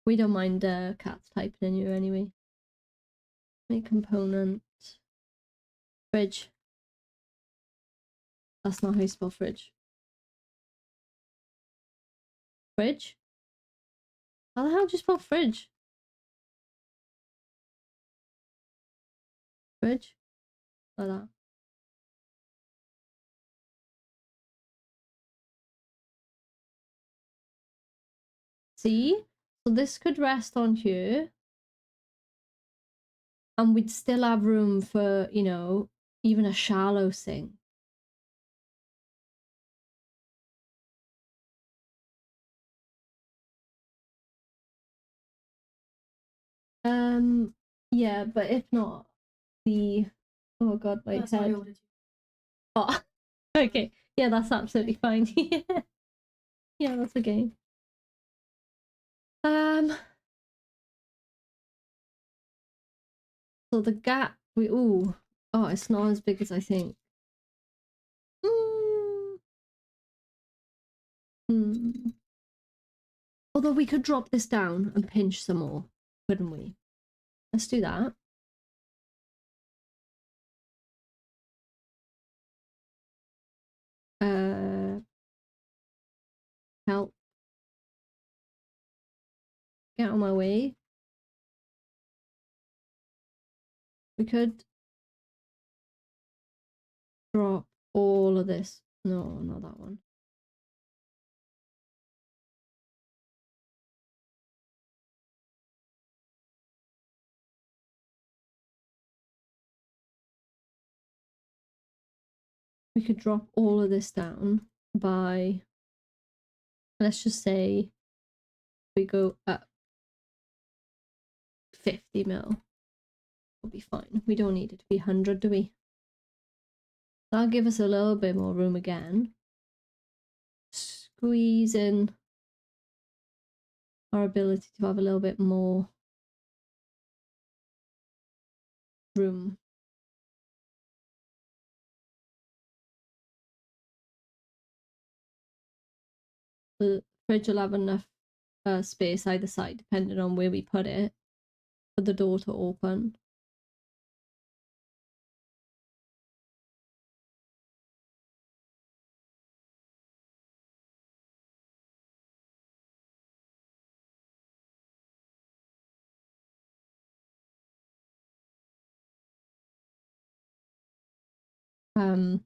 We don't mind cats typing in you anyway. Make component. Fridge. That's not how you spell fridge. Fridge? How the hell do you spell fridge? Fridge? Like that. See? So this could rest on here. And we'd still have room for, you know, even a shallow sink. Yeah, but if not, oh god, my head. Oh, okay. Yeah, that's absolutely fine. Yeah, that's okay. So the gap oh, it's not as big as I think. Although we could drop this down and pinch some more, couldn't we? Let's do that. Help. Get out of my way. We could drop all of this. No, not that one. We could drop all of this down by, let's just say, we go up 50 mil, we'll be fine. We don't need it to be 100, do we? That'll give us a little bit more room again. Squeeze in our ability to have a little bit more room. The fridge will have enough space either side, depending on where we put it, for the door to open. And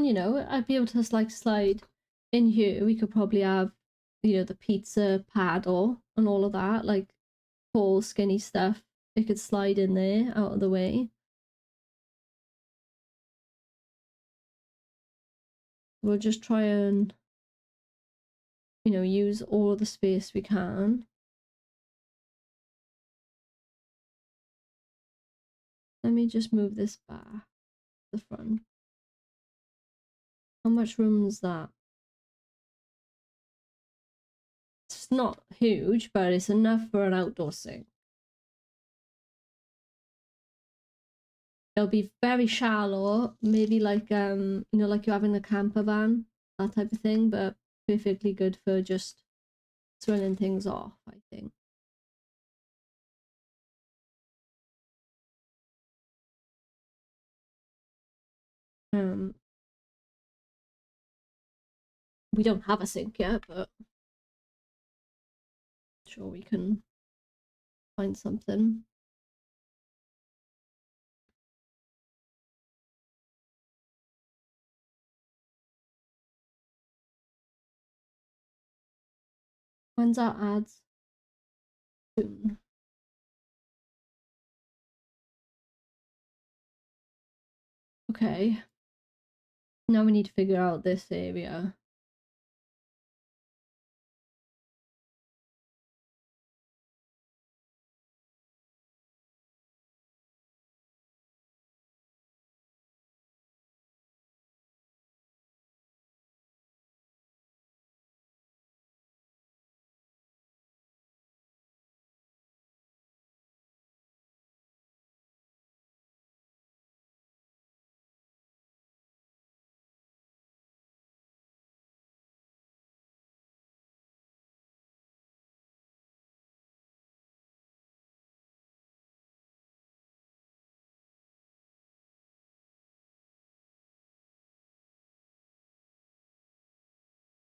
you know, I'd be able to like slide in here. We could probably have, you know, the pizza paddle and all of that, like tall, skinny stuff. It could slide in there out of the way. We'll just try and, you know, use all of the space we can. Let me just move this back to the front. How much room is that? It's not huge, but it's enough for an outdoor sink. It'll be very shallow, maybe like you know, like you have in a camper van, that type of thing, but perfectly good for just swilling things off, I think. We don't have a sink yet, but I'm sure we can find something. When's our ads? Soon. Okay. Now we need to figure out this area.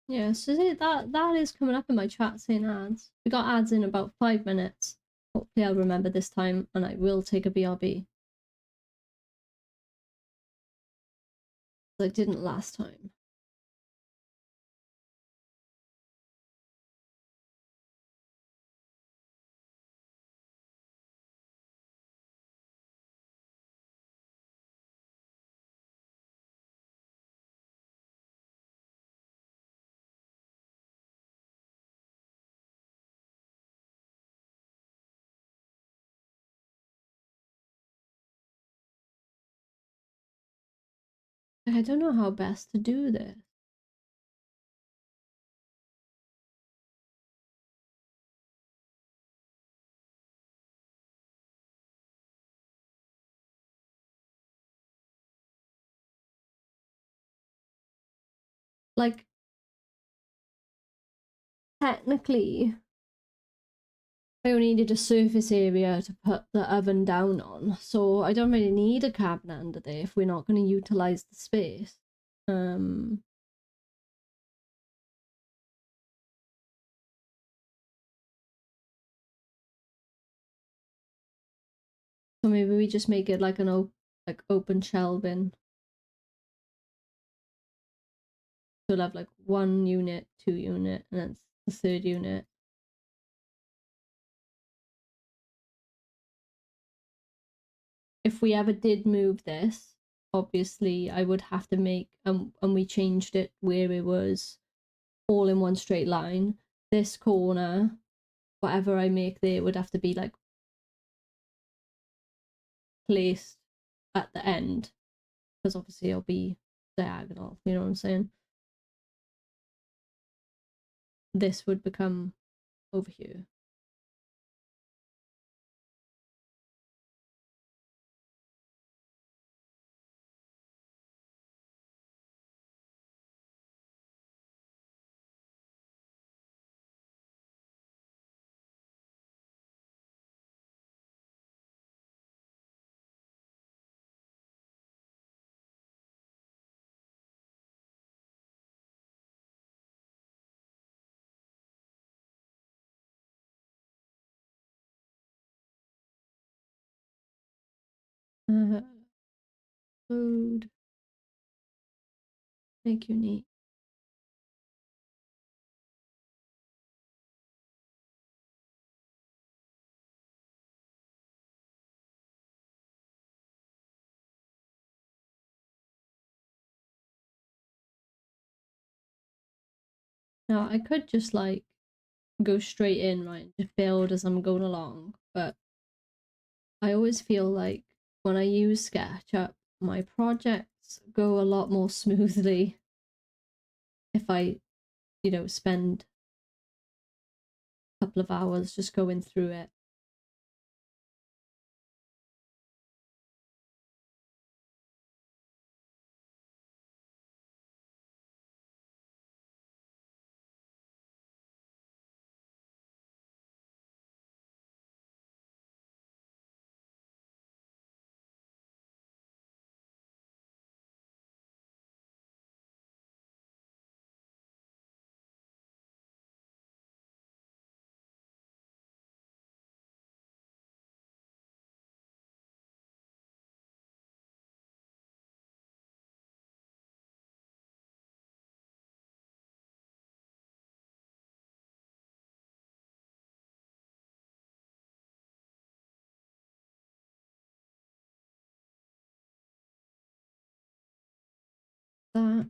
Yeah, so that is coming up in my chat saying ads. We got ads in about 5 minutes. Hopefully I'll remember this time and I will take a BRB. I didn't last time. I don't know how best to do this. Like, technically, I only needed a surface area to put the oven down on, so I don't really need a cabinet under there if we're not going to utilize the space. So maybe we just make it like an open shelving. So we'll have like 1 unit, 2 unit, and then the 3rd unit. If we ever did move this, obviously I would have to make, and we changed it where it was all in one straight line. This corner, whatever I make there would have to be like placed at the end, because obviously it'll be diagonal, you know what I'm saying? This would become over here. Load, make unique. Now I could just like go straight in, right, and just build as I'm going along, but I always feel like when I use SketchUp, my projects go a lot more smoothly if I, spend a couple of hours just going through it. That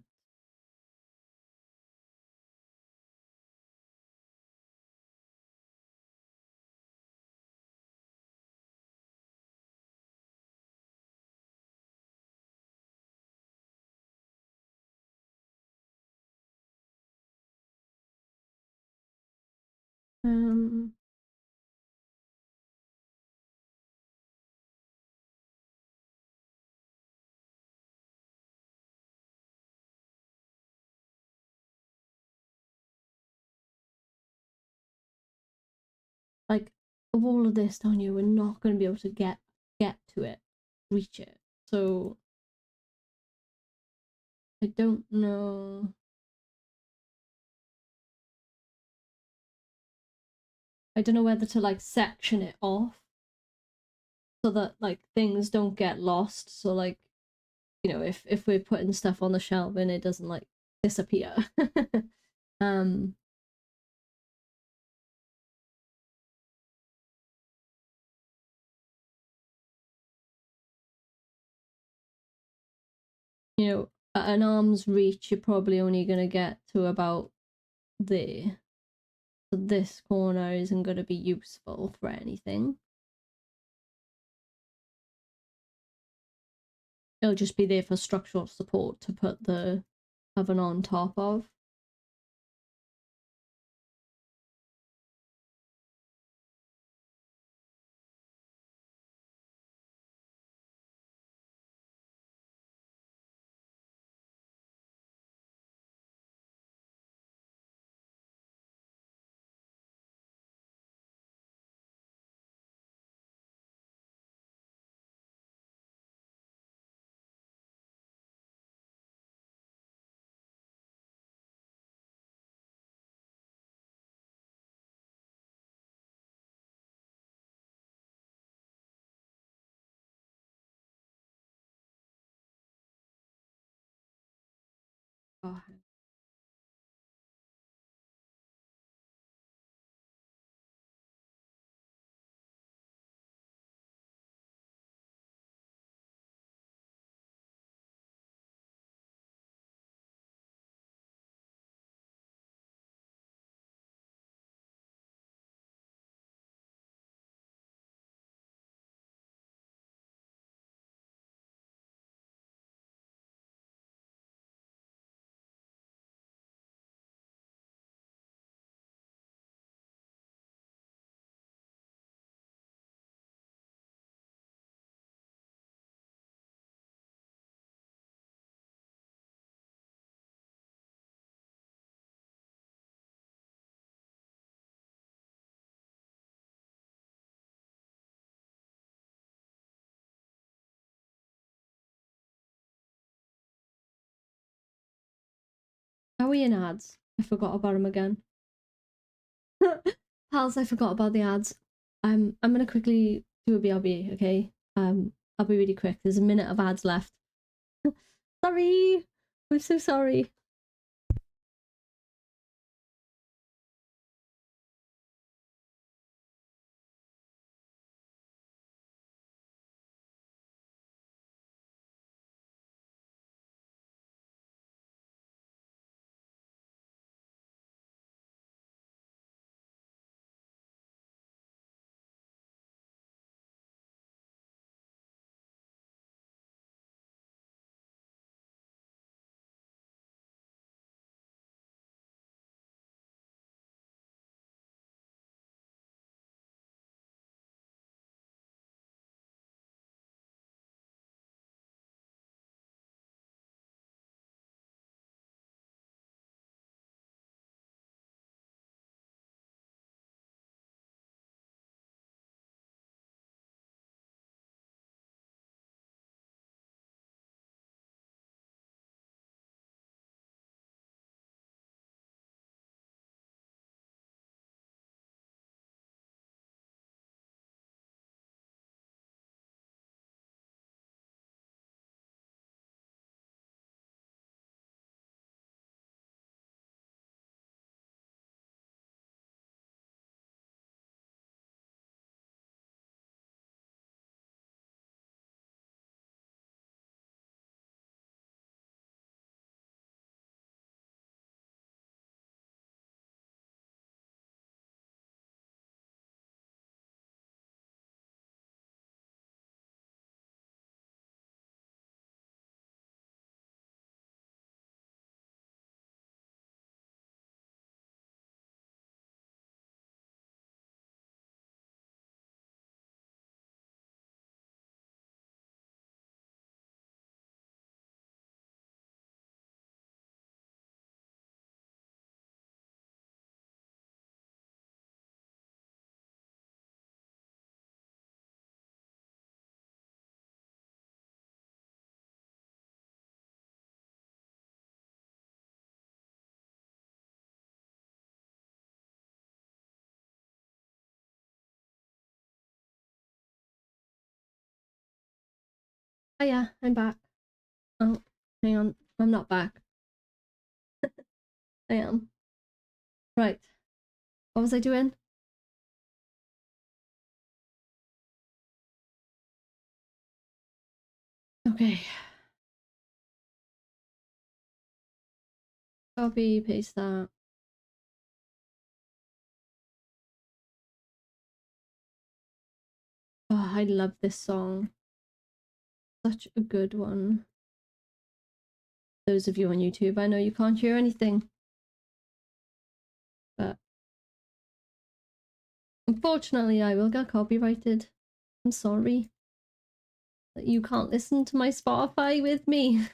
um like of all of this down here, we're not going to be able to get to it, reach it. So I don't know. I don't know whether to like section it off so that like things don't get lost. So like, if we're putting stuff on the shelf and it doesn't like disappear. um at an arm's reach, you're probably only going to get to about there. So this corner isn't going to be useful for anything. It'll just be there for structural support to put the oven on top of. Oh, Are we in ads? I forgot about them again. Pals, I forgot about the ads. I'm gonna quickly do a BRB, okay? I'll be really quick. There's a minute of ads left. Sorry! I'm so sorry. Oh yeah, I'm back. Oh, hang on. I'm not back. I am. Right. What was I doing? Okay. Copy, paste that. Oh, I love this song. Such a good one. Those of you on YouTube, I know you can't hear anything. But unfortunately, I will get copyrighted. I'm sorry that you can't listen to my Spotify with me.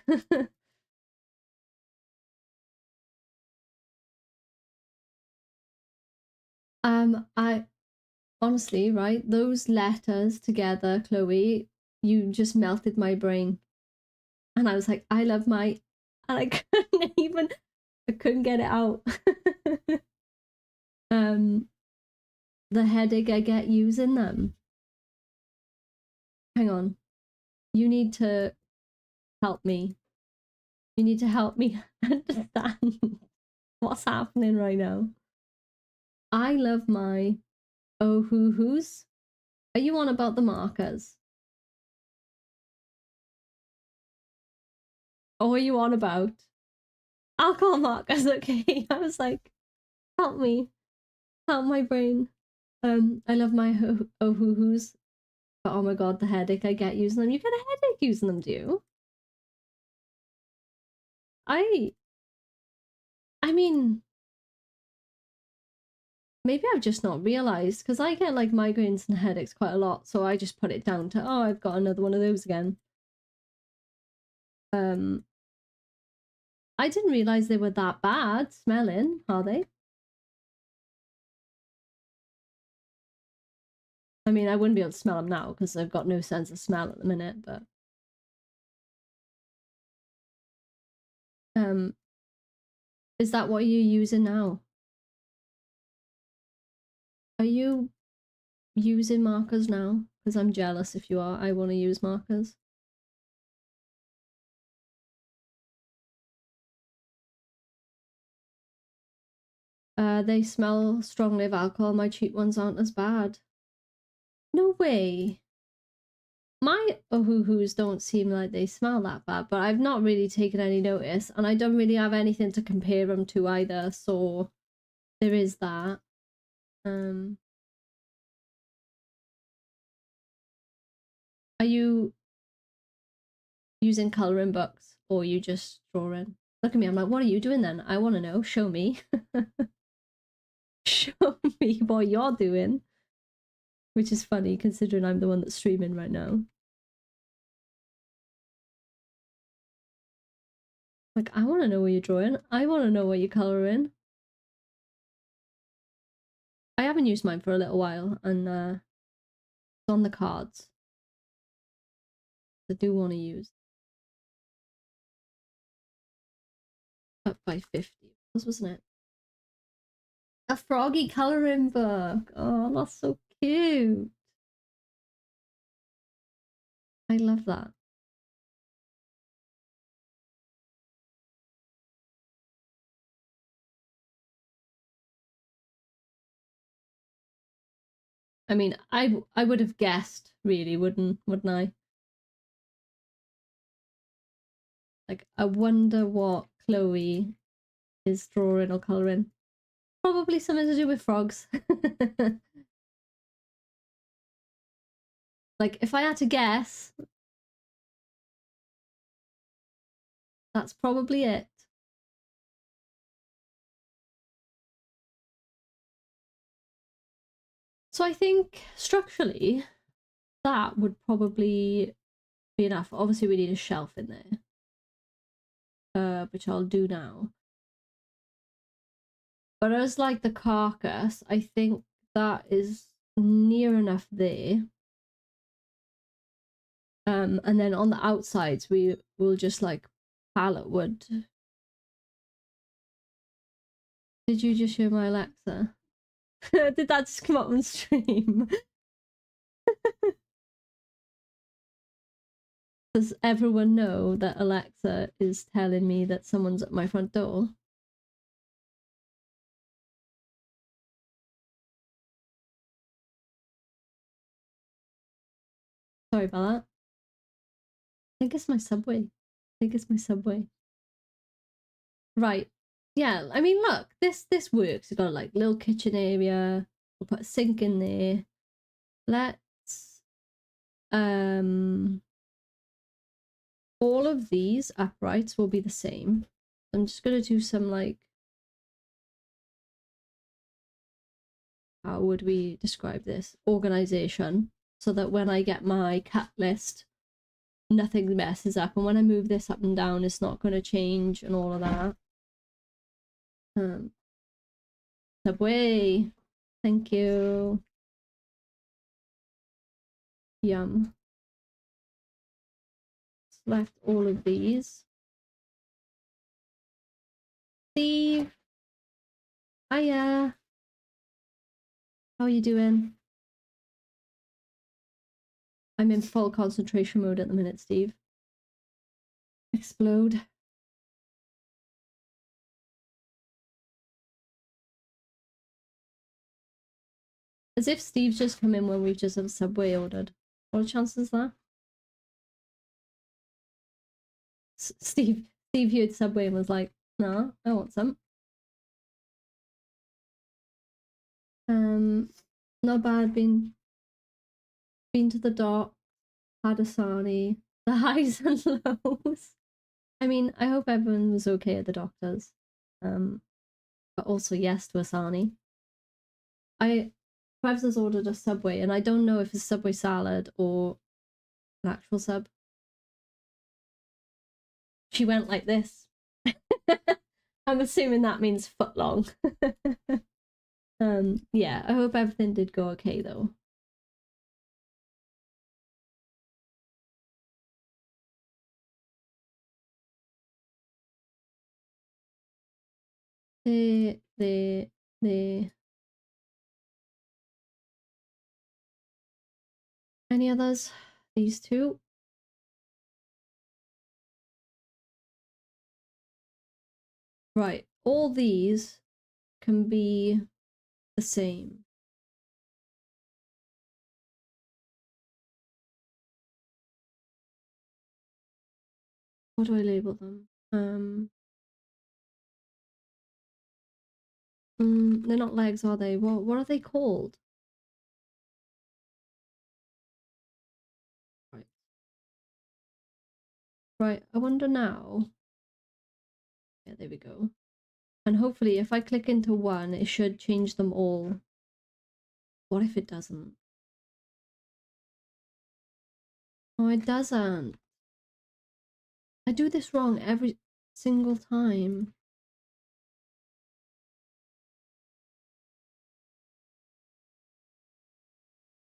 I honestly, right, those letters together, Chloe, you just melted my brain. And I was like, I love my, and I couldn't get it out. The headache I get using them. Hang on. You need to help me. You need to help me understand what's happening right now. I love my oh who's. Are you on about the markers? Or are you on about alcohol markers? Okay. I was like, help me. Help my brain. I love my oh who's. But oh my god, the headache I get using them. You get a headache using them, do you? I mean, maybe I've just not realized because I get like migraines and headaches quite a lot, so I just put it down to oh, I've got another one of those again. I didn't realize they were that bad smelling, are they? I mean, I wouldn't be able to smell them now because I've got no sense of smell at the minute, but Is that what you're using now? Are you using markers now? Because I'm jealous if you are. I want to use markers. They smell strongly of alcohol. My cheap ones aren't as bad. No way. My Ohuhus don't seem like they smell that bad, but I've not really taken any notice, and I don't really have anything to compare them to either, so there is that. Are you using colouring books, or are you just drawing? Look at me, I'm like, what are you doing then? I want to know, show me. Show me what you're doing. Which is funny, considering I'm the one that's streaming right now. Like, I want to know what you're drawing. I want to know what you're colouring. I haven't used mine for a little while, and it's on the cards. I do want to use. Up by 50. This wasn't it? A froggy colouring book. Oh, that's so cute. I love that. I mean, I would have guessed, really, wouldn't I? Like, I wonder what Chloe is drawing or colouring. Probably something to do with frogs. Like, if I had to guess, that's probably it. So I think structurally, that would probably be enough. Obviously, we need a shelf in there, which I'll do now. But as like the carcass, I think that is near enough there. And then on the outsides, we will just like pallet wood. Did you just hear my Alexa? Did that just come up on stream? Does everyone know that Alexa is telling me that someone's at my front door? Sorry about that. I think it's my subway. I think it's my subway. Right. Yeah, I mean, look, this works. You've got like little kitchen area. We'll put a sink in there. Let's all of these uprights will be the same. I'm just gonna do some like, how would we describe this? Organization, so that when I get my cut list, nothing messes up, and when I move this up and down, it's not going to change and all of that. Subway, thank you. Yum. Left all of these. Steve, hiya. How are you doing? I'm in full concentration mode at the minute, Steve. Explode. As if Steve's just come in when we've just had a Subway ordered. What a chance is that? Steve heard Subway and was like, "No, I want some." Not bad. Been to the doc, had a sarnie, the highs and lows. I mean, I hope everyone was okay at the doctor's. But also yes to a sarnie. Trev's has ordered a Subway, and I don't know if it's Subway salad or an actual sub. She went like this. I'm assuming that means foot long. Yeah, I hope everything did go okay though. there. Any others? These two. Right, all these can be the same. What do I label them? They're not legs, are they? What are they called? Right. Right, I wonder now. Yeah, there we go. And hopefully if I click into one, it should change them all. What if it doesn't? Oh, it doesn't. I do this wrong every single time.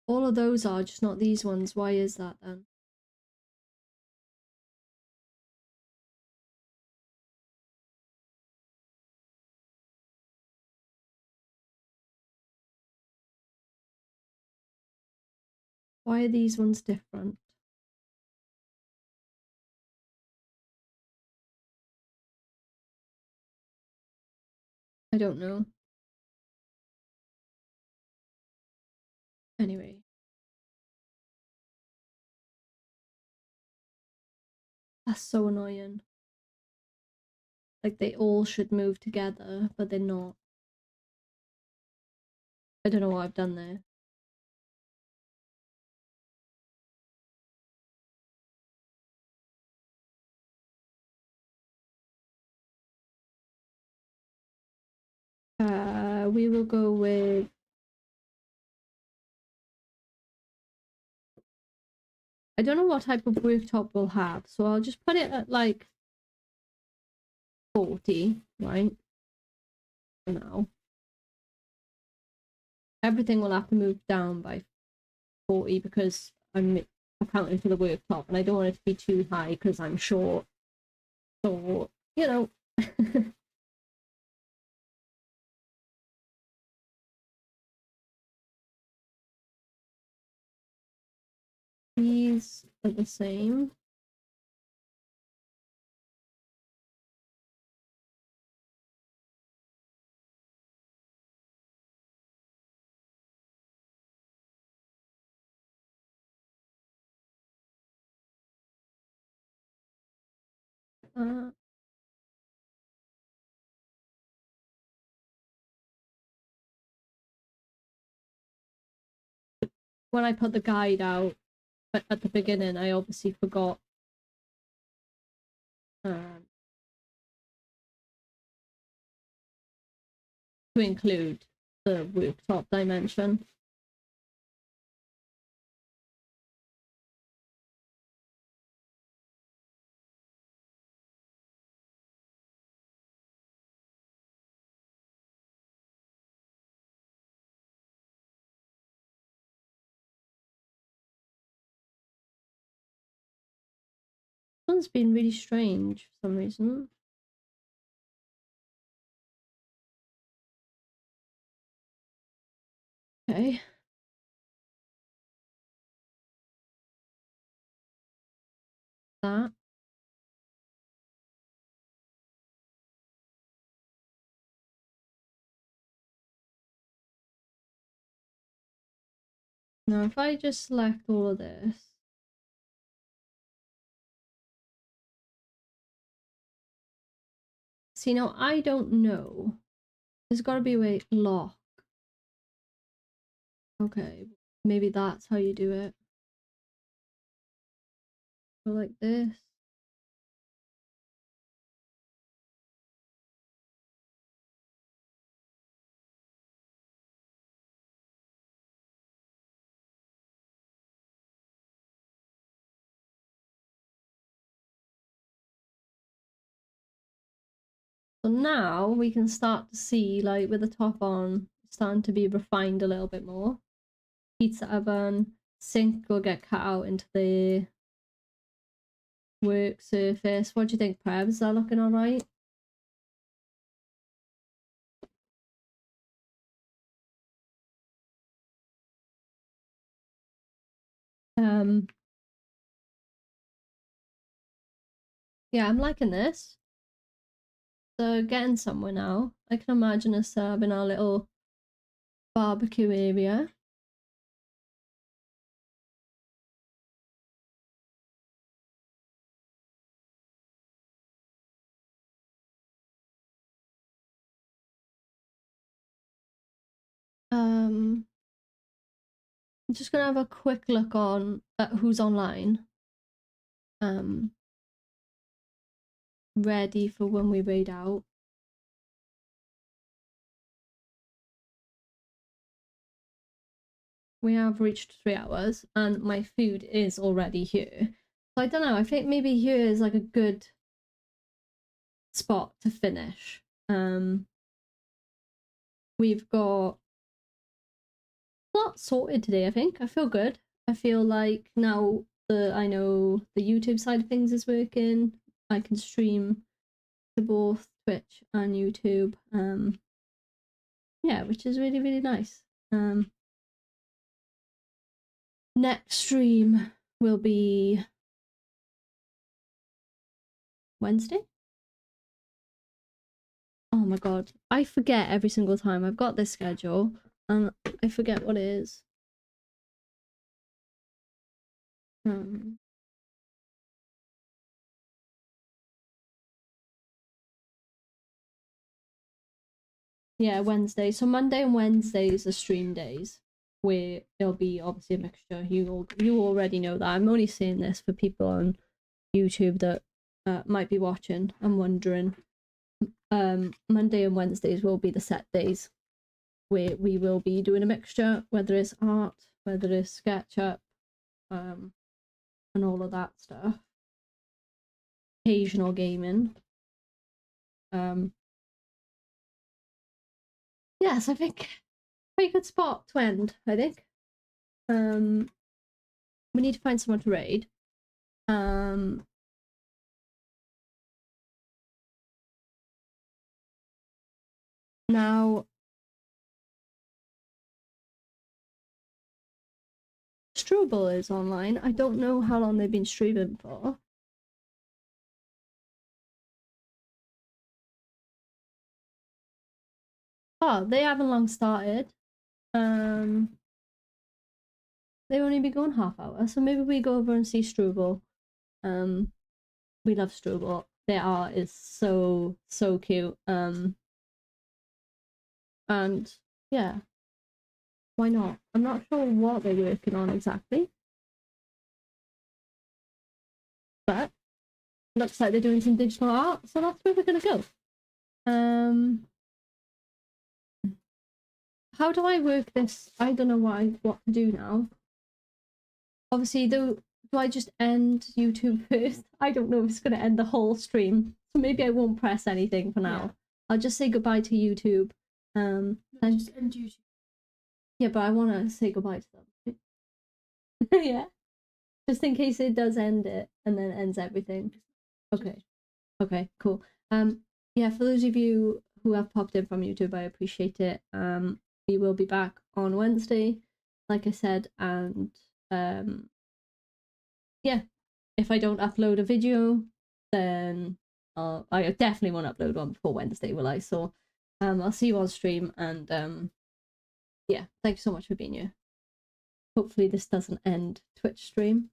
All of those are, just not these ones. Why is that then? Why are these ones different? I don't know. Anyway. That's so annoying. Like they all should move together, but they're not. I don't know what I've done there. We will go with I don't know what type of worktop we'll have, so I'll just put it at like 40, right? For now. Everything will have to move down by 40 because I'm accounting for the worktop and I don't want it to be too high because I'm short. So, you know. These are the same. Uh, when I put the guide out at the beginning, I obviously forgot to include the worktop dimension. This one's been really strange for some reason. Okay. That. Now, if I just select all of this, see, now I don't know. There's got to be a way lock. Okay, maybe that's how you do it. Go like this. So now we can start to see, like with the top on, starting to be refined a little bit more. Pizza oven, sink will get cut out into the work surface. What do you think, Prebs? Is that looking alright? Yeah, I'm liking this. So getting somewhere now. I can imagine us having our little barbecue area. I'm just gonna have a quick look on at who's online. Ready for when we raid out. We have reached 3 hours and my food is already here. So I don't know, I think maybe here is like a good spot to finish. We've got a lot sorted today, I think. I feel good. I feel like now I know the YouTube side of things is working. I can stream to both Twitch and YouTube. Yeah, which is really, really nice. Next stream will be Wednesday. Oh my god, I forget every single time. I've got this schedule and I forget what it is. Yeah, Wednesday. So Monday and Wednesdays are stream days where there'll be obviously a mixture. You already know that. I'm only saying this for people on YouTube that might be watching and wondering. Monday and Wednesdays will be the set days where we will be doing a mixture, whether it's art, whether it's SketchUp, and all of that stuff. Occasional gaming. Yes, I think pretty good spot to end, I think. We need to find someone to raid. Now Struble is online. I don't know how long they've been streaming for. Oh, they haven't long started. They've only been going half hour, so maybe we go over and see Struble. We love Struble. Their art is so cute. And yeah, why not? I'm not sure what they're working on exactly, but looks like they're doing some digital art, so that's where we're gonna go. How do I work this? I don't know what to do now. Obviously, do I just end YouTube first? I don't know if it's gonna end the whole stream, so maybe I won't press anything for now. Yeah. I'll just say goodbye to YouTube. And just end YouTube. Yeah, but I want to say goodbye to them. Yeah, just in case it does end it and then ends everything. Okay. Okay, cool. Yeah, for those of you who have popped in from YouTube, I appreciate it. We will be back on Wednesday, like I said, and yeah, if I don't upload a video, then I definitely won't upload one before Wednesday, will I? So I'll see you on stream, and yeah, thank you so much for being here. Hopefully this doesn't end Twitch stream.